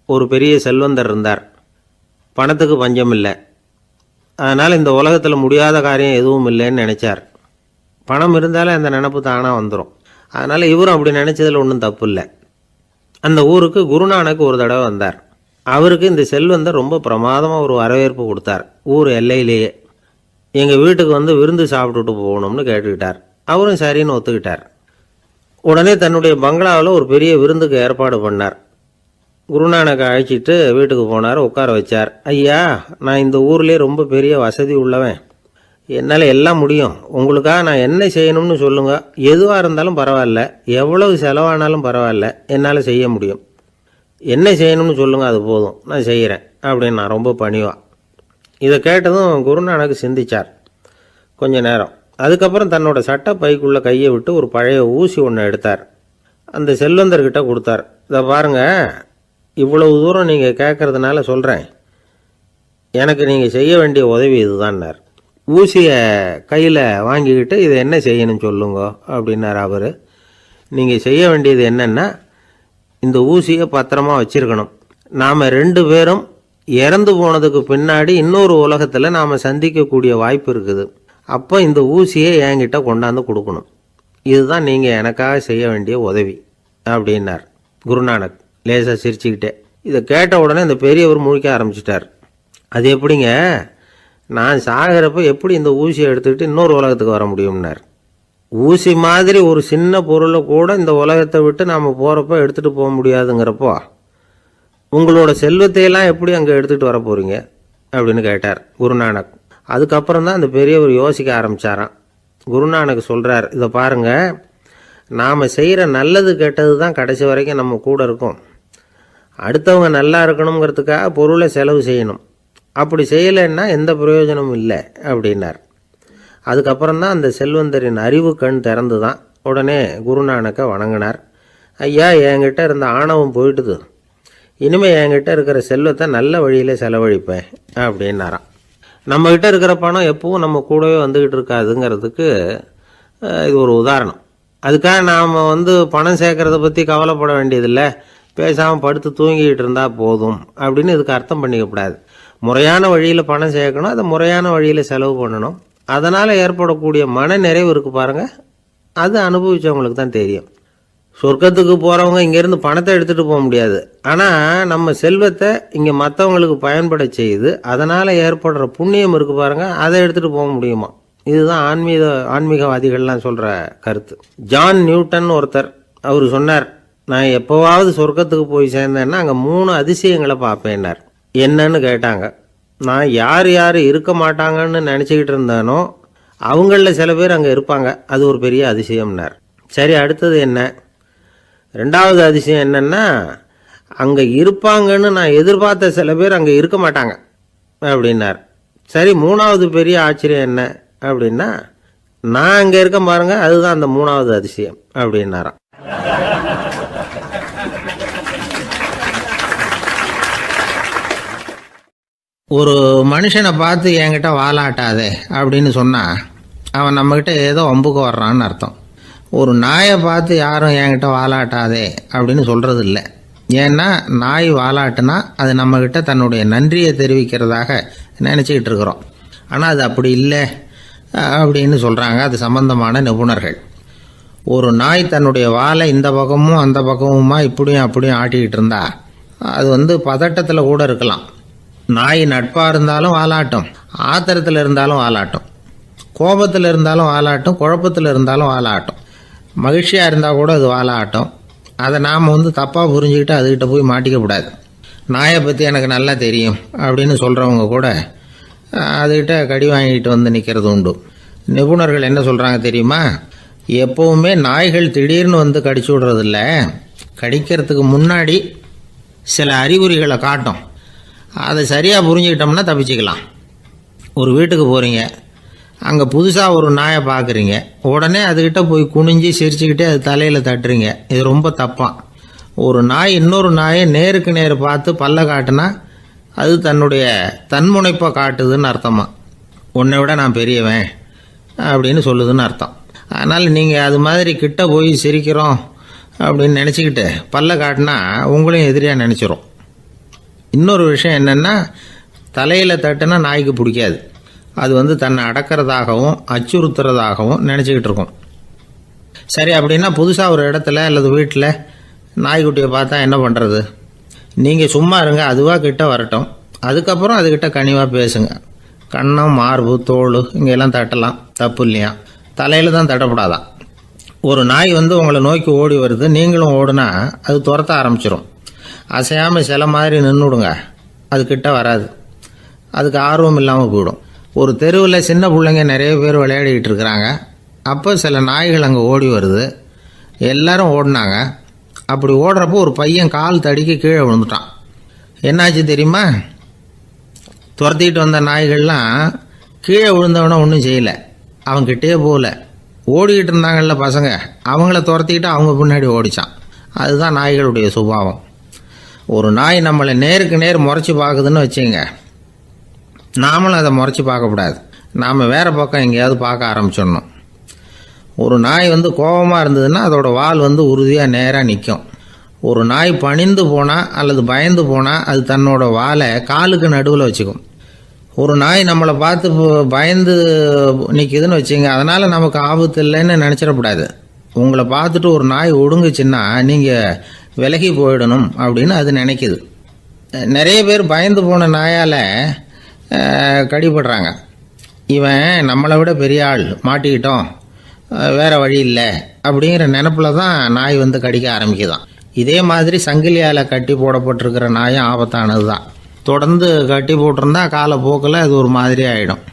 ஒரு பெரிய செல்வந்தர் இருந்தார். பணத்துக்கு பஞ்சம் இல்லை. அதனால் இந்த உலகத்தில் முடியாத காரியம் எதுவும் இல்லைன்னு நினைச்சார். பணம் இருந்தாலும் அந்த நினப்பு தானாக வந்துடும். அதனால் இவரும் அப்படி நினைச்சதில் ஒன்றும் தப்பு இல்லை. அந்த ஊருக்கு குருநானக் ஒரு தடவை வந்தார். அவருக்கு இந்த செல்வந்தர் ரொம்ப பிரமாதமாக ஒரு வரவேற்பு கொடுத்தார். ஊர் எல்லையிலேயே. எங்கள் வீட்டுக்கு வந்து விருந்து சாப்பிட்டுட்டு போகணும்னு கேட்டுக்கிட்டார். அவரும் சரின்னு ஒத்துக்கிட்டார். உடனே தன்னுடைய பங்களாவில் ஒரு பெரிய விருந்துக்கு ஏற்பாடு பண்ணார். குருநானக்கை அழைச்சிட்டு வீட்டுக்கு போனார். உட்கார வச்சார். ஐயா, நான் இந்த ஊர்லேயே ரொம்ப பெரிய வசதி உள்ளவன். என்னால் எல்லாம் முடியும். உங்களுக்காக நான் என்ன செய்யணும்னு சொல்லுங்கள். எதுவாக இருந்தாலும் பரவாயில்ல, எவ்வளவு செலவானாலும் பரவாயில்ல, என்னால் செய்ய முடியும். என்ன செய்யணும்னு சொல்லுங்கள், அது போதும், நான் செய்கிறேன் அப்படின்னு நான் ரொம்ப பணிவா. இதை கேட்டதும் குருநானக் சிந்திச்சார் கொஞ்ச நேரம். அதுக்கப்புறம் தன்னோட சட்டை பைக்குள்ளே கையை விட்டு ஒரு பழைய ஊசி ஒன்று எடுத்தார். அந்த செல்வந்தர்கிட்ட கொடுத்தார். இதை பாருங்கள், இவ்வளவு தூரம் நீங்கள் கேட்கறதுனால சொல்கிறேன். எனக்கு நீங்கள் செய்ய வேண்டிய உதவி இதுதான்னார். ஊசியை கையில் வாங்கிக்கிட்டு இதை என்ன செய்யணும்னு சொல்லுங்க அப்படின்னார் அவர். நீங்கள் செய்ய வேண்டியது என்னென்னா, இந்த ஊசியை பத்திரமா வச்சிருக்கணும். நாம் 2 பேரும் இறந்து போனதுக்கு பின்னாடி இன்னொரு உலகத்தில் நாம் சந்திக்கக்கூடிய வாய்ப்பு இருக்குது. அப்போ இந்த ஊசியை என்கிட்ட கொண்டாந்து கொடுக்கணும். இதுதான் நீங்கள் எனக்காக செய்ய வேண்டிய உதவி அப்படின்னார் குருநானக் லேசாக சிரிச்சுக்கிட்டே. இதை கேட்ட உடனே இந்த பெரியவர் முழிக்க ஆரம்பிச்சிட்டார். அது எப்படிங்க, நான் சாகிறப்ப எப்படி இந்த ஊசியை எடுத்துக்கிட்டு இன்னொரு உலகத்துக்கு வர முடியும்னார். ஊசி மாதிரி ஒரு சின்ன பொருளை கூட இந்த உலகத்தை விட்டு நாம் போகிறப்ப எடுத்துகிட்டு போக முடியாதுங்கிறப்போ உங்களோட செல்வத்தையெல்லாம் எப்படி அங்கே எடுத்துகிட்டு வர போகிறீங்க அப்படின்னு கேட்டார் குருநானக். அதுக்கப்புறம் தான் அந்த பெரியவர் யோசிக்க ஆரம்பித்தாராம். குருநானக் சொல்கிறார், இதை பாருங்கள், நாம் செய்கிற நல்லது கெட்டது தான் கடைசி வரைக்கும் நம்ம கூட இருக்கும். அடுத்தவங்க நல்லா இருக்கணுங்கிறதுக்காக பொருளை செலவு செய்யணும். அப்படி செய்யலைன்னா எந்த பிரயோஜனமும் இல்லை அப்படின்னார். அதுக்கப்புறம் தான் அந்த செல்வந்தரின் அறிவு கண் திறந்து தான். உடனே குருநானக்கை வணங்கினார். ஐயா, என்கிட்ட இருந்த ஆணவம் போயிட்டுது. இனிமேல் என்கிட்ட இருக்கிற செல்வத்தை நல்ல வழியில் செலவழிப்பேன் அப்படின்னாராம். நம்மக்கிட்ட இருக்கிற பணம் எப்பவும் நம்ம கூடவே வந்துக்கிட்டு இருக்காதுங்கிறதுக்கு இது ஒரு உதாரணம். அதுக்காக நாம் பணம் சேர்க்கறத பற்றி கவலைப்பட வேண்டியதில்லை, பேசாமல் படுத்து தூங்கிக்கிட்டு இருந்தால் போதும் அப்படின்னு இதுக்கு அர்த்தம் பண்ணிக்கப்படாது. முறையான வழியில் பணம் சேர்க்கணும், அதை முறையான வழியில் செலவு பண்ணணும். அதனால் ஏற்படக்கூடிய மன நிறைவு இருக்குது பாருங்கள், அது அனுபவித்தவங்களுக்கு தான் தெரியும். சொர்க்கத்துக்கு போகிறவங்க இங்கேருந்து பணத்தை எடுத்துகிட்டு போக முடியாது. ஆனால் நம்ம செல்வத்தை இங்கே மற்றவங்களுக்கு பயன்பட செய்து அதனால் ஏற்படுற புண்ணியம் இருக்குது பாருங்கள், அதை எடுத்துகிட்டு போக முடியுமா. இதுதான் ஆன்மீகவாதிகள்லாம் சொல்கிற கருத்து. ஜான் நியூட்டன் ஒருத்தர், அவர் சொன்னார், நான் எப்போவாவது சொர்க்கத்துக்கு போய் சேர்ந்தேன்னா அங்கே 3 அதிசயங்களை பார்ப்பேன்னார். என்னன்னு கேட்டாங்க. நான் யார் யார் இருக்க மாட்டாங்கன்னு நினச்சிக்கிட்டு இருந்தானோ அவங்களில் சில பேர் அங்கே இருப்பாங்க, அது ஒரு பெரிய அதிசயம்னார். சரி, அடுத்தது என்ன? 2வது அதிசயம் என்னன்னா, அங்கே இருப்பாங்கன்னு நான் எதிர்பார்த்த சில பேர் அங்கே இருக்க மாட்டாங்க அப்படின்னார். சரி, 3வது பெரிய ஆச்சரியம் என்ன அப்படின்னா, நான் அங்கே இருக்க பாருங்க, அதுதான் அந்த 3வது அதிசயம் அப்படின்னாராம். ஒரு மனுஷனை பார்த்து என்கிட்ட வாலாட்டாதே அப்படின்னு சொன்னால் அவன் நம்மக்கிட்ட ஏதோ வம்புக்கு வர்றான்னு அர்த்தம். ஒரு நாயை பார்த்து யாரும் என்கிட்ட வாலாட்டாதே அப்படின்னு சொல்கிறது இல்லை. ஏன்னா நாய் வாலாட்டுனா அது நம்மக்கிட்ட தன்னுடைய நன்றியை தெரிவிக்கிறதாக நினச்சிக்கிட்டு இருக்கிறோம். ஆனால் அது அப்படி இல்லை அப்படின்னு சொல்கிறாங்க அது சம்பந்தமான நிபுணர்கள். ஒரு நாய் தன்னுடைய வாலை இந்த பக்கமும் அந்த பக்கமுமா இப்படியும் அப்படியும் ஆட்டிக்கிட்டு இருந்தா அது பதட்டத்தில் கூட இருக்கலாம். நாய் நட்பாக இருந்தாலும் வாலாட்டும், ஆத்திரத்தில் இருந்தாலும் வாலாட்டும், கோபத்தில் இருந்தாலும் வாலாட்டும், குழப்பத்தில் இருந்தாலும் வாலாட்டும், மகிழ்ச்சியாக இருந்தால் கூட அது வாலாட்டும். அதை நாம் தப்பாக புரிஞ்சுக்கிட்டு அதுக்கிட்ட போய் மாட்டிக்கக்கூடாது. நாயை பற்றி எனக்கு நல்லா தெரியும் அப்படின்னு சொல்கிறவங்க கூட அதுக்கிட்ட கடி வாங்கிட்டு நிற்கிறது உண்டு. நிபுணர்கள் என்ன சொல்கிறாங்க தெரியுமா? எப்போவுமே நாய்கள் திடீர்னு கடிச்சு விடுறதில்ல, கடிக்கிறதுக்கு முன்னாடி சில அறிகுறிகளை காட்டும். அதை சரியாக புரிஞ்சுக்கிட்டோம்னா தப்பிச்சுக்கலாம். ஒரு வீட்டுக்கு போகிறீங்க, அங்கே புதுசாக ஒரு நாயை பார்க்குறீங்க, உடனே அதுக்கிட்ட போய் குனிஞ்சு சிரிச்சுக்கிட்டே அது தலையில் தட்டுறீங்க. இது ரொம்ப தப்பான். ஒரு நாய் இன்னொரு நாயை நேருக்கு நேர் பார்த்து பல்ல காட்டுனா அது தன்னுடைய தன்முனைப்பை காட்டுதுன்னு அர்த்தமா. உன்னை விட நான் பெரியவன் அப்படின்னு சொல்லுதுன்னு அர்த்தம். அதனால் நீங்கள் அது மாதிரி கிட்ட போய் சிரிக்கிறோம் அப்படின்னு நினச்சிக்கிட்டு பல்ல காட்டினா உங்களையும் எதிரியாக நினச்சிரும். இன்னொரு விஷயம் என்னென்னா, தலையில் தட்டுனா நாய்க்கு பிடிக்காது. அது தன்னை அடக்கிறதாகவும் அச்சுறுத்துறதாகவும் நினச்சிக்கிட்டு இருக்கும். சரி, அப்படின்னா புதுசாக ஒரு இடத்துல அல்லது வீட்டில் நாய்க்குட்டியை பார்த்தா என்ன பண்ணுறது? நீங்கள் சும்மா இருங்க, அதுவாக கிட்ட வரட்டும், அதுக்கப்புறம் அதுக்கிட்ட கனிவாக பேசுங்க. கன்னம், மார்பு, தோல் இங்கெல்லாம் தட்டலாம், தப்பு இல்லையா? தலையில் தான் தட்டப்படாதான். ஒரு நாய் வந்து உங்களை நோக்கி ஓடி வருது, நீங்களும் ஓடுனா அது துரத்த ஆரம்பிச்சிடும். அசையாமல் சில மாதிரி நின்றுடுங்க, அது கிட்ட வராது. அதுக்கு ஆர்வம் இல்லாமல் போயிடும். ஒரு தெருவில் சின்ன பிள்ளைங்க நிறைய பேர் விளையாடிக்கிட்டு இருக்கிறாங்க. அப்போ சில நாய்கள் அங்கே ஓடி வருது. எல்லாரும் ஓடினாங்க. அப்படி ஓடுறப்போ ஒரு பையன் கால் தடிக்க கீழே விழுந்துட்டான். என்னாச்சு தெரியுமா? துரத்திக்கிட்டு வந்த நாய்கள்லாம் கீழே விழுந்தவன ஒன்றும் செய்யலை, அவன்கிட்டே போகல. ஓடிக்கிட்டு இருந்தாங்கல்ல பசங்க, அவங்கள துரத்திக்கிட்டு அவங்க பின்னாடி ஓடிச்சான். அதுதான் நாய்களுடைய சுபாவம். ஒரு நாய் நம்மளை நேருக்கு நேர் முறைச்சி பார்க்குதுன்னு வச்சுங்க, நாமளும் அதை முறைச்சி பார்க்கக்கூடாது. நாம் வேறு பக்கம் எங்கேயாவது பார்க்க ஆரம்பிச்சிடணும். ஒரு நாய் வந்து கோபமாக இருந்ததுன்னா அதோட வால் வந்து உறுதியாக நேராக நிற்கும். ஒரு நாய் பணிந்து போனால் அல்லது பயந்து போனால் அது தன்னோட வாலை காலுக்கு நடுவில் வச்சுக்கும். ஒரு நாய் நம்மளை பார்த்து பயந்து நிற்கிதுன்னு வச்சுங்க, அதனால் நமக்கு ஆபத்து இல்லைன்னு நினச்சிடக்கூடாது. உங்களை பார்த்துட்டு ஒரு நாய் ஒடுங்குச்சுன்னா நீங்கள் விலகி போயிடணும் அப்படின்னு அது நினைக்கிது. நிறைய பேர் பயந்து போன நாயால் கடிபடுறாங்க. இவன் நம்மளை விட பெரிய ஆள், மாட்டிக்கிட்டோம், வேறு வழி இல்லை அப்படிங்கிற நினப்பில் தான் நாய் வந்து கடிக்க ஆரம்பிக்குதான். இதே மாதிரி சங்கிலியால் கட்டி போடப்பட்டிருக்கிற நாயும் ஆபத்தானது தான். தொடர்ந்து கட்டி போட்டிருந்தா காலப்போக்கில் அது ஒரு மாதிரி ஆகிடும்.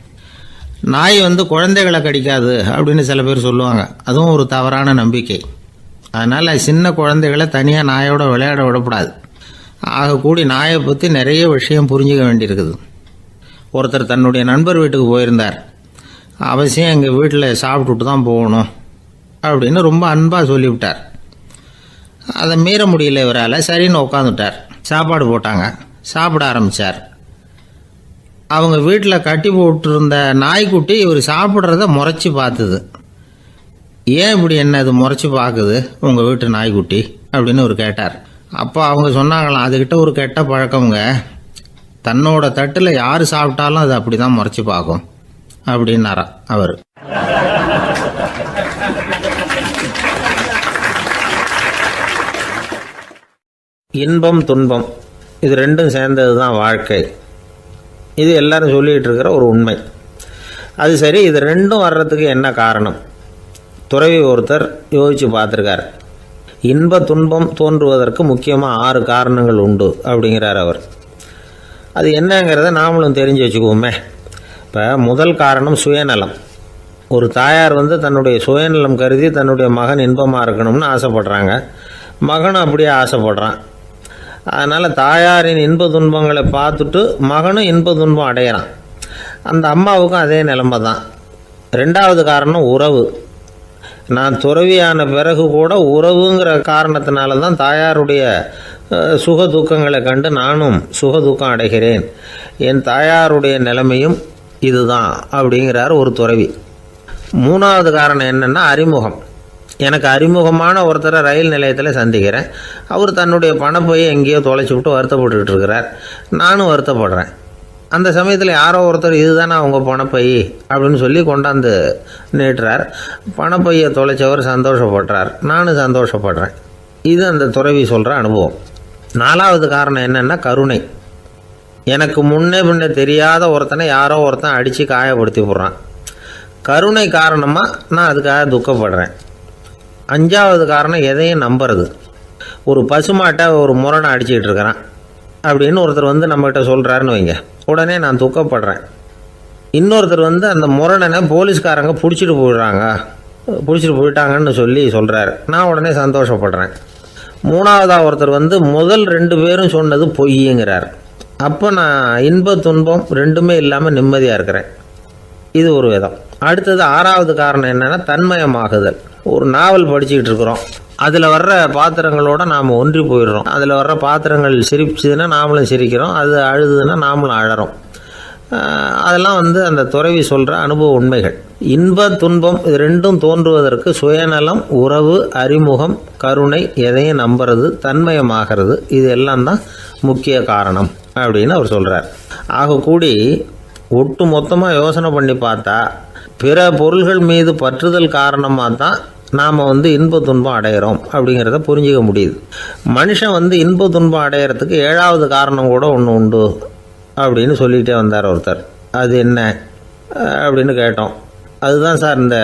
நாய் வந்து குழந்தைகளை கடிக்காது அப்படின்னு சில பேர் சொல்லுவாங்க. அதுவும் ஒரு தவறான நம்பிக்கை. அதனால் சின்ன குழந்தைகளை தனியாக நாயோட விளையாட விடக்கூடாது. ஆகக்கூடி நாயை பற்றி நிறைய விஷயம் புரிஞ்சிக்க வேண்டியிருக்குது. ஒருத்தர் தன்னுடைய நண்பர் வீட்டுக்கு போயிருந்தார். அவசியம் எங்கள் வீட்டில் சாப்பிட்டுட்டு தான் போகணும் அப்படின்னு ரொம்ப அன்பாக சொல்லிவிட்டார். அதை மீற முடியல இவரால். சரின்னு உட்காந்துட்டார். சாப்பாடு போட்டாங்க, சாப்பிட ஆரம்பித்தார். அவங்க வீட்டில் கட்டி போட்டிருந்த நாய்க்குட்டி இவர் சாப்பிட்றத முறைச்சி பார்த்துது. ஏன் இப்படி என்ன இது முறைச்சி பார்க்குது உங்கள் வீட்டு நாய்க்குட்டி அப்படின்னு அவர் கேட்டார். அப்போ அவங்க சொன்னாங்களாம், அதுக்கிட்ட ஒரு கெட்ட பழக்கங்க, தன்னோட தட்டில் யார் சாப்பிட்டாலும் அது அப்படி தான் முறைச்சி பார்க்கும் அப்படின்னாரா அவர். இன்பம் துன்பம் இது ரெண்டும் சேர்ந்தது தான் வாழ்க்கை. இது எல்லாரும் சொல்லிகிட்டு இருக்கிற ஒரு உண்மை. அது சரி, இது ரெண்டும் வர்றதுக்கு என்ன காரணம்? துறவி ஒருத்தர் யோசித்து பார்த்துருக்கார். இன்ப துன்பம் தோன்றுவதற்கு முக்கியமாக 6 காரணங்கள் உண்டு அப்படிங்கிறார் அவர். அது என்னங்கிறத நாமளும் தெரிஞ்சு வச்சுக்குவோமே. இப்போ முதல் காரணம் சுயநலம். ஒரு தாயார் வந்து தன்னுடைய சுயநலம் கருதி தன்னுடைய மகன் இன்பமாக இருக்கணும்னு ஆசைப்படுறாங்க. மகனும் அப்படியே ஆசைப்படுறான். அதனால் தாயாரின் இன்ப துன்பங்களை பார்த்துட்டு மகனும் இன்ப துன்பம் அடையிறான். அந்த அம்மாவுக்கும் அதே நிலைமை தான். 2வது காரணம் உறவு. நான் துறவியான பிறகு கூட உறவுங்கிற காரணத்தினால தான் தாயாருடைய சுக துக்கங்களை கண்டு நானும் சுக துக்கம் அடைகிறேன். என் தாயாருடைய நிலைமையும் இதுதான் அப்படிங்கிறார் ஒரு துறவி. 3வது காரணம் என்னென்னா அறிமுகம். எனக்கு அறிமுகமான ஒருத்தரை ரயில் நிலையத்தில் சந்திக்கிறேன். அவர் தன்னுடைய பணப்பையை எங்கேயோ தொலைச்சி விட்டு வருத்தப்பட்டுக்கிட்டு இருக்கிறார். நானும் வருத்தப்படுறேன். அந்த சமயத்தில் யாரோ ஒருத்தர் இதுதானே அவங்க பணப்பை அப்படின்னு சொல்லி கொண்டாந்து நீட்டுறார். பணப்பையை தொலைச்சவர் சந்தோஷப்படுறார், நானும் சந்தோஷப்படுறேன். இது அந்த துறவி சொல்கிற அனுபவம். 4வது காரணம் என்னென்னா கருணை. எனக்கு முன்னே பின்னே தெரியாத ஒருத்தனை யாரோ ஒருத்தன் அடித்து காயப்படுத்தி போடுறான். கருணை காரணமாக நான் அதுக்காக துக்கப்படுறேன். 5வது காரணம் எதையும் நம்புறது. ஒரு பசுமாட்டை ஒரு முரணை அடிச்சுக்கிட்டு இருக்கிறான் அப்படின்னு ஒருத்தர் வந்து நம்மகிட்ட சொல்கிறாருன்னு வைங்க, உடனே நான் துக்கப்படுறேன். இன்னொருத்தர் வந்து அந்த முரணனை போலீஸ்காரங்க பிடிச்சிட்டு போயிட்டாங்கன்னு சொல்லி சொல்கிறாரு, நான் உடனே சந்தோஷப்படுறேன். 3வதாக ஒருத்தர் வந்து முதல் 2 பேரும் சொன்னது பொய்யுங்கிறார். அப்போ நான் இன்ப துன்பம் ரெண்டுமே இல்லாமல் நிம்மதியாக இருக்கிறேன். இது ஒரு விதம். அடுத்தது 6வது காரணம் என்னென்னா தன்மயமாகுதல். ஒரு நாவல் படிச்சுக்கிட்டு இருக்கிறோம், அதில் வர்ற பாத்திரங்களோடு நாம் ஒன்றி போயிடுறோம். அதில் வர்ற பாத்திரங்கள் சிரிச்சுதுன்னா நாமளும் சிரிக்கிறோம், அது அழுதுன்னா நாமளும் அழறோம். அதெல்லாம் வந்து அந்த துறவி சொல்கிற அனுபவ உண்மைகள். இன்ப துன்பம் இது ரெண்டும் தோன்றுவதற்கு சுயநலம், உறவு, அறிமுகம், கருணை, எதையும் நம்புறது, தன்மயமாகிறது, இது எல்லாம் தான் முக்கிய காரணம் அப்படின்னு அவர் சொல்கிறார். ஆகக்கூடி ஒட்டு மொத்தமாக யோசனை பண்ணி பார்த்தா பிற பொருள்கள் மீது பற்றுதல் காரணமாக தான் நாம் வந்து இன்ப துன்பம் அடையிறோம் அப்படிங்கிறத புரிஞ்சிக்க முடியுது. மனுஷன் வந்து இன்ப துன்பம் அடையிறதுக்கு 7வது காரணம் கூட ஒன்று உண்டு அப்படின்னு சொல்லிகிட்டே வந்தார் ஒருத்தர். அது என்ன அப்படின்னு கேட்டோம். அதுதான் சார் இந்த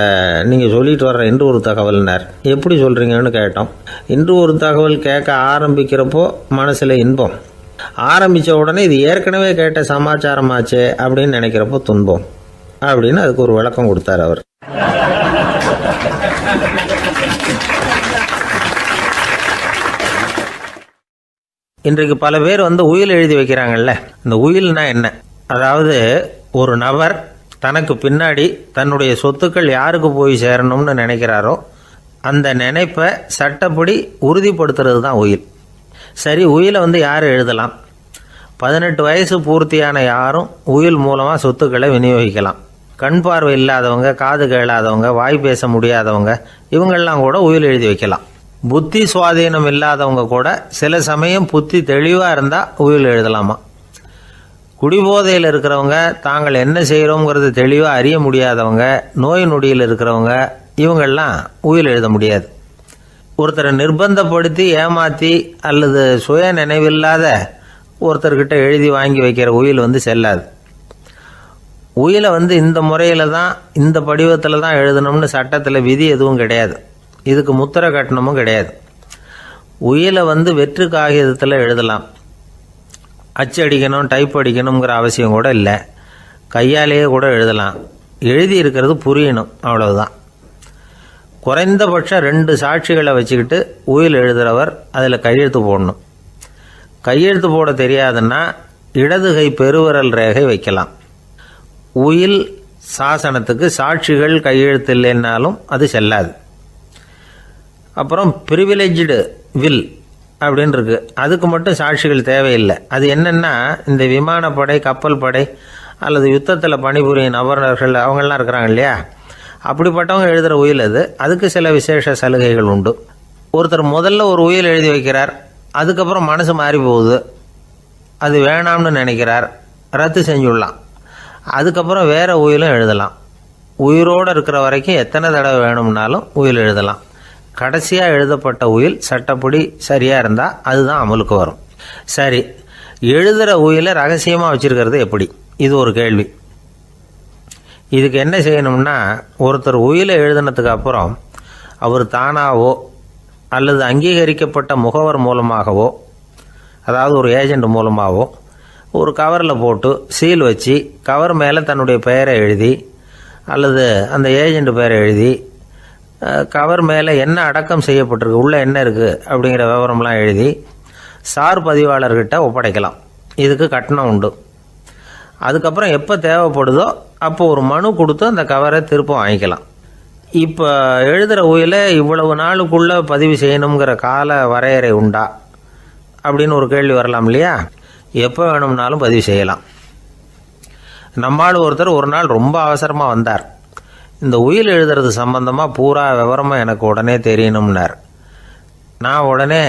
நீங்கள் சொல்லிட்டு வர்ற இன்று ஒரு தகவல்னார். எப்படி சொல்கிறீங்கன்னு கேட்டோம். இன்று ஒரு தகவல் கேட்க ஆரம்பிக்கிறப்போ மனசில் இன்பம், ஆரம்பித்த உடனே இது ஏற்கனவே கேட்ட சமாச்சாரமாச்சே அப்படின்னு நினைக்கிறப்போ துன்பம் அப்படின்னு அதுக்கு ஒரு விளக்கம் கொடுத்தார் அவர். இன்றைக்கு பல பேர் உயில் எழுதி வைக்கிறாங்கல்ல. இந்த உயில்னா என்ன? அதாவது ஒரு நபர் தனக்கு பின்னாடி தன்னுடைய சொத்துக்கள் யாருக்கு போய் சேரணும்னு நினைக்கிறாரோ அந்த நினைப்பை சட்டப்படி உறுதிப்படுத்துறது தான் உயில். சரி, உயிலை யார் எழுதலாம்? 18 வயசு பூர்த்தியான யாரும் உயில் மூலமாக சொத்துக்களை விநியோகிக்கலாம். கண் பார்வை இல்லாதவங்க, காது கேளாதவங்க, வாய் பேச முடியாதவங்க, இவங்கெல்லாம் கூட உயில் எழுதி வைக்கலாம். புத்தி சுவாதீனம் இல்லாதவங்க கூட சில சமயம் புத்தி தெளிவாக இருந்தால் உயில் எழுதலாமா. குடிபோதையில் இருக்கிறவங்க, தாங்கள் என்ன செய்கிறோங்கிறது தெளிவாக அறிய முடியாதவங்க, நோய் நொடியில் இருக்கிறவங்க, இவங்கெல்லாம் உயில் எழுத முடியாது. ஒருத்தரை நிர்பந்தப்படுத்தி ஏமாற்றி அல்லது சுய நினைவில்லாத ஒருத்தர்கிட்ட எழுதி வாங்கி வைக்கிற உயில் செல்லாது. உயிலை இந்த முறையில் தான், இந்த படிவத்தில் தான் எழுதணும்னு சட்டத்தில் விதி எதுவும் கிடையாது. இதுக்கு முத்திரை கட்டணமும் கிடையாது. உயிலை வெற்று காகிதத்தில் எழுதலாம். அச்சடிக்கணும், டைப் அடிக்கணுங்கிற அவசியம் கூட இல்லை. கையாலேயே கூட எழுதலாம். எழுதி இருக்கிறது புரியணும், அவ்வளவுதான். குறைந்தபட்சம் 2 சாட்சிகளை வச்சுக்கிட்டு உயில் எழுதுகிறவர் அதில் கையெழுத்து போடணும். கையெழுத்து போட தெரியாதுன்னா இடது கை பெருவிரல் ரேகை வைக்கலாம். உயில் சாசனத்துக்கு சாட்சிகள் கையெழுத்து இல்லைன்னாலும் அது செல்லாது. அப்புறம் ப்ரிவிலேஜ்டு வில் அப்படின்னு இருக்கு. அதுக்கு மட்டும் சாட்சிகள் தேவையில்லை. அது என்னென்னா, இந்த விமானப்படை, கப்பல் படை அல்லது யுத்தத்தில் பணிபுரியும் நபர்கள் அவங்கெல்லாம் இருக்கிறாங்க இல்லையா, அப்படிப்பட்டவங்க எழுதுகிற உயில் அது. அதுக்கு சில விசேஷ சலுகைகள் உண்டு. ஒருத்தர் முதல்ல ஒரு உயில் எழுதி வைக்கிறார், அதுக்கப்புறம் மனசு மாறி போகுது, அது வேணாம்னு நினைக்கிறார், ரத்து செஞ்சுடலாம். அதுக்கப்புறம் வேறு உயிலும் எழுதலாம். உயிரோடு இருக்கிற வரைக்கும் எத்தனை தடவை வேணும்னாலும் உயில் எழுதலாம். கடைசியாக எழுதப்பட்ட உயில் சட்டப்படி சரியாக இருந்தால் அதுதான் அமலுக்கு வரும். சரி, எழுதுகிற உயிலை ரகசியமாக வச்சுருக்கிறது எப்படி? இது ஒரு கேள்வி. இதுக்கு என்ன செய்யணும்னா, ஒருத்தர் உயிலை எழுதினதுக்கு அப்புறம் அவர் தானாவோ அல்லது அங்கீகரிக்கப்பட்ட முகவர் மூலமாகவோ, அதாவது ஒரு ஏஜெண்ட் மூலமாகவோ, ஒரு கவரில் போட்டு சீல் வச்சு கவர் மேலே தன்னுடைய பெயரை எழுதி அல்லது அந்த ஏஜெண்ட் பெயரை எழுதி கவர் மேலே என்ன அடக்கம் செய்யப்பட்டிருக்கு, உள்ளே என்ன இருக்குது அப்படிங்கிற விவரம்லாம் எழுதி சார் பதிவாளர்கிட்ட ஒப்படைக்கலாம். இதுக்கு கட்டணம் உண்டு. அதுக்கப்புறம் எப்போ தேவைப்படுதோ அப்போ ஒரு மனு கொடுத்து அந்த கவரை திரும்ப வாங்கிக்கலாம். இப்போ எழுதுகிற உயிலை இவ்வளவு நாளுக்குள்ளே பதிவு செய்யணுங்கிற கால வரையறை உண்டா அப்படின்னு ஒரு கேள்வி வரலாம் இல்லையா? எப்போ வேணும்னாலும் பதிவு செய்யலாம். நம்மால் ஒருத்தர் ஒரு நாள் ரொம்ப அவசரமாக வந்தார். இந்த உயில் எழுதுறது சம்பந்தமாக பூரா விவரமாக எனக்கு உடனே தெரியணும்னார். நான் உடனே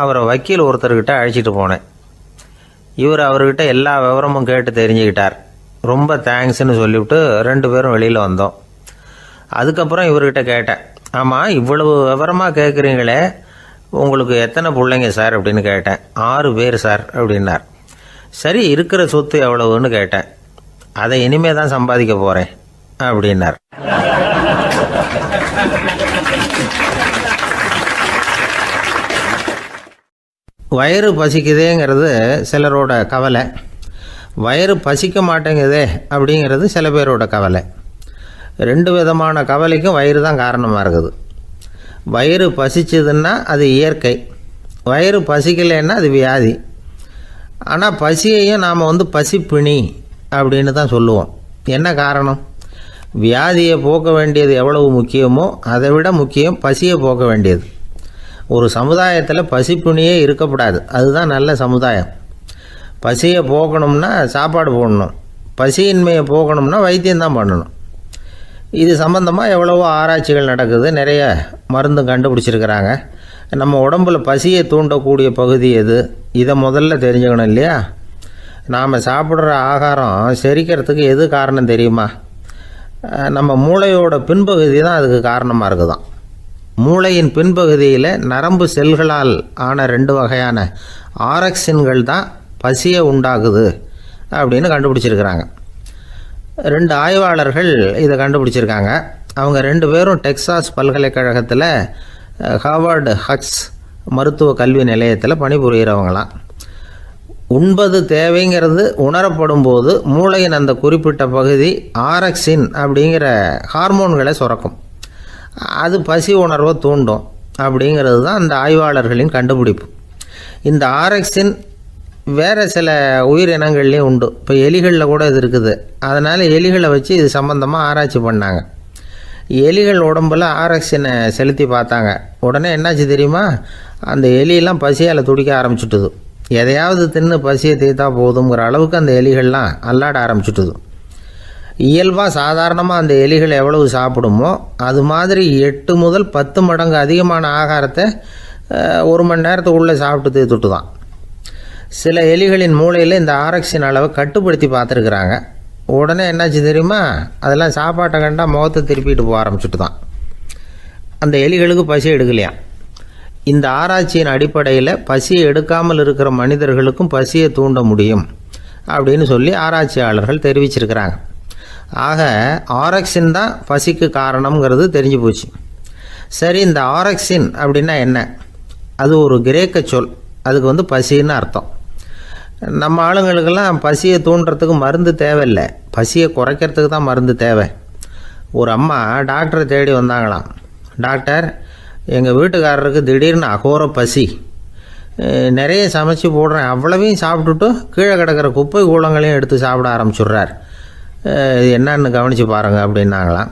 அவரை வக்கீல் ஒருத்தர்கிட்ட அழைச்சிட்டு போனேன். இவர் அவர்கிட்ட எல்லா விவரமும் கேட்டு தெரிஞ்சுக்கிட்டார். ரொம்ப தேங்க்ஸ்ன்னு சொல்லிவிட்டு 2 பேரும் வெளியில் வந்தோம். அதுக்கப்புறம் இவர்கிட்ட கேட்டேன், ஆமாம் இவ்வளவு விவரமாக கேட்குறீங்களே, உங்களுக்கு எத்தனை பிள்ளைங்க சார் அப்படின்னு கேட்டேன். 6 பேர் சார் அப்படின்னார். சரி, இருக்கிற சொத்து எவ்வளவுன்னு கேட்டேன். அதை இனிமே தான் சம்பாதிக்க போகிறேன் அப்படின்னார். வயிறு பசிக்குதேங்கிறது சிலரோட கவலை, வயிறு பசிக்க மாட்டேங்குதே அப்படிங்கிறது சில பேரோட கவலை. 2 விதமான கவலைக்கும் வயிறு தான் காரணமாக இருக்குது. வயிறு பசிச்சதுன்னா அது இயற்கை, வயிறு பசிக்கலைன்னா அது வியாதி. ஆனால் பசியையும் நாம் பசிப்பிணி அப்படின்னு தான் சொல்லுவோம். என்ன காரணம்? வியாதியை போக்க வேண்டியது எவ்வளவு முக்கியமோ அதை விட முக்கியம் பசியை போக்க வேண்டியது. ஒரு சமுதாயத்தில் பசிப்பிணியே இருக்கக்கூடாது, அதுதான் நல்ல சமுதாயம். பசியை போக்கணும்னா சாப்பாடு போடணும், பசியின்மையை போக்கணும்னா வைத்தியம்தான் பண்ணணும். இது சம்பந்தமாக எவ்வளவோ ஆராய்ச்சிகள் நடக்குது, நிறைய மருந்து கண்டுபிடிச்சிருக்கிறாங்க. நம்ம உடம்புல பசியை தூண்டக்கூடிய பகுதி எது, இதை முதல்ல தெரிஞ்சுக்கணும் இல்லையா? நாம் சாப்பிட்ற ஆகாரம் செரிக்கிறதுக்கு எது காரணம் தெரியுமா? நம்ம மூளையோட பின்பகுதி தான் அதுக்கு காரணமாக இருக்குதாம். மூளையின் பின்பகுதியில் நரம்பு செல்களால் ஆன 2 வகையான ஆரக்சின்கள் தான் பசியை உண்டாக்குது அப்படின்னு கண்டுபிடிச்சிருக்கிறாங்க. 2 ஆய்வாளர்கள் இதை கண்டுபிடிச்சிருக்காங்க. அவங்க 2 பேரும் டெக்சாஸ் பல்கலைக்கழகத்தில் ஹார்வர்டு ஹக்ஸ் மருத்துவ கல்வி நிலையத்தில் பணிபுரிகிறவங்களாம். உண்பது தேவைங்கிறது உணரப்படும் போது மூளையின் அந்த குறிப்பிட்ட பகுதி ஆரக்சின் அப்படிங்கிற ஹார்மோன்களை சுரக்கும். அது பசி உணர்வை தூண்டும் அப்படிங்கிறது தான் அந்த ஆய்வாளர்களின் கண்டுபிடிப்பு. இந்த ஆரக்சின் வேறு சில உயிரினங்கள்லேயும் உண்டு. இப்போ எலிகளில் கூட இது இருக்குது. அதனால் எலிகளை வச்சு இது சம்மந்தமாக ஆராய்ச்சி பண்ணாங்க. எலிகள் உடம்பில் ஆரக்சினை செலுத்தி பார்த்தாங்க. உடனே என்னாச்சு தெரியுமா? அந்த எலியெல்லாம் பசியால் துடிக்க ஆரம்பிச்சுட்டுது. எதையாவது தின்னு பசியை தீர்த்தா போதுங்கிற அளவுக்கு அந்த எலிகள்லாம் அல்லாட ஆரம்பிச்சுட்டுது. இயல்பாக சாதாரணமாக அந்த எலிகள் எவ்வளவு சாப்பிடுமோ அது மாதிரி 8 முதல் 10 மடங்கு அதிகமான ஆகாரத்தை 1 மணி நேரத்துக்குள்ளே சாப்பிட்டு தீர்த்துட்டு தான். சில எலிகளின் மூளையில் இந்த ஆரக்சின் அளவை கட்டுப்படுத்தி பார்த்துருக்குறாங்க. உடனே என்னாச்சு தெரியுமா? அதெல்லாம் சாப்பாட்டை கண்டால் முகத்தை திருப்பிட்டு போக ஆரம்பிச்சுட்டு தான். அந்த எலிகளுக்கு பசி எடுக்கலையாம். இந்த ஆராய்ச்சியின் அடிப்படையில் பசியை எடுக்காமல் இருக்கிற மனிதர்களுக்கும் பசியை தூண்ட முடியும் அப்படின்னு சொல்லி ஆராய்ச்சியாளர்கள் தெரிவிச்சிருக்கிறாங்க. ஆக ஆரக்சின் தான் பசிக்கு காரணம்ங்கிறது தெரிஞ்சு போச்சு. சரி, இந்த ஆரக்சின் அப்படின்னா என்ன? அது ஒரு கிரேக்க சொல். அதுக்கு பசின்னு அர்த்தம். நம்ம ஆளுங்களுக்கெல்லாம் பசியை தூண்டுறதுக்கு மருந்து தேவையில்லை, பசியை குறைக்கிறதுக்கு தான் மருந்து தேவை. ஒரு அம்மா டாக்டரை தேடி வந்தாங்களாம். டாக்டர், எங்கள் வீட்டுக்காரருக்கு திடீர்னு அகோர பசி, நிறைய சமைச்சு போடுறேன், அவ்வளவையும் சாப்பிட்டுட்டு கீழே கிடக்கிற குப்பை கூலங்களையும் எடுத்து சாப்பிட ஆரம்பிச்சுட்றார், என்னன்னு கவனித்து பாருங்கள் அப்படின்னாங்களாம்.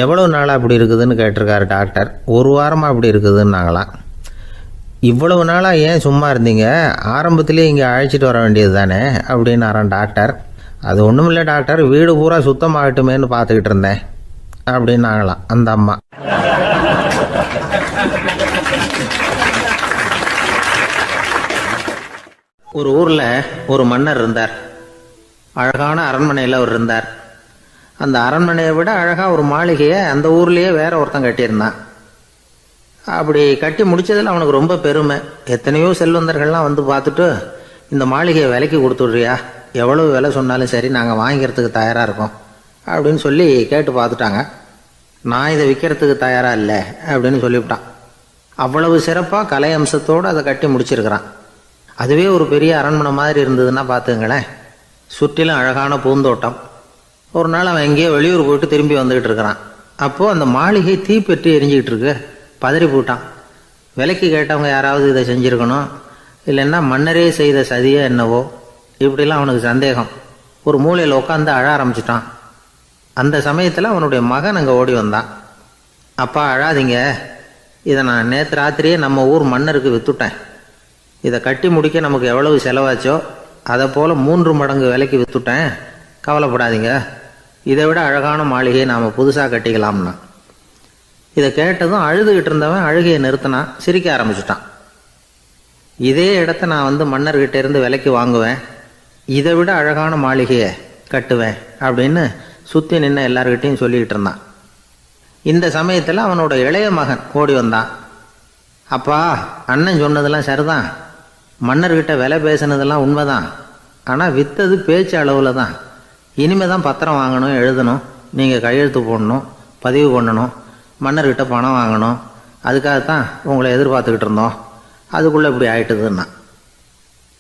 எவ்வளோ நாளாக அப்படி இருக்குதுன்னு கேட்டிருக்காரு டாக்டர். 1 வாரமாக அப்படி இருக்குதுன்னாங்களாம். இவ்வளவு நாளாக ஏன் சும்மா இருந்தீங்க? ஆரம்பத்திலே இங்கே அழைச்சிட்டு வர வேண்டியது தானே அப்படின்னாரான் டாக்டர். அது ஒன்றும் இல்லை டாக்டர், வீடு பூரா சுத்தமாகட்டுமேன்னு பார்த்துக்கிட்டு இருந்தேன் அப்படின்னாங்களாம் அந்த அம்மா. ஒரு ஊரில் ஒரு மன்னர் இருந்தார். அழகான அரண்மனையில் அவர் இருந்தார். அந்த அரண்மனையை விட அழகாக ஒரு மாளிகையை அந்த ஊர்லேயே வேற ஒருத்தன் கட்டியிருந்தான். அப்படி கட்டி முடித்ததில் அவனுக்கு ரொம்ப பெருமை. எத்தனையோ செல்வந்தர்கள்லாம் வந்து பார்த்துட்டு, இந்த மாளிகையை விலைக்கு கொடுத்துட்றியா, எவ்வளோ விலை சொன்னாலும் சரி நாங்கள் வாங்கிக்கிறதுக்கு தயாராக இருக்கோம் அப்படின்னு சொல்லி கேட்டு பார்த்துட்டாங்க. நான் இதை விற்கிறதுக்கு தயாராக இல்லை அப்படின்னு சொல்லிவிட்டான். அவ்வளவு சிறப்பாக கலை அம்சத்தோடு அதை கட்டி முடிச்சிருக்கிறான். அதுவே ஒரு பெரிய அரண்மனை மாதிரி இருந்ததுன்னா பார்த்துங்களேன். சுற்றிலும் அழகான பூந்தோட்டம். ஒரு நாள் அவன் எங்கேயோ வெளியூர் போயிட்டு திரும்பி வந்துக்கிட்டு இருக்கிறான். அப்போது அந்த மாளிகை தீப்பெற்றி எரிஞ்சிக்கிட்டு இருக்கு. பதறி போட்டான். விலைக்கு கேட்டவங்க யாராவது இதை செஞ்சுருக்கணும், இல்லைன்னா மன்னரே செய்த சதியோ என்னவோ, இப்படிலாம் அவனுக்கு சந்தேகம். ஒரு மூலையில் உட்காந்து அழ ஆரம்பிச்சிட்டான். அந்த சமயத்தில் அவனுடைய மகன் அங்கே ஓடி வந்தான். அப்பா அழாதீங்க, இதை நான் நேற்று ராத்திரியே நம்ம ஊர் மன்னருக்கு விற்றுட்டேன். இதை கட்டி முடிக்க நமக்கு எவ்வளவு செலவாச்சோ அதை போல் 3 மடங்கு விலைக்கு விற்றுட்டேன், கவலைப்படாதீங்க, இதை விட அழகான மாளிகையை நாம் புதுசாக கட்டிக்கலாம்னா. இதை கேட்டதும் அழுதுகிட்டு இருந்தவன் அழுகையை நிறுத்தினான், சிரிக்க ஆரம்பிச்சிட்டான். இதே இடத்த நான் மன்னர்கிட்ட இருந்து விலைக்கு வாங்குவேன், இதை விட அழகான மாளிகையை கட்டுவேன் அப்படின்னு சுற்றி நின்று எல்லார்கிட்டையும் சொல்லிக்கிட்டு இருந்தான். இந்த சமயத்தில் அவனோட இளைய மகன் ஓடி வந்தான். அப்பா, அண்ணன் சொன்னதெல்லாம் சரிதான், மன்னர்கிட்ட விலை பேசினதெல்லாம் உண்மைதான், ஆனால் விற்றது பேச்சு அளவில் தான். இனிமே தான் பத்திரம் வாங்கணும், எழுதணும், நீங்கள் கையெழுத்து போடணும், பதிவு பண்ணணும், மன்னர்கிட்ட பணம் வாங்கணும், அதுக்காகத்தான் உங்களை எதிர்பார்த்துக்கிட்டு இருந்தோம், அதுக்குள்ளே இப்படி ஆயிட்டுதுன்னா.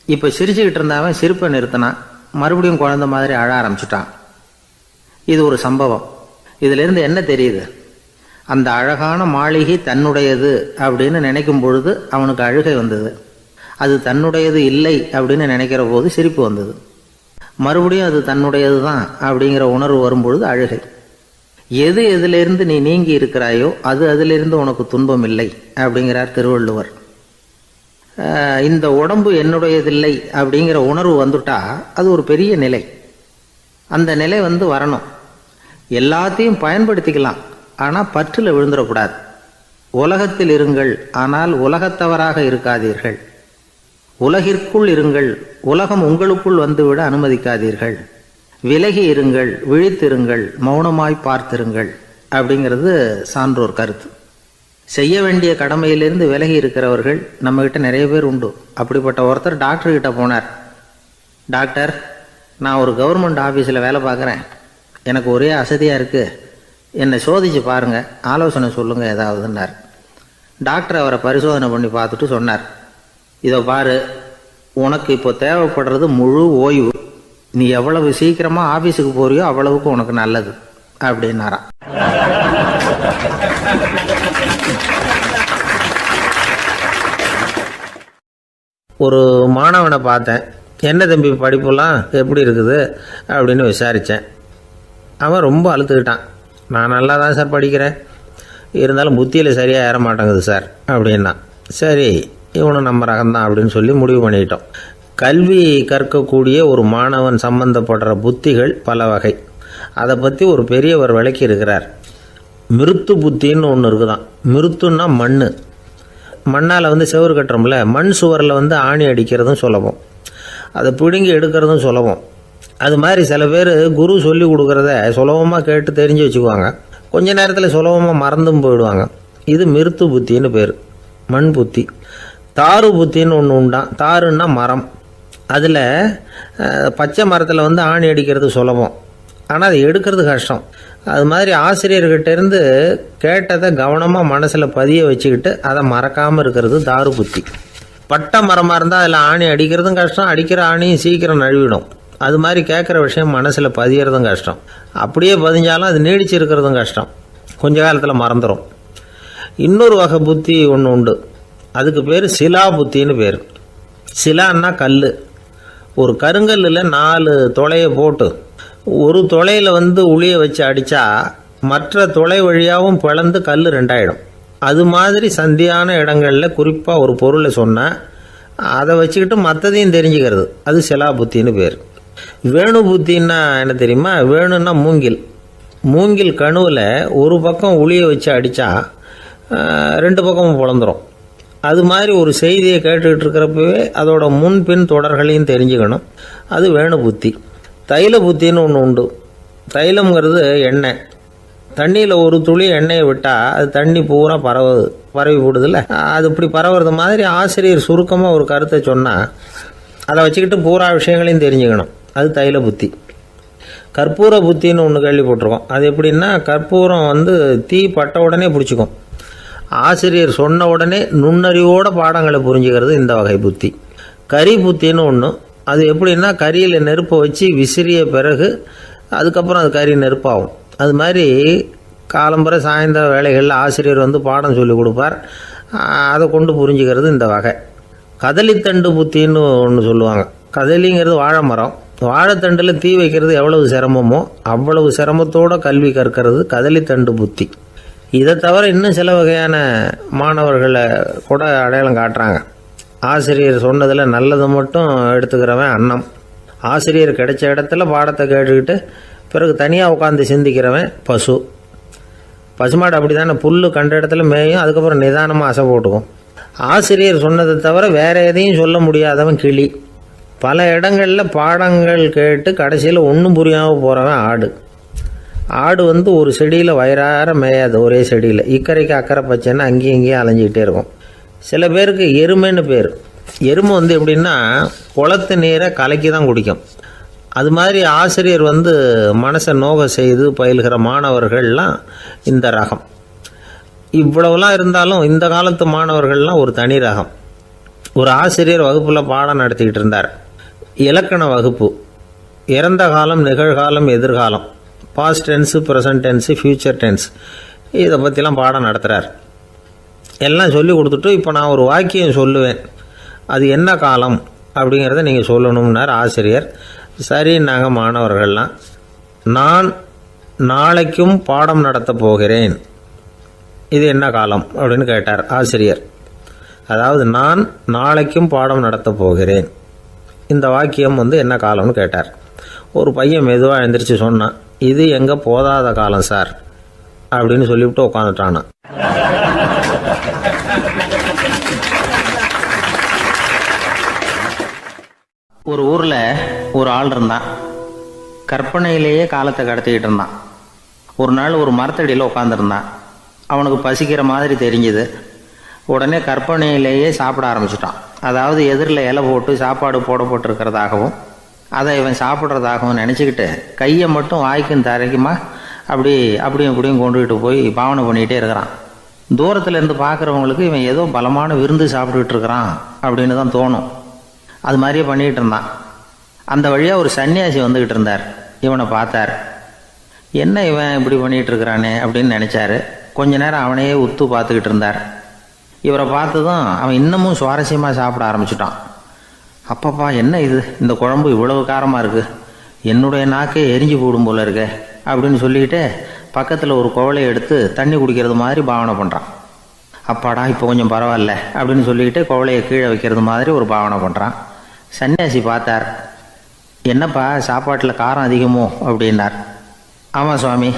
இப்போ சிரிச்சுக்கிட்டு இருந்தாவன் சிரிப்பை நிறுத்தினான். மறுபடியும் குழந்தை மாதிரி அழ ஆரம்பிச்சிட்டான். இது ஒரு சம்பவம். இதிலிருந்து என்ன தெரியுது? அந்த அழகான மாளிகை தன்னுடையது அப்படின்னு நினைக்கும் பொழுது அவனுக்கு அழுகை வந்தது. அது தன்னுடையது இல்லை அப்படின்னு நினைக்கிற போது சிரிப்பு வந்தது. மறுபடியும் அது தன்னுடையது தான் அப்படிங்கிற உணர்வு வரும்பொழுது அழுகை. எது எதிலிருந்து நீ நீங்கி இருக்கிறாயோ அது அதிலிருந்து உனக்கு துன்பம் இல்லை அப்படிங்கிறார் திருவள்ளுவர். இந்த உடம்பு என்னுடையதில்லை அப்படிங்கிற உணர்வு வந்துட்டா அது ஒரு பெரிய நிலை. அந்த நிலை வரணும். எல்லாத்தையும் பயன்படுத்திக்கலாம், ஆனால் பற்றில் விழுந்துடக்கூடாது. உலகத்தில் இருங்கள், ஆனால் உலகத்தவராக இருக்காதீர்கள். உலகிற்குள் இருங்கள், உலகம் உங்களுக்குள் வந்துவிட அனுமதிக்காதீர்கள். விலகி இருங்கள், விழித்திருங்கள், மௌனமாய் பார்த்திருங்கள் அப்படிங்கிறது சான்றோர் கருத்து. செய்ய வேண்டிய கடமையிலிருந்து விலகி இருக்கிறவர்கள் நம்மகிட்ட நிறைய பேர் உண்டு. அப்படிப்பட்ட ஒருத்தர் டாக்டர்கிட்ட போனார். டாக்டர், நான் ஒரு கவர்மெண்ட் ஆஃபீஸில் வேலை பார்க்குறேன், எனக்கு ஒரே அசதியாக இருக்குது, என்னை சோதிச்சு பாருங்கள், ஆலோசனை சொல்லுங்கள் ஏதாவதுன்னார். டாக்டர் அவரை பரிசோதனை பண்ணி பார்த்துட்டு சொன்னார், இதோ பாரு, உனக்கு இப்போ தேவைப்படுறது முழு ஓய்வு. நீ எவ்வளவு சீக்கிரமாக ஆஃபீஸுக்கு போறியோ அவ்வளவுக்கு உனக்கு நல்லது அப்படின்னாராம். ஒரு மாணவனை பார்த்தேன். என்ன தம்பி படிப்பெல்லாம் எப்படி இருக்குது அப்படின்னு விசாரித்தேன். அவன் ரொம்ப அழுத்துக்கிட்டான். நான் நல்லா தான் சார் படிக்கிறேன், இருந்தாலும் புத்தியில் சரியாக ஏற மாட்டேங்குது சார் அப்படின்னா. சரி, இவனும் நம்ம ரகம்தான் அப்படின்னு சொல்லி முடிவு பண்ணிக்கிட்டோம். கல்வி கற்கக்கூடிய ஒரு மாணவன் சம்பந்தப்படுற புத்திகள் பல வகை. அதை பற்றி ஒரு பெரியவர் விளக்கி இருக்கிறார். மிருத்து புத்தின்னு ஒன்று இருக்குதான். மிருத்துன்னா மண். மண்ணால் செவுறு கட்டுறோம்ல, மண் சுவரில் ஆணி அடிக்கிறதும் சுலபம், அதை பிடுங்கி எடுக்கிறதும் சுலபம். அது மாதிரி சில பேர் குரு சொல்லி கொடுக்குறத சுலபமாக கேட்டு தெரிஞ்சு வச்சுக்குவாங்க, கொஞ்ச நேரத்தில் சுலபமாக மறந்தும் போயிடுவாங்க. இது மிருத்து புத்தின்னு பேர், மண் புத்தி. தாரு புத்தின்னு ஒன்று உண்டான். தாருன்னா மரம். அதில் பச்சை மரத்தில் ஆணி அடிக்கிறது சுலபம், ஆனால் அதை எடுக்கிறது கஷ்டம். அது மாதிரி ஆசிரியர்கிட்டேருந்து கேட்டதை கவனமாக மனசில் பதிய வச்சுக்கிட்டு அதை மறக்காமல் இருக்கிறது தாரு புத்தி. பட்டை மரமாக இருந்தால் அதில் ஆணி அடிக்கிறதும் கஷ்டம், அடிக்கிற ஆணியும் சீக்கிரம் நழுவிடும். அது மாதிரி கேட்குற விஷயம் மனசில் பதியறதும் கஷ்டம். அப்படியே பதிஞ்சாலும் அது நீடிச்சு இருக்கிறதும் கஷ்டம், கொஞ்ச காலத்தில் மறந்துடும். இன்னொரு வகை புத்தி ஒன்று உண்டு, அதுக்கு பேர் சிலா புத்தின்னு பேர். சிலான்னா கல். ஒரு கருங்கல்லில் 4 துளையை போட்டு ஒரு துளையில் உளியை வச்சு அடித்தா மற்ற துளை வழியாகவும் பிளந்து கல் 2 ஆகிடும். அது மாதிரி சந்தியான இடங்களில் குறிப்பாக ஒரு பொருளை சொன்னால் அதை வச்சுக்கிட்டு மற்றதையும் தெரிஞ்சுக்கிறது, அது சிலா புத்தின்னு பேர். வேணு புத்தின்னா என்ன தெரியுமா? வேணுன்னா மூங்கில். மூங்கில் கணுவில் ஒரு பக்கம் உளியை வச்சு அடித்தா 2 பக்கமும் பிளந்துடும். அது மாதிரி ஒரு செய்தியை கேட்டுக்கிட்டு இருக்கிறப்பவே அதோட முன்பின் தொடர்களையும் தெரிஞ்சுக்கணும், அது வேணு புத்தி. தைல புத்தின்னு ஒன்று உண்டு. தைலம்ங்கிறது எண்ணெய். தண்ணியில் ஒரு துளி எண்ணெயை விட்டால் அது தண்ணி பூரா பரவி போடுதில்ல, அது இப்படி பரவுறது மாதிரி ஆசிரியர் சுருக்கமாக ஒரு கருத்தை சொன்னால் அதை வச்சுக்கிட்டு பூரா விஷயங்களையும் தெரிஞ்சுக்கணும், அது தைல புத்தி. கற்பூர புத்தின்னு ஒன்று கேள்விப்பட்டிருக்கோம். அது எப்படின்னா, கற்பூரம் தீ பட்ட உடனே பிடிச்சிக்கும். ஆசிரியர் சொன்ன உடனே நுண்ணறிவோட பாடங்களை புரிஞ்சுக்கிறது இந்த வகை புத்தி. கரி புத்தின்னு ஒன்று. அது எப்படின்னா, கரியில் நெருப்பை வச்சு விசிறிய பிறகு அதுக்கப்புறம் அது கறி நெருப்பாகும். அது மாதிரி காலம்பரை சாயந்தர வேலைகளில் ஆசிரியர் பாடம் சொல்லி கொடுப்பார், அதை கொண்டு புரிஞ்சுக்கிறது இந்த வகை. கதலித்தண்டு புத்தின்னு ஒன்று சொல்லுவாங்க. கதலிங்கிறது வாழை மரம். வாழைத்தண்டில் தீ வைக்கிறது எவ்வளவு சிரமமோ அவ்வளவு சிரமத்தோடு கல்வி கற்கிறது கதலித்தண்டு புத்தி. இதை தவிர இன்னும் சில வகையான மாணவர்களை கூட அடையாளம் காட்டுறாங்க. ஆசிரியர் சொன்னதில் நல்லதை மட்டும் எடுத்துக்கிறவன் அன்னம். ஆசிரியர் கிடைச்ச இடத்துல பாடத்தை கேட்டுக்கிட்டு பிறகு தனியாக உட்காந்து சிந்திக்கிறவன் பசு. பசுமாடு அப்படி தானே, புல் கண்ட இடத்துல மேயும், அதுக்கப்புறம் நிதானமாக அசை போட்டுக்கும். ஆசிரியர் சொன்னதை தவிர வேறு எதையும் சொல்ல முடியாதவன் கிளி. பல இடங்களில் பாடங்கள் கேட்டு கடைசியில் ஒன்றும் புரியாமல் போகிறவன் ஆடு. ஆடு ஒரு செடியில் வயிறார மேயாது, ஒரே செடியில் இக்கரைக்கு அக்கறை பச்சைன்னு அங்கேயும் இங்கேயும் அலைஞ்சிக்கிட்டே இருக்கும். சில பேருக்கு எருமைன்னு பேர். எருமை எப்படின்னா குளத்து நீரை கலக்கி தான் குடிக்கும். அது மாதிரி ஆசிரியர் மனசை நோக செய்து பயில்கிற மாணவர்கள்லாம் இந்த ரகம். இவ்வளவுலாம் இருந்தாலும் இந்த காலத்து மாணவர்கள்லாம் ஒரு தனி ரகம். ஒரு ஆசிரியர் வகுப்பில் பாடம் நடத்திக்கிட்டு இருந்தார். இலக்கண வகுப்பு. இறந்த காலம், நிகழ்காலம், எதிர்காலம், past tense, present tense, future tense, இதை பற்றிலாம் பாடம் நடத்துகிறார். எல்லாம் சொல்லி கொடுத்துட்டு இப்போ நான் ஒரு வாக்கியம் சொல்லுவேன், அது என்ன காலம் அப்படிங்கிறத நீங்கள் சொல்லணும்னார் ஆசிரியர். சரின்னாங்க மாணவர்கள்லாம். நான் நாளைக்கும் பாடம் நடத்தப் போகிறேன், இது என்ன காலம் அப்படின்னு கேட்டார் ஆசிரியர். அதாவது நான் நாளைக்கும் பாடம் நடத்தப் போகிறேன், இந்த வாக்கியம் என்ன காலம்னு கேட்டார். ஒரு பையன் மெதுவாக எழுந்திரிச்சு சொன்னான், இது எங்கே போதாத காலம் சார் அப்படின்னு சொல்லிவிட்டு உட்காந்துட்டானா. ஒரு ஊரில் ஒரு ஆள் இருந்தான். கற்பனையிலேயே காலத்தை கடத்திக்கிட்டு இருந்தான். ஒரு நாள் ஒரு மரத்தடியில் உட்காந்துருந்தான். அவனுக்கு பசிக்கிற மாதிரி தெரிஞ்சுது. உடனே கற்பனையிலேயே சாப்பிட ஆரம்பிச்சிட்டான். அதாவது எதிரில் இலை போட்டு சாப்பாடு போடப்பட்டிருக்கிறதாகவும் அதை இவன் சாப்பிட்றதாகவும் நினச்சிக்கிட்டு கையை மட்டும் வாய்க்கும் தரைக்குமா அப்படியும் இப்படியும் கொண்டுகிட்டு போய் பாவனை பண்ணிகிட்டே இருக்கிறான். தூரத்தில் இருந்து பார்க்குறவங்களுக்கு இவன் ஏதோ பலமான விருந்து சாப்பிட்டுக்கிட்டு இருக்கிறான் அப்படின்னு தான் தோணும். அது மாதிரியே பண்ணிக்கிட்டு இருந்தான். அந்த வழியாக ஒரு சன்னியாசி வந்துக்கிட்டு இருந்தார். இவனை பார்த்தார். என்ன இவன் இப்படி பண்ணிகிட்டு இருக்கிறானே அப்படின்னு நினச்சாரு. கொஞ்ச நேரம் அவனையே உத்து பார்த்துக்கிட்டு இருந்தார். இவரை பார்த்ததும் அவன் இன்னமும் சுவாரஸ்யமாக சாப்பிட ஆரம்பிச்சிட்டான். அப்பப்பா, என்ன இது, இந்த குழம்பு இவ்வளவு காரமாக இருக்குது, என்னுடைய நாக்கே எரிஞ்சு போடும் போல இருக்கே அப்படின்னு சொல்லிக்கிட்டு பக்கத்தில் ஒரு குவளையை எடுத்து தண்ணி குடிக்கிறது மாதிரி பாவனை பண்ணுறான். அப்பாடா, இப்போ கொஞ்சம் பரவாயில்ல அப்படின்னு சொல்லிக்கிட்டு குவளையை கீழே வைக்கிறது மாதிரி ஒரு பாவனை பண்ணுறான். சன்னியாசி பார்த்தார். என்னப்பா, சாப்பாட்டில் காரம் அதிகமோ அப்படின்னார். ஆமாம் சுவாமி,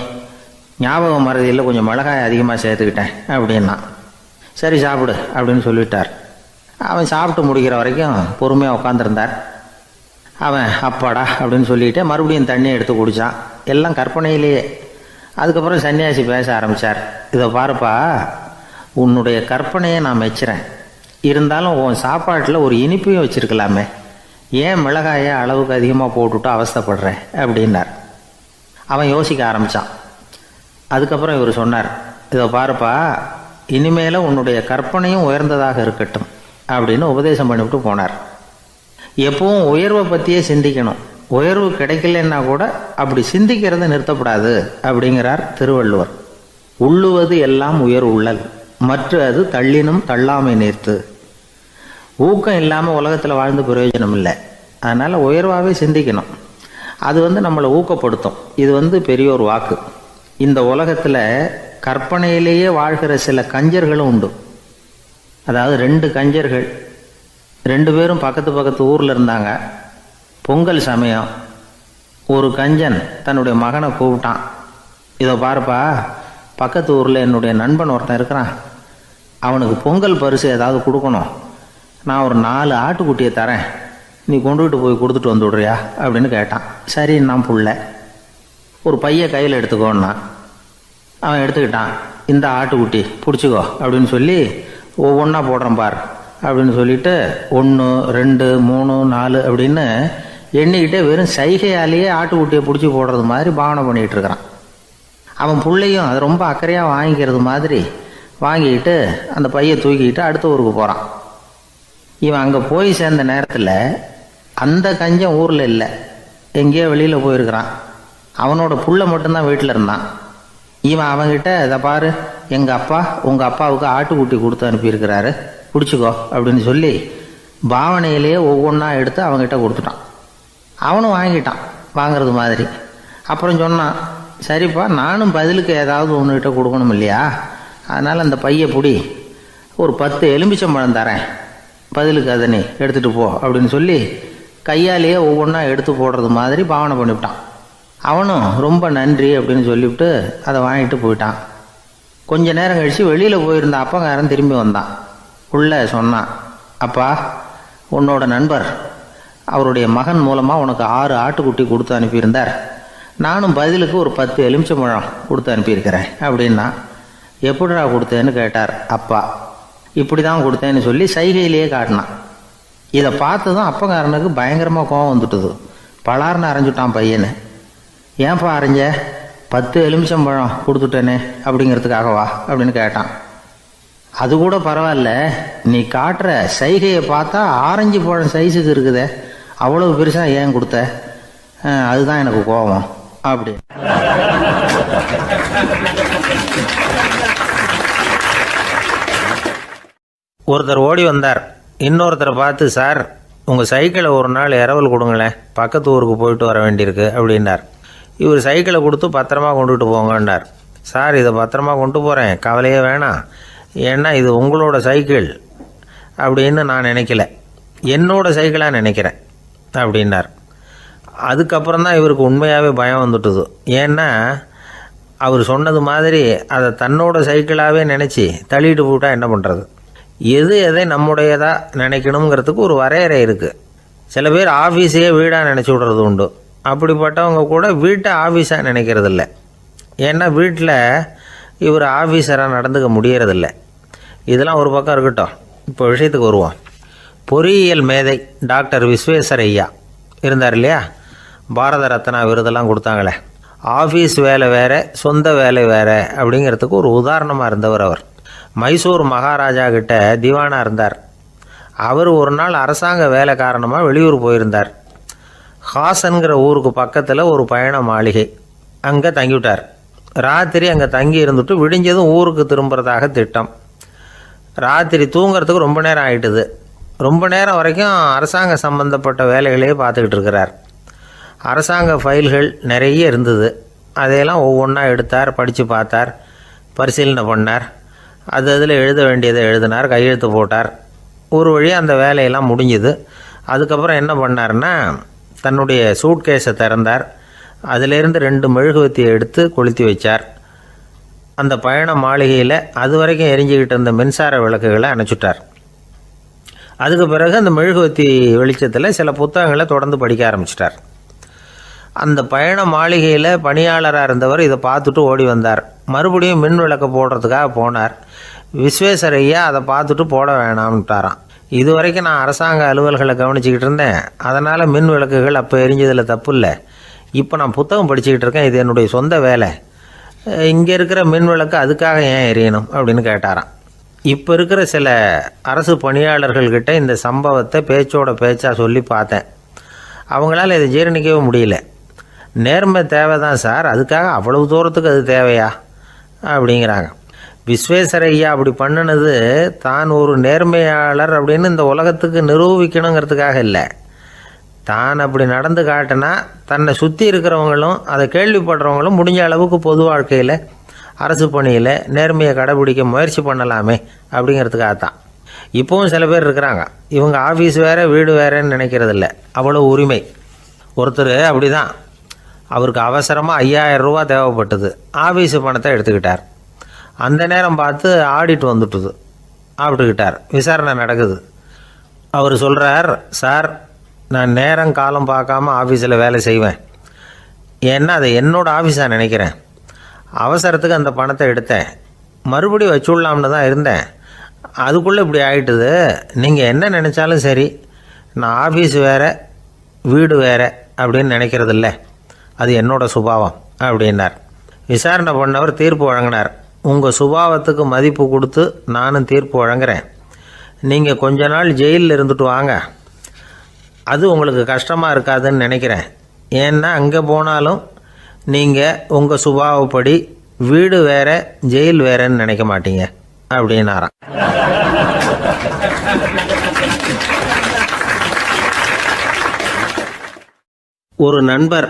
ஞாபகம் மறதியில் கொஞ்சம் மிளகாய் அதிகமாக சேர்த்துக்கிட்டேன் அப்படின்னா. சரி சாப்பிடு அப்படின்னு சொல்லிவிட்டார். அவன் சாப்பிட்டு முடிக்கிற வரைக்கும் பொறுமையாக உட்காந்துருந்தார். அவன் அப்பாடா அப்படின்னு சொல்லிட்டு மறுபடியும் தண்ணியை எடுத்து குடித்தான். எல்லாம் கற்பனையிலேயே. அதுக்கப்புறம் சன்னியாசி பேச ஆரம்பித்தார். இதை பாருப்பா, உன்னுடைய கற்பனையை நான் மெச்சுறேன். இருந்தாலும் உன் சாப்பாட்டில் ஒரு இனிப்பையும் வச்சுருக்கலாமே, ஏன் மிளகாயை அளவுக்கு அதிகமாக போட்டுவிட்டு அவஸ்தைப்படுறேன் அப்படின்னார். அவன் யோசிக்க ஆரம்பித்தான். அதுக்கப்புறம் இவர் சொன்னார், இதை பாருப்பா, இனிமேல உன்னுடைய கற்பனையும் உயர்ந்ததாக இருக்கட்டும் அப்படின்னு உபதேசம் பண்ணிவிட்டு போனார். எப்பவும் உயர்வை பற்றியே சிந்திக்கணும். உயர்வு கிடைக்கலன்னா கூட அப்படி சிந்திக்கிறத நிறுத்தப்படாது அப்படிங்கிறார் திருவள்ளுவர். உள்ளுவது எல்லாம் உயர் உள்ளல், மற்ற அது தள்ளினும் தள்ளாமை நேர்த்து. ஊக்கம் இல்லாமல் உலகத்தில் வாழ்ந்து பிரயோஜனம் இல்லை. அதனால் உயர்வாகவே சிந்திக்கணும். அது நம்மளை ஊக்கப்படுத்தும். இது பெரியோர் வாக்கு. இந்த உலகத்தில் கற்பனையிலேயே வாழ்கிற சில கஞ்சர்களும் உண்டு. அதாவது 2 கஞ்சர்கள், 2 பேரும் பக்கத்து ஊரில் இருந்தாங்க. பொங்கல் சமயம் ஒரு கஞ்சன் தன்னுடைய மகனை கூப்பிட்டான். இதை பாருப்பா, பக்கத்து ஊரில் என்னுடைய நண்பன் ஒருத்தன் இருக்கிறான், அவனுக்கு பொங்கல் பரிசு ஏதாவது கொடுக்கணும். நான் ஒரு 4 ஆட்டுக்குட்டியை தரேன், நீ கொண்டுகிட்டு போய் கொடுத்துட்டு வந்து விடுறியா அப்படின்னு கேட்டான். சரி, நான் புள்ள ஒரு பைய கையில் எடுத்துக்கோன்னா. அவன் எடுத்துக்கிட்டான். இந்த ஆட்டுக்குட்டி பிடிச்சிக்கோ அப்படின்னு சொல்லி ஒவ்வொன்றா போடுறேன் பார் அப்படின்னு சொல்லிட்டு 1 2 3 4 அப்படின்னு எண்ணிக்கிட்டே வெறும் சைகையாலேயே ஆட்டுக்குட்டியை பிடிச்சி போடுறது மாதிரி பாவனை பண்ணிகிட்டு இருக்கிறான். அவன் பிள்ளையும் அது ரொம்ப அக்கறையாக வாங்கிக்கிறது மாதிரி வாங்கிக்கிட்டு அந்த பையை தூக்கிக்கிட்டு அடுத்த ஊருக்கு போகிறான். இவன் அங்கே போய் சேர்ந்த நேரத்தில் அந்த கஞ்சன் ஊரில் இல்லை, எங்கேயோ வெளியில் போயிருக்கிறான். அவனோட புள்ள மட்டும்தான் வீட்டில் இருந்தான். இவன் அவங்கிட்ட, இதை பாரு, எங்கள் அப்பா உங்கள் அப்பாவுக்கு ஆட்டுக்குட்டி கொடுத்து அனுப்பியிருக்கிறாரு, பிடிச்சிக்கோ அப்படின்னு சொல்லி பாவனையிலேயே ஒவ்வொன்றா எடுத்து அவங்ககிட்ட கொடுத்துட்டான். அவனும் வாங்கிட்டான் வாங்கிறது மாதிரி. அப்புறம் சொன்னான், சரிப்பா, நானும் பதிலுக்கு ஏதாவது ஒன்றுகிட்ட கொடுக்கணும் இல்லையா, அதனால் அந்த பையை பிடி, ஒரு 10 எலுமிச்சம்பழம் தரேன், பதிலுக்கு அதை நீ எடுத்துகிட்டு போ அப்படின்னு சொல்லி கையாலேயே ஒவ்வொன்றா எடுத்து போடுறது மாதிரி பாவனை பண்ணிவிட்டான். அவனும் ரொம்ப நன்றி அப்படின்னு சொல்லிவிட்டு அதை வாங்கிட்டு போயிட்டான். கொஞ்ச நேரம் கழித்து வெளியில் போயிருந்த அப்பங்காரன் திரும்பி வந்தான். உள்ள சொன்னான், அப்பா, உன்னோட நண்பர் அவருடைய மகன் மூலமாக உனக்கு 6 ஆட்டுக்குட்டி கொடுத்து அனுப்பியிருந்தார், நானும் பதிலுக்கு ஒரு 10 எலுமிச்சம்பழம் கொடுத்து அனுப்பியிருக்கிறேன் அப்படின்னா. எப்படிடா கொடுத்தேன்னு கேட்டார் அப்பா. இப்படி தான் கொடுத்தேன்னு சொல்லி சைகையிலேயே காட்டினான். இதை பார்த்ததும் அப்பங்காரனுக்கு பயங்கரமாக கோவம் வந்துட்டுது. பலார்னு அரைஞ்சுட்டான் பையனை. ஏன்ப்பா அரைஞ்ச? 10 எலுமிச்சம்பழம் கொடுத்துட்டேனே அப்படிங்கிறதுக்காகவா அப்படின்னு கேட்டான். அது கூட பரவாயில்ல, நீ காட்டுற சைகையை பார்த்தா ஆரஞ்சு பழம் சைஸுக்கு இருக்குதே, அவ்வளவு பெருசாக ஏன் கொடுத்த? அதுதான் எனக்கு கோபம் அப்படி. ஒருத்தர் ஓடி வந்தார். இன்னொருத்தரை பார்த்து, சார், உங்கள் சைக்கிளை ஒரு நாள் இரவல் கொடுங்களேன், பக்கத்து ஊருக்கு போயிட்டு வர வேண்டியிருக்கு அப்படின்னார். இவர் சைக்கிளை கொடுத்து பத்திரமா கொண்டுகிட்டு போங்கன்னார். சார், இதை பத்திரமா கொண்டு போகிறேன், கவலையே வேணாம், ஏன்னா இது உங்களோட சைக்கிள் அப்படின்னு நான் நினைக்கல, என்னோட சைக்கிளாக நினைக்கிறேன் அப்படின்னார். அதுக்கப்புறம் தான் இவருக்கு உண்மையாகவே பயம் வந்துட்டுது. ஏன்னா அவர் சொன்னது மாதிரி அதை தன்னோட சைக்கிளாகவே நினச்சி தள்ளிட்டு போட்டால் என்ன பண்ணுறது? எதை நம்முடையதாக நினைக்கணுங்கிறதுக்கு ஒரு வரையறை இருக்குது. சில பேர் ஆஃபீஸையே வீடாக நினச்சி விடுறது உண்டு. அப்படிப்பட்டவங்க கூட வீட்டை ஆஃபீஸாக நினைக்கிறது இல்லை. ஏன்னா வீட்டில் இவர் ஆஃபீஸராக நடந்துக்க முடியறதில்லை. இதெல்லாம் ஒரு பக்கம் இருக்கட்டும், இப்போ விஷயத்துக்கு வருவோம். பொறியியல் மேதை டாக்டர் விஸ்வேஸ்வரய்யா இருந்தார் இல்லையா, பாரத ரத்னா விருதெல்லாம் கொடுத்தாங்களே. ஆஃபீஸ் வேலை வேறு, சொந்த வேலை வேறு அப்படிங்கிறதுக்கு ஒரு உதாரணமாக இருந்தவர் அவர். மைசூர் மகாராஜா கிட்ட திவானாக இருந்தார். அவர் ஒரு நாள் அரசாங்க வேலை காரணமாக வெளியூர் போயிருந்தார். ஹாசன்கிற ஊருக்கு பக்கத்தில் ஒரு பயண மாளிகை, அங்கே தங்கிவிட்டார். ராத்திரி அங்கே தங்கி இருந்துட்டு விடிஞ்சதும் ஊருக்கு திரும்புறதாக திட்டம். ராத்திரி தூங்கிறதுக்கு ரொம்ப நேரம் ஆகிட்டுது. ரொம்ப நேரம் வரைக்கும் அரசாங்க சம்பந்தப்பட்ட வேலைகளையே பார்த்துக்கிட்டு இருக்கிறார். அரசாங்க ஃபைல்கள் நிறைய இருந்தது. அதையெல்லாம் ஒவ்வொன்றா எடுத்தார், படித்து பார்த்தார், பரிசீலனை பண்ணார். அதில் எழுத வேண்டியதை எழுதினார், கையெழுத்து போட்டார். ஒரு வழியாக அந்த வேலையெல்லாம் முடிஞ்சுது. அதுக்கப்புறம் என்ன பண்ணார்னா, தன்னுடைய சூட்கேஸை திறந்தார். அதிலேருந்து 2 மெழுகுவத்தியை எடுத்து கொளுத்தி வச்சார். அந்த பயண மாளிகையில் அது வரைக்கும் எரிஞ்சிக்கிட்டு இருந்த மின்சார விளக்குகளை அணைச்சிட்டார். அதுக்கு பிறகு அந்த மெழுகுவத்தி வெளிச்சத்தில் சில புத்தகங்களை தொடர்ந்து படிக்க ஆரம்பிச்சிட்டார். அந்த பயண மாளிகையில் பணியாளராக இருந்தவர் இதை பார்த்துட்டு ஓடி வந்தார். மறுபடியும் மின் விளக்கு போடுறதுக்காக போனார். விஸ்வேஸ்வரையா அதை பார்த்துட்டு போட வேணாம்ட்டாராம். இது வரைக்கும் நான் அரசாங்க அலுவல்களை கவனிச்சிக்கிட்டு இருந்தேன், அதனால் மின் விளக்குகள் அப்போ எரிஞ்சதில் தப்பு இல்லை. இப்போ நான் புத்தகம் படிச்சுக்கிட்டு இருக்கேன், இது என்னுடைய சொந்த வேலை. இங்கே இருக்கிற மின் விளக்கு அதுக்காக ஏன் எரியணும் அப்படின்னு கேட்டாராம். இப்போ இருக்கிற சில அரசு பணியாளர்கள்கிட்ட இந்த சம்பவத்தை பேச்சோட பேச்சாக சொல்லி பார்த்தேன். அவங்களால இதை ஜீரணிக்கவே முடியல. நேர்மை தேவை தான் சார், அதுக்காக அவ்வளவு தூரத்துக்கு அது தேவையா அப்படிங்கிறாங்க. விஸ்வேஸ்வரையா அப்படி பண்ணினது தான் ஒரு நேர்மையாளர் அப்படின்னு இந்த உலகத்துக்கு நிரூபிக்கணுங்கிறதுக்காக இல்லை. தான் அப்படி நடந்து காட்டினா தன்னை சுற்றி இருக்கிறவங்களும் அதை கேள்விப்படுறவங்களும் முடிஞ்ச அளவுக்கு பொது வாழ்க்கையில், அரசு பணியில் நேர்மையை கடைபிடிக்க முயற்சி பண்ணலாமே அப்படிங்கிறதுக்காகத்தான். இப்போவும் சில பேர் இருக்கிறாங்க, இவங்க ஆஃபீஸ் வேறு வீடு வேறேன்னு நினைக்கிறதில்ல, அவ்வளோ உரிமை. ஒருத்தர் அப்படி தான், அவருக்கு அவசரமாக 5000 ரூபா தேவைப்பட்டது. ஆஃபீஸு பணத்தை எடுத்துக்கிட்டார். அந்த நேரம் பார்த்து ஆடிட் வந்துட்டுது. ஆப்பிட்டுக்கிட்டார். விசாரணை நடக்குது. அவர் சொல்கிறார், சார் நான் நேரம் காலம் பார்க்காம ஆஃபீஸில் வேலை செய்வேன், ஏன்னா அதை என்னோடய ஆஃபீஸாக நினைக்கிறேன். அவசரத்துக்கு அந்த பணத்தை எடுத்தேன், மறுபடியும் வச்சுடலாம்னு தான் இருந்தேன், அதுக்குள்ளே இப்படி ஆகிட்டுது. நீங்கள் என்ன நினச்சாலும் சரி, நான் ஆஃபீஸ் வேறு வீடு வேறு அப்படின்னு நினைக்கிறதில்ல, அது என்னோடய சுபாவம் அப்படின்னார். விசாரணை பண்ணவர் தீர்ப்பு வழங்கினார். உங்கள் சுபாவத்துக்கு மதிப்பு கொடுத்து நானும் தீர்ப்பு வழங்குறேன். நீங்கள் கொஞ்ச நாள் ஜெயிலில் இருந்துட்டு வாங்க, அது உங்களுக்கு கஷ்டமாக இருக்காதுன்னு நினைக்கிறேன். ஏன்னா அங்கே போனாலும் நீங்கள் உங்கள் சுபாவப்படி வீடு வேற ஜெயில் வேறன்னு நினைக்க மாட்டீங்க அப்படின்னாராம். ஒரு நண்பர்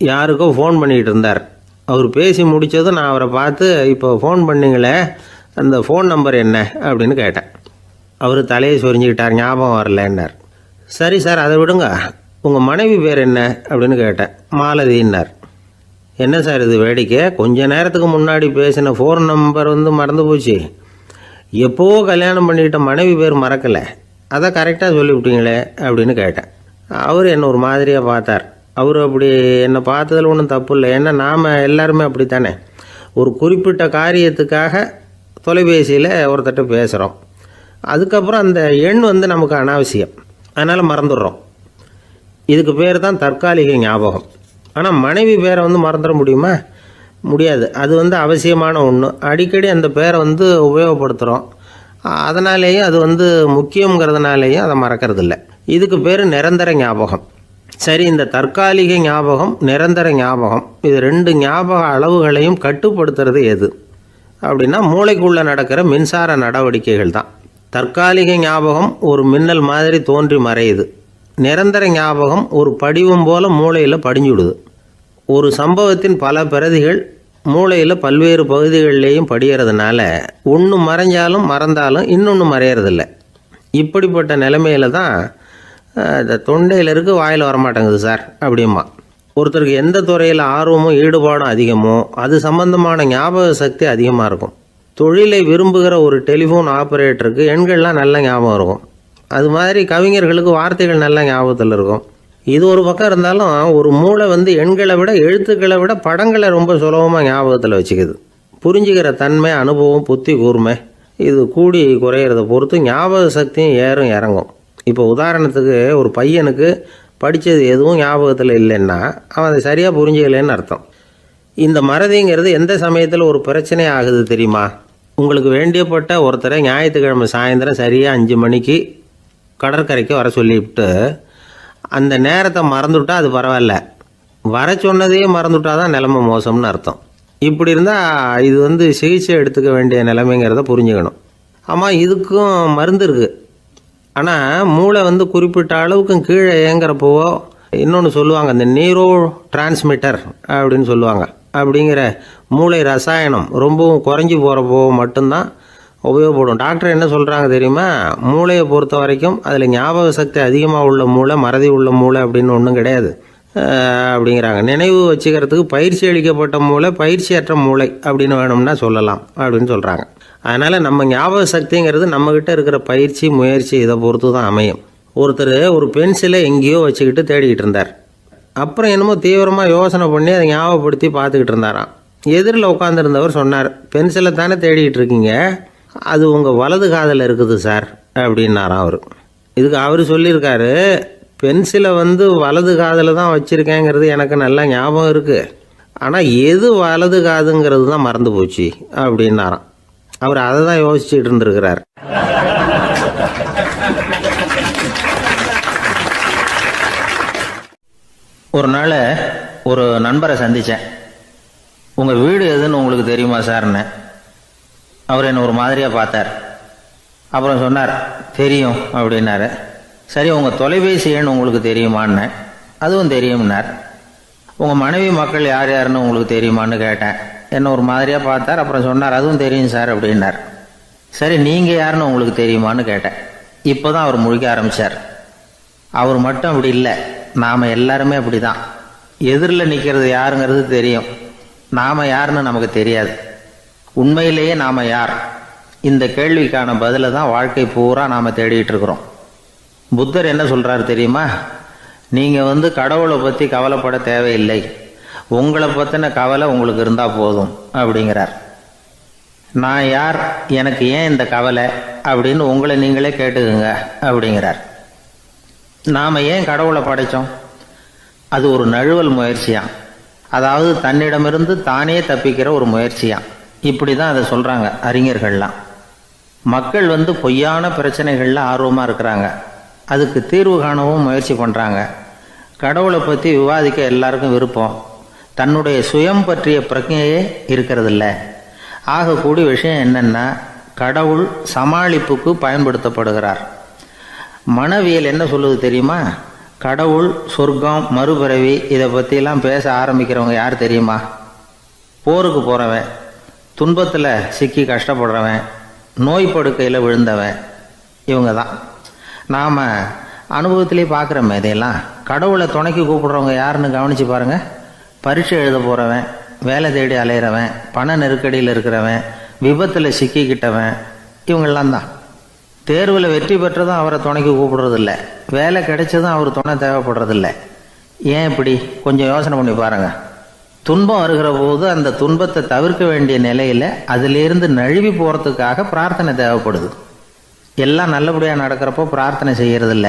யாருக்கோ ஃபோன் பண்ணிகிட்டு இருந்தார். அவர் பேசி முடித்ததும் நான் அவரை பார்த்து, இப்போ ஃபோன் பண்ணிங்களே அந்த ஃபோன் நம்பர் என்ன அப்படின்னு கேட்டேன். அவர் தலையை சொரிஞ்சுக்கிட்டார், ஞாபகம் வரலன்னார். சரி சார் அதை விடுங்க, உங்கள் மனைவி பேர் என்ன அப்படின்னு கேட்டேன். மாலதின்னார். என்ன சார் இது வேடிக்கை, கொஞ்ச நேரத்துக்கு முன்னாடி பேசின ஃபோன் நம்பர் மறந்து போச்சு, எப்போவோ கல்யாணம் பண்ணிக்கிட்ட மனைவி பேர் மறக்கலை, அதை கரெக்டாக சொல்லிவிட்டீங்களே அப்படின்னு கேட்டேன். அவர் என்னை ஒரு மாதிரியாக பார்த்தார். அவர் அப்படி என்னை பார்த்ததில் ஒன்றும் தப்பு இல்லை, ஏன்னா நாம் எல்லாருமே அப்படி தானே. ஒரு குறிப்பிட்ட காரியத்துக்காக தொலைபேசியில் ஒருத்தட்ட பேசுகிறோம், அதுக்கப்புறம் அந்த எண் நமக்கு அனாவசியம், அதனால் மறந்துடுறோம். இதுக்கு பேர் தான் தற்காலிக ஞாபகம். ஆனால் மனைவி பேரை மறந்துட முடியுமா? முடியாது. அது அவசியமான ஒன்று. அடிக்கடி அந்த பேரை உபயோகப்படுத்துகிறோம், அதனாலேயும் அது முக்கியங்கிறதுனாலேயும் அதை மறக்கிறதில்ல. இதுக்கு பேர் நிரந்தர ஞாபகம். சரி, இந்த தற்காலிக ஞாபகம், நிரந்தர ஞாபகம், இது 2 ஞாபக அளவுகளையும் கட்டுப்படுத்துறது எது அப்படின்னா மூளைக்குள்ளே நடக்கிற மின்சார நடவடிக்கைகள் தான். தற்காலிக ஞாபகம் ஒரு மின்னல் மாதிரி தோன்றி மறையுது. நிரந்தர ஞாபகம் ஒரு படிவம் போல் மூளையில் படிஞ்சுடுது. ஒரு சம்பவத்தின் பல பிரதிகள் மூளையில் பல்வேறு பகுதிகளிலேயும் படிகிறதுனால ஒன்று மறைஞ்சாலும் மறந்தாலும் இன்னொன்று மறையறதில்லை. இப்படிப்பட்ட நிலைமையில தான் இந்த தொண்டையில் இருக்கு, வாயில் வரமாட்டேங்குது சார் அப்படிமா. ஒருத்தருக்கு எந்த துறையில் ஆர்வமும் ஈடுபாடும் அதிகமோ அது சம்பந்தமான ஞாபக சக்தி அதிகமாக இருக்கும். தொழிலை விரும்புகிற ஒரு டெலிஃபோன் ஆப்ரேட்டருக்கு எண்கள்லாம் நல்ல ஞாபகம் இருக்கும். அது மாதிரி கவிஞர்களுக்கு வார்த்தைகள் நல்ல ஞாபகத்தில் இருக்கும். இது ஒரு பக்கம் இருந்தாலும் ஒரு மூளை எண்களை விட எழுத்துக்களை விட படங்களை ரொம்ப சுலபமாக ஞாபகத்தில் வச்சுக்குது. புரிஞ்சுக்கிற தன்மை, அனுபவம், புத்தி கூர்மை இது கூடி குறையிறத பொறுத்து ஞாபக சக்தியும் ஏறும் இறங்கும். இப்போ உதாரணத்துக்கு ஒரு பையனுக்கு படித்தது எதுவும் ஞாபகத்தில் இல்லைன்னா அவன் அதை சரியாக புரிஞ்சுக்கலைன்னு அர்த்தம். இந்த மறதிங்கிறது எந்த சமயத்தில் ஒரு பிரச்சனை ஆகுது தெரியுமா? உங்களுக்கு வேண்டியப்பட்ட ஒருத்தரை ஞாயிற்றுக்கிழமை சாயந்தரம் சரியாக 5 மணிக்கு கடற்கரைக்கு வர சொல்லிவிட்டு அந்த நேரத்தை மறந்துவிட்டா அது பரவாயில்ல, வர சொன்னதையே மறந்துவிட்டா தான் நிலைமை மோசம்னு அர்த்தம். இப்படி இருந்தால் இது சிகிச்சை எடுத்துக்க வேண்டிய நிலைமைங்கிறத புரிஞ்சுக்கணும். ஆமாம், இதுக்கும் மருந்து இருக்குது. ஆனால் மூளை குறிப்பிட்ட அளவுக்கும் கீழே இயங்குறப்போவோ இன்னொன்று சொல்லுவாங்க, இந்த நியூரோ டிரான்ஸ்மிட்டர் அப்படின்னு சொல்லுவாங்க. அப்படிங்கிற மூளை ரசாயனம் ரொம்பவும் குறைஞ்சி போகிறப்போ மட்டும்தான் உபயோகப்படும். டாக்டர் என்ன சொல்கிறாங்க தெரியுமா? மூளையை பொறுத்த வரைக்கும் அதில் ஞாபக சக்தி அதிகமாக உள்ள மூளை, மறதி உள்ள மூளை அப்படின்னு ஒன்றும் கிடையாது அப்படிங்கிறாங்க. நினைவு வச்சுக்கிறதுக்கு பயிற்சி அளிக்கப்பட்ட மூளை, பயிற்சியற்ற மூளை அப்படின்னு வேணும்னா சொல்லலாம் அப்படின்னு சொல்கிறாங்க. அதனால் நம்ம ஞாபக சக்திங்கிறது நம்மக்கிட்ட இருக்கிற பயிற்சி, முயற்சி இதை பொறுத்து தான் அமையும். ஒருத்தர் ஒரு பென்சிலை எங்கேயோ வச்சுக்கிட்டு தேடிக்கிட்டு இருந்தார். அப்புறம் என்னமோ தீவிரமாக யோசனை பண்ணி அதை ஞாபகப்படுத்தி பார்த்துக்கிட்டு இருந்தாராம். எதிரில் உட்காந்துருந்தவர் சொன்னார், பென்சிலை தானே தேடிக்கிட்டு இருக்கீங்க, அது உங்கள் வலது காதில் இருக்குது சார் அப்படின்னாராம் அவர். இதுக்கு அவர் சொல்லியிருக்காரு, பென்சிலை வலது காதில் தான் வச்சுருக்கேங்கிறது எனக்கு நல்லா ஞாபகம் இருக்குது, ஆனால் எது வலது காதுங்கிறது தான் மறந்து போச்சு அப்படின்னாராம். அவர் அதை தான் யோசிச்சுட்டு இருந்திருக்கிறார். ஒரு நாள் ஒரு நண்பரை சந்தித்தேன். உங்கள் வீடு எதுன்னு உங்களுக்கு தெரியுமா சார்ன்னு. அவர் என்னை ஒரு மாதிரியாக பார்த்தார். அப்புறம் சொன்னார், தெரியும் அப்படின்னாரு. சரி, உங்கள் தொலைபேசி எண் உங்களுக்கு தெரியுமான்னு. அதுவும் தெரியும்னார். உங்கள் மனைவி மக்கள் யார் யாருன்னு உங்களுக்கு தெரியுமான்னு கேட்டேன். என்னை ஒரு மாதிரியாக பார்த்தார். அப்புறம் சொன்னார், அதுவும் தெரியும் சார் அப்படின்னார். சரி, நீங்கள் யாருன்னு உங்களுக்கு தெரியுமான்னு கேட்டேன். இப்போ தான் அவர் முழிக்க ஆரம்பித்தார். அவர் மட்டும் அப்படி இல்லை, நாம் எல்லாருமே அப்படி தான். எதிரில் நிற்கிறது யாருங்கிறது தெரியும், நாம் யாருன்னு நமக்கு தெரியாது. உண்மையிலேயே நாம் யார்? இந்த கேள்விக்கான பதிலை தான் வாழ்க்கை பூரா நாம் தேடிட்டு இருக்கிறோம். புத்தர் என்ன சொல்கிறாரு தெரியுமா? நீங்கள் கடவுளை பற்றி கவலைப்பட தேவையில்லை, உங்களை பற்றின கவலை உங்களுக்கு இருந்தால் போதும் அப்படிங்கிறார். நான் யார், எனக்கு ஏன் இந்த கவலை அப்படின்னு உங்களை நீங்களே கேட்டுக்குங்க அப்படிங்கிறார். நாம் ஏன் கடவுளை படைத்தோம்? அது ஒரு நழுவல் முயற்சியாம். அதாவது தன்னிடமிருந்து தானே தப்பிக்கிற ஒரு முயற்சியாம். இப்படி தான் அதை சொல்கிறாங்க அறிஞர்கள்லாம். மக்கள் பொய்யான பிரச்சனைகளில் ஆர்வமாக இருக்கிறாங்க, அதுக்கு தீர்வு காணவும் முயற்சி பண்ணுறாங்க. கடவுளை பற்றி விவாதிக்க எல்லாருக்கும் விருப்பம், தன்னுடைய சுயம் பற்றிய பிரஜையே இருக்கிறதில்ல. ஆகக்கூடிய விஷயம் என்னென்னா, கடவுள் சமாளிப்புக்கு பயன்படுத்தப்படுகிறார். மனவியல் என்ன சொல்லுது தெரியுமா? கடவுள், சொர்க்கம், மறுபிறவி இதை பற்றிலாம் பேச ஆரம்பிக்கிறவங்க யார் தெரியுமா? போருக்கு போகிறவன், துன்பத்தில் சிக்கி கஷ்டப்படுறவன், நோய் படுக்கையில் விழுந்தவன், இவங்க தான். நாம் அனுபவத்திலே பார்க்குறோமே இதையெல்லாம். கடவுளை துணைக்கு கூப்பிடுறவங்க யாருன்னு கவனித்து பாருங்கள். பரீட்சை எழுத போகிறவன், வேலை தேடி அலையிறவன், பண நெருக்கடியில் இருக்கிறவன், விபத்தில் சிக்கிக்கிட்டவன், இவங்கெல்லாம் தான். தேர்வில் வெற்றி பெற்றதும் அவரை துணைக்கு கூப்பிடுறதில்ல, வேலை கிடைச்சதும் அவர் துணை தேவைப்படுறதில்ல. ஏன் இப்படி? கொஞ்சம் யோசனை பண்ணி பாருங்கள். துன்பம் வருகிற போது அந்த துன்பத்தை தவிர்க்க வேண்டிய நிலையில் அதிலிருந்து நழுவி போகிறதுக்காக பிரார்த்தனை தேவைப்படுது. எல்லாம் நல்லபடியாக நடக்கிறப்போ பிரார்த்தனை செய்கிறதில்ல.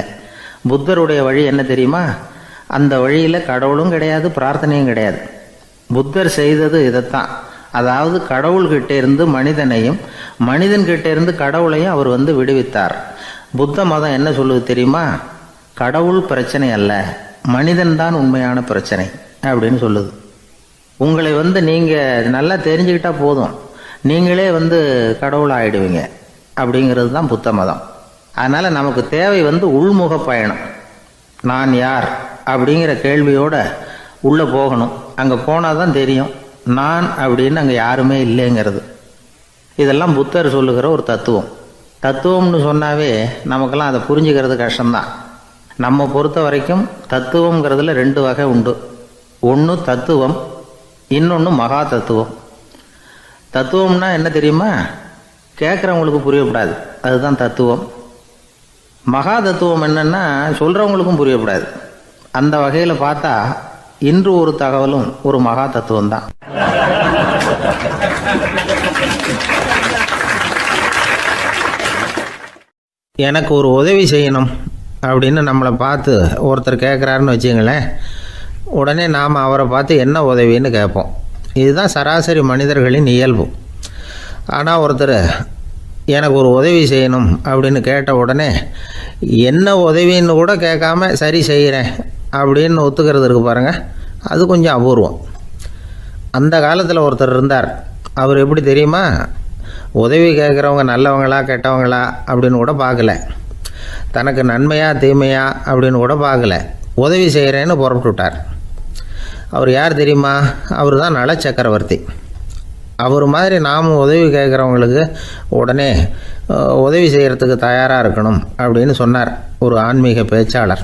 புத்தருடைய வழி என்ன தெரியுமா? அந்த வழியில் கடவுளும் கிடையாது, பிரார்த்தனையும் கிடையாது. புத்தர் செய்தது இதைத்தான். அதாவது கடவுள்கிட்ட இருந்து மனிதனையும், மனிதன்கிட்ட இருந்து கடவுளையும் அவர் விடுவித்தார். புத்த மதம் என்ன சொல்லுது தெரியுமா? கடவுள் பிரச்சனை அல்ல, மனிதன்தான் உண்மையான பிரச்சனை அப்படின்னு சொல்லுது. உங்களை நீங்கள் நல்லா தெரிஞ்சுக்கிட்டா போதும், நீங்களே கடவுள் ஆகிடுவீங்க அப்படிங்கிறது தான் புத்த மதம். அதனால் நமக்கு தேவை உள்முக பயணம். நான் யார் அப்படிங்கிற கேள்வியோட உள்ளே போகணும். அங்கே போனால் தான் தெரியும் நான் அப்படின்னு அங்கே யாருமே இல்லைங்கிறது. இதெல்லாம் புத்தர் சொல்லுகிற ஒரு தத்துவம். தத்துவம்னு சொன்னாவே நமக்கெல்லாம் அதை புரிஞ்சுக்கிறது கஷ்டம்தான். நம்ம பொறுத்த வரைக்கும் தத்துவங்கிறதுல 2 வகை உண்டு. ஒன்று தத்துவம், இன்னொன்று மகா தத்துவம். தத்துவம்னா என்ன தெரியுமா? கேட்குறவங்களுக்கு புரியக்கூடாது, அதுதான் தத்துவம். மகா தத்துவம் என்னன்னா சொல்கிறவங்களுக்கும் புரியக்கூடாது. அந்த வகையில் பார்த்தா இன்று ஒரு தகவலும் ஒரு மகா தத்துவம் தான். எனக்கு ஒரு உதவி செய்யணும் அப்படின்னு நம்மளை பார்த்து ஒருத்தர் கேட்குறாருன்னு வச்சுங்களேன், உடனே நாம் அவரை பார்த்து என்ன உதவின்னு கேட்போம். இதுதான் சராசரி மனிதர்களின் இயல்பு. ஆனால் ஒருத்தர் எனக்கு ஒரு உதவி செய்யணும் அப்படின்னு கேட்ட உடனே என்ன உதவின்னு கூட கேட்காம சரி செய்கிறேன் அப்படின்னு ஒத்துக்கிறது இருக்கு பாருங்கள், அது கொஞ்சம் அபூர்வம். அந்த காலத்தில் ஒருத்தர் இருந்தார். அவர் எப்படி தெரியுமா, உதவி கேட்குறவங்க நல்லவங்களா கெட்டவங்களா அப்படின்னு கூட பார்க்கல, தனக்கு நன்மையா தீமையா அப்படின்னு கூட பார்க்கல, உதவி செய்கிறேன்னு புறப்பட்டு விட்டார். அவர் யார் தெரியுமா, அவர் தான் நல சக்கரவர்த்தி. அவர் மாதிரி நாமும் உதவி கேட்குறவங்களுக்கு உடனே உதவி செய்கிறதுக்கு தயாராக இருக்கணும் அப்படின்னு சொன்னார் ஒரு ஆன்மீக பேச்சாளர்.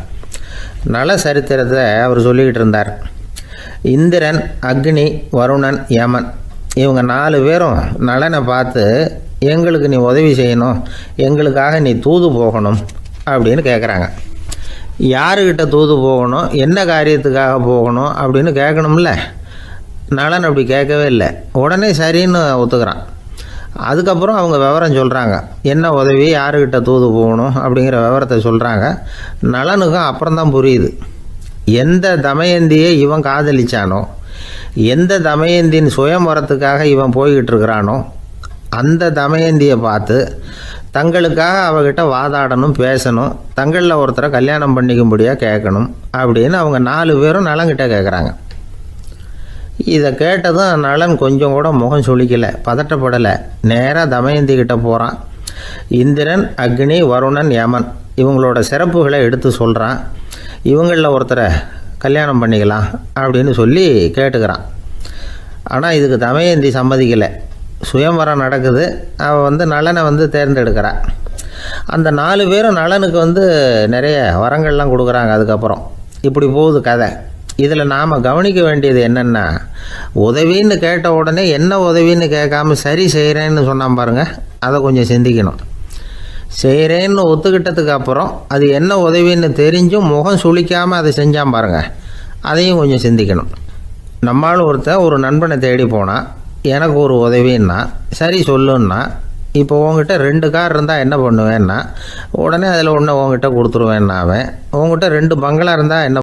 நல சரித்திரத்தை அவர் சொல்லிக்கிட்டு இருந்தார். இந்திரன், அக்னி, வருணன், யமன் இவங்க 4 பேரும் நலனை பார்த்து எங்களுக்கு நீ உதவி செய்யணும், எங்களுக்காக நீ தூது போகணும் அப்படின்னு கேட்குறாங்க. யாருக்கிட்ட தூது போகணும், என்ன காரியத்துக்காக போகணும் அப்படின்னு கேட்கணும்ல. நலன் அப்படி கேட்கவே இல்லை, உடனே சரின்னு ஒத்துக்கிறான். அதுக்கப்புறம் அவங்க விவரம் சொல்கிறாங்க, என்ன உதவி, யாருக்கிட்ட தூது போகணும் அப்படிங்கிற விவரத்தை சொல்கிறாங்க. நலனுக்கும் அப்புறம்தான் புரியுது, எந்த தமயந்தியை இவன் காதலிச்சானோ, எந்த தமயந்தின் சுயம்பரத்துக்காக இவன் போய்கிட்டு இருக்கிறானோ அந்த தமயந்தியை பார்த்து தங்களுக்காக அவகிட்ட வாதாடணும், பேசணும், தங்களில் ஒருத்தரை கல்யாணம் பண்ணிக்கும்படியாக கேட்கணும் அப்படின்னு அவங்க 4 பேரும் நலன்கிட்ட கேட்குறாங்க. இதை கேட்டதும் நலன் கொஞ்சம் கூட முகம் சுளிக்கலை, பதட்டப்படலை. நேராக தமயந்தி கிட்ட போகிறான். இந்திரன், அக்னி, வருணன், யமன் இவங்களோட சிறப்புகளை எடுத்து சொல்கிறான். இவங்களில் ஒருத்தரை கல்யாணம் பண்ணிக்கலாம் அப்படின்னு சொல்லி கேட்டுக்கிறான். ஆனால் இதுக்கு தமயந்தி சம்மதிக்கலை. சுயம்வரம் நடக்குது, அவள் நலனை தேர்ந்தெடுக்கிறாள். அந்த 4 பேரும் நலனுக்கு நிறைய வரங்கள்லாம் கொடுக்குறாங்க. அதுக்கப்புறம் இப்படி போகுது கதை. இதில் நாம் கவனிக்க வேண்டியது என்னென்னா, உதவின்னு கேட்ட உடனே என்ன உதவின்னு கேட்காம சரி செய்கிறேன்னு சொன்னான் பாருங்கள், அதை கொஞ்சம் சிந்திக்கணும். செய்கிறேன்னு ஒத்துக்கிட்டதுக்கு அப்புறம் அது என்ன உதவின்னு தெரிஞ்சும் முகம் சுளிக்காமல் அதை செஞ்சான் பாருங்கள், அதையும் கொஞ்சம் சிந்திக்கணும். நம்மளும் ஒரு நண்பனை தேடி போனால் எனக்கு ஒரு உதவின்னா சரி சொல்லுன்னா, இப்போ உங்ககிட்ட 2 கார் இருந்தால் என்ன பண்ணுவேன்னா உடனே அதில் ஒன்று உங்ககிட்ட கொடுத்துருவேன்னா, அவன் உங்ககிட்ட 2 பங்களா இருந்தால் என்ன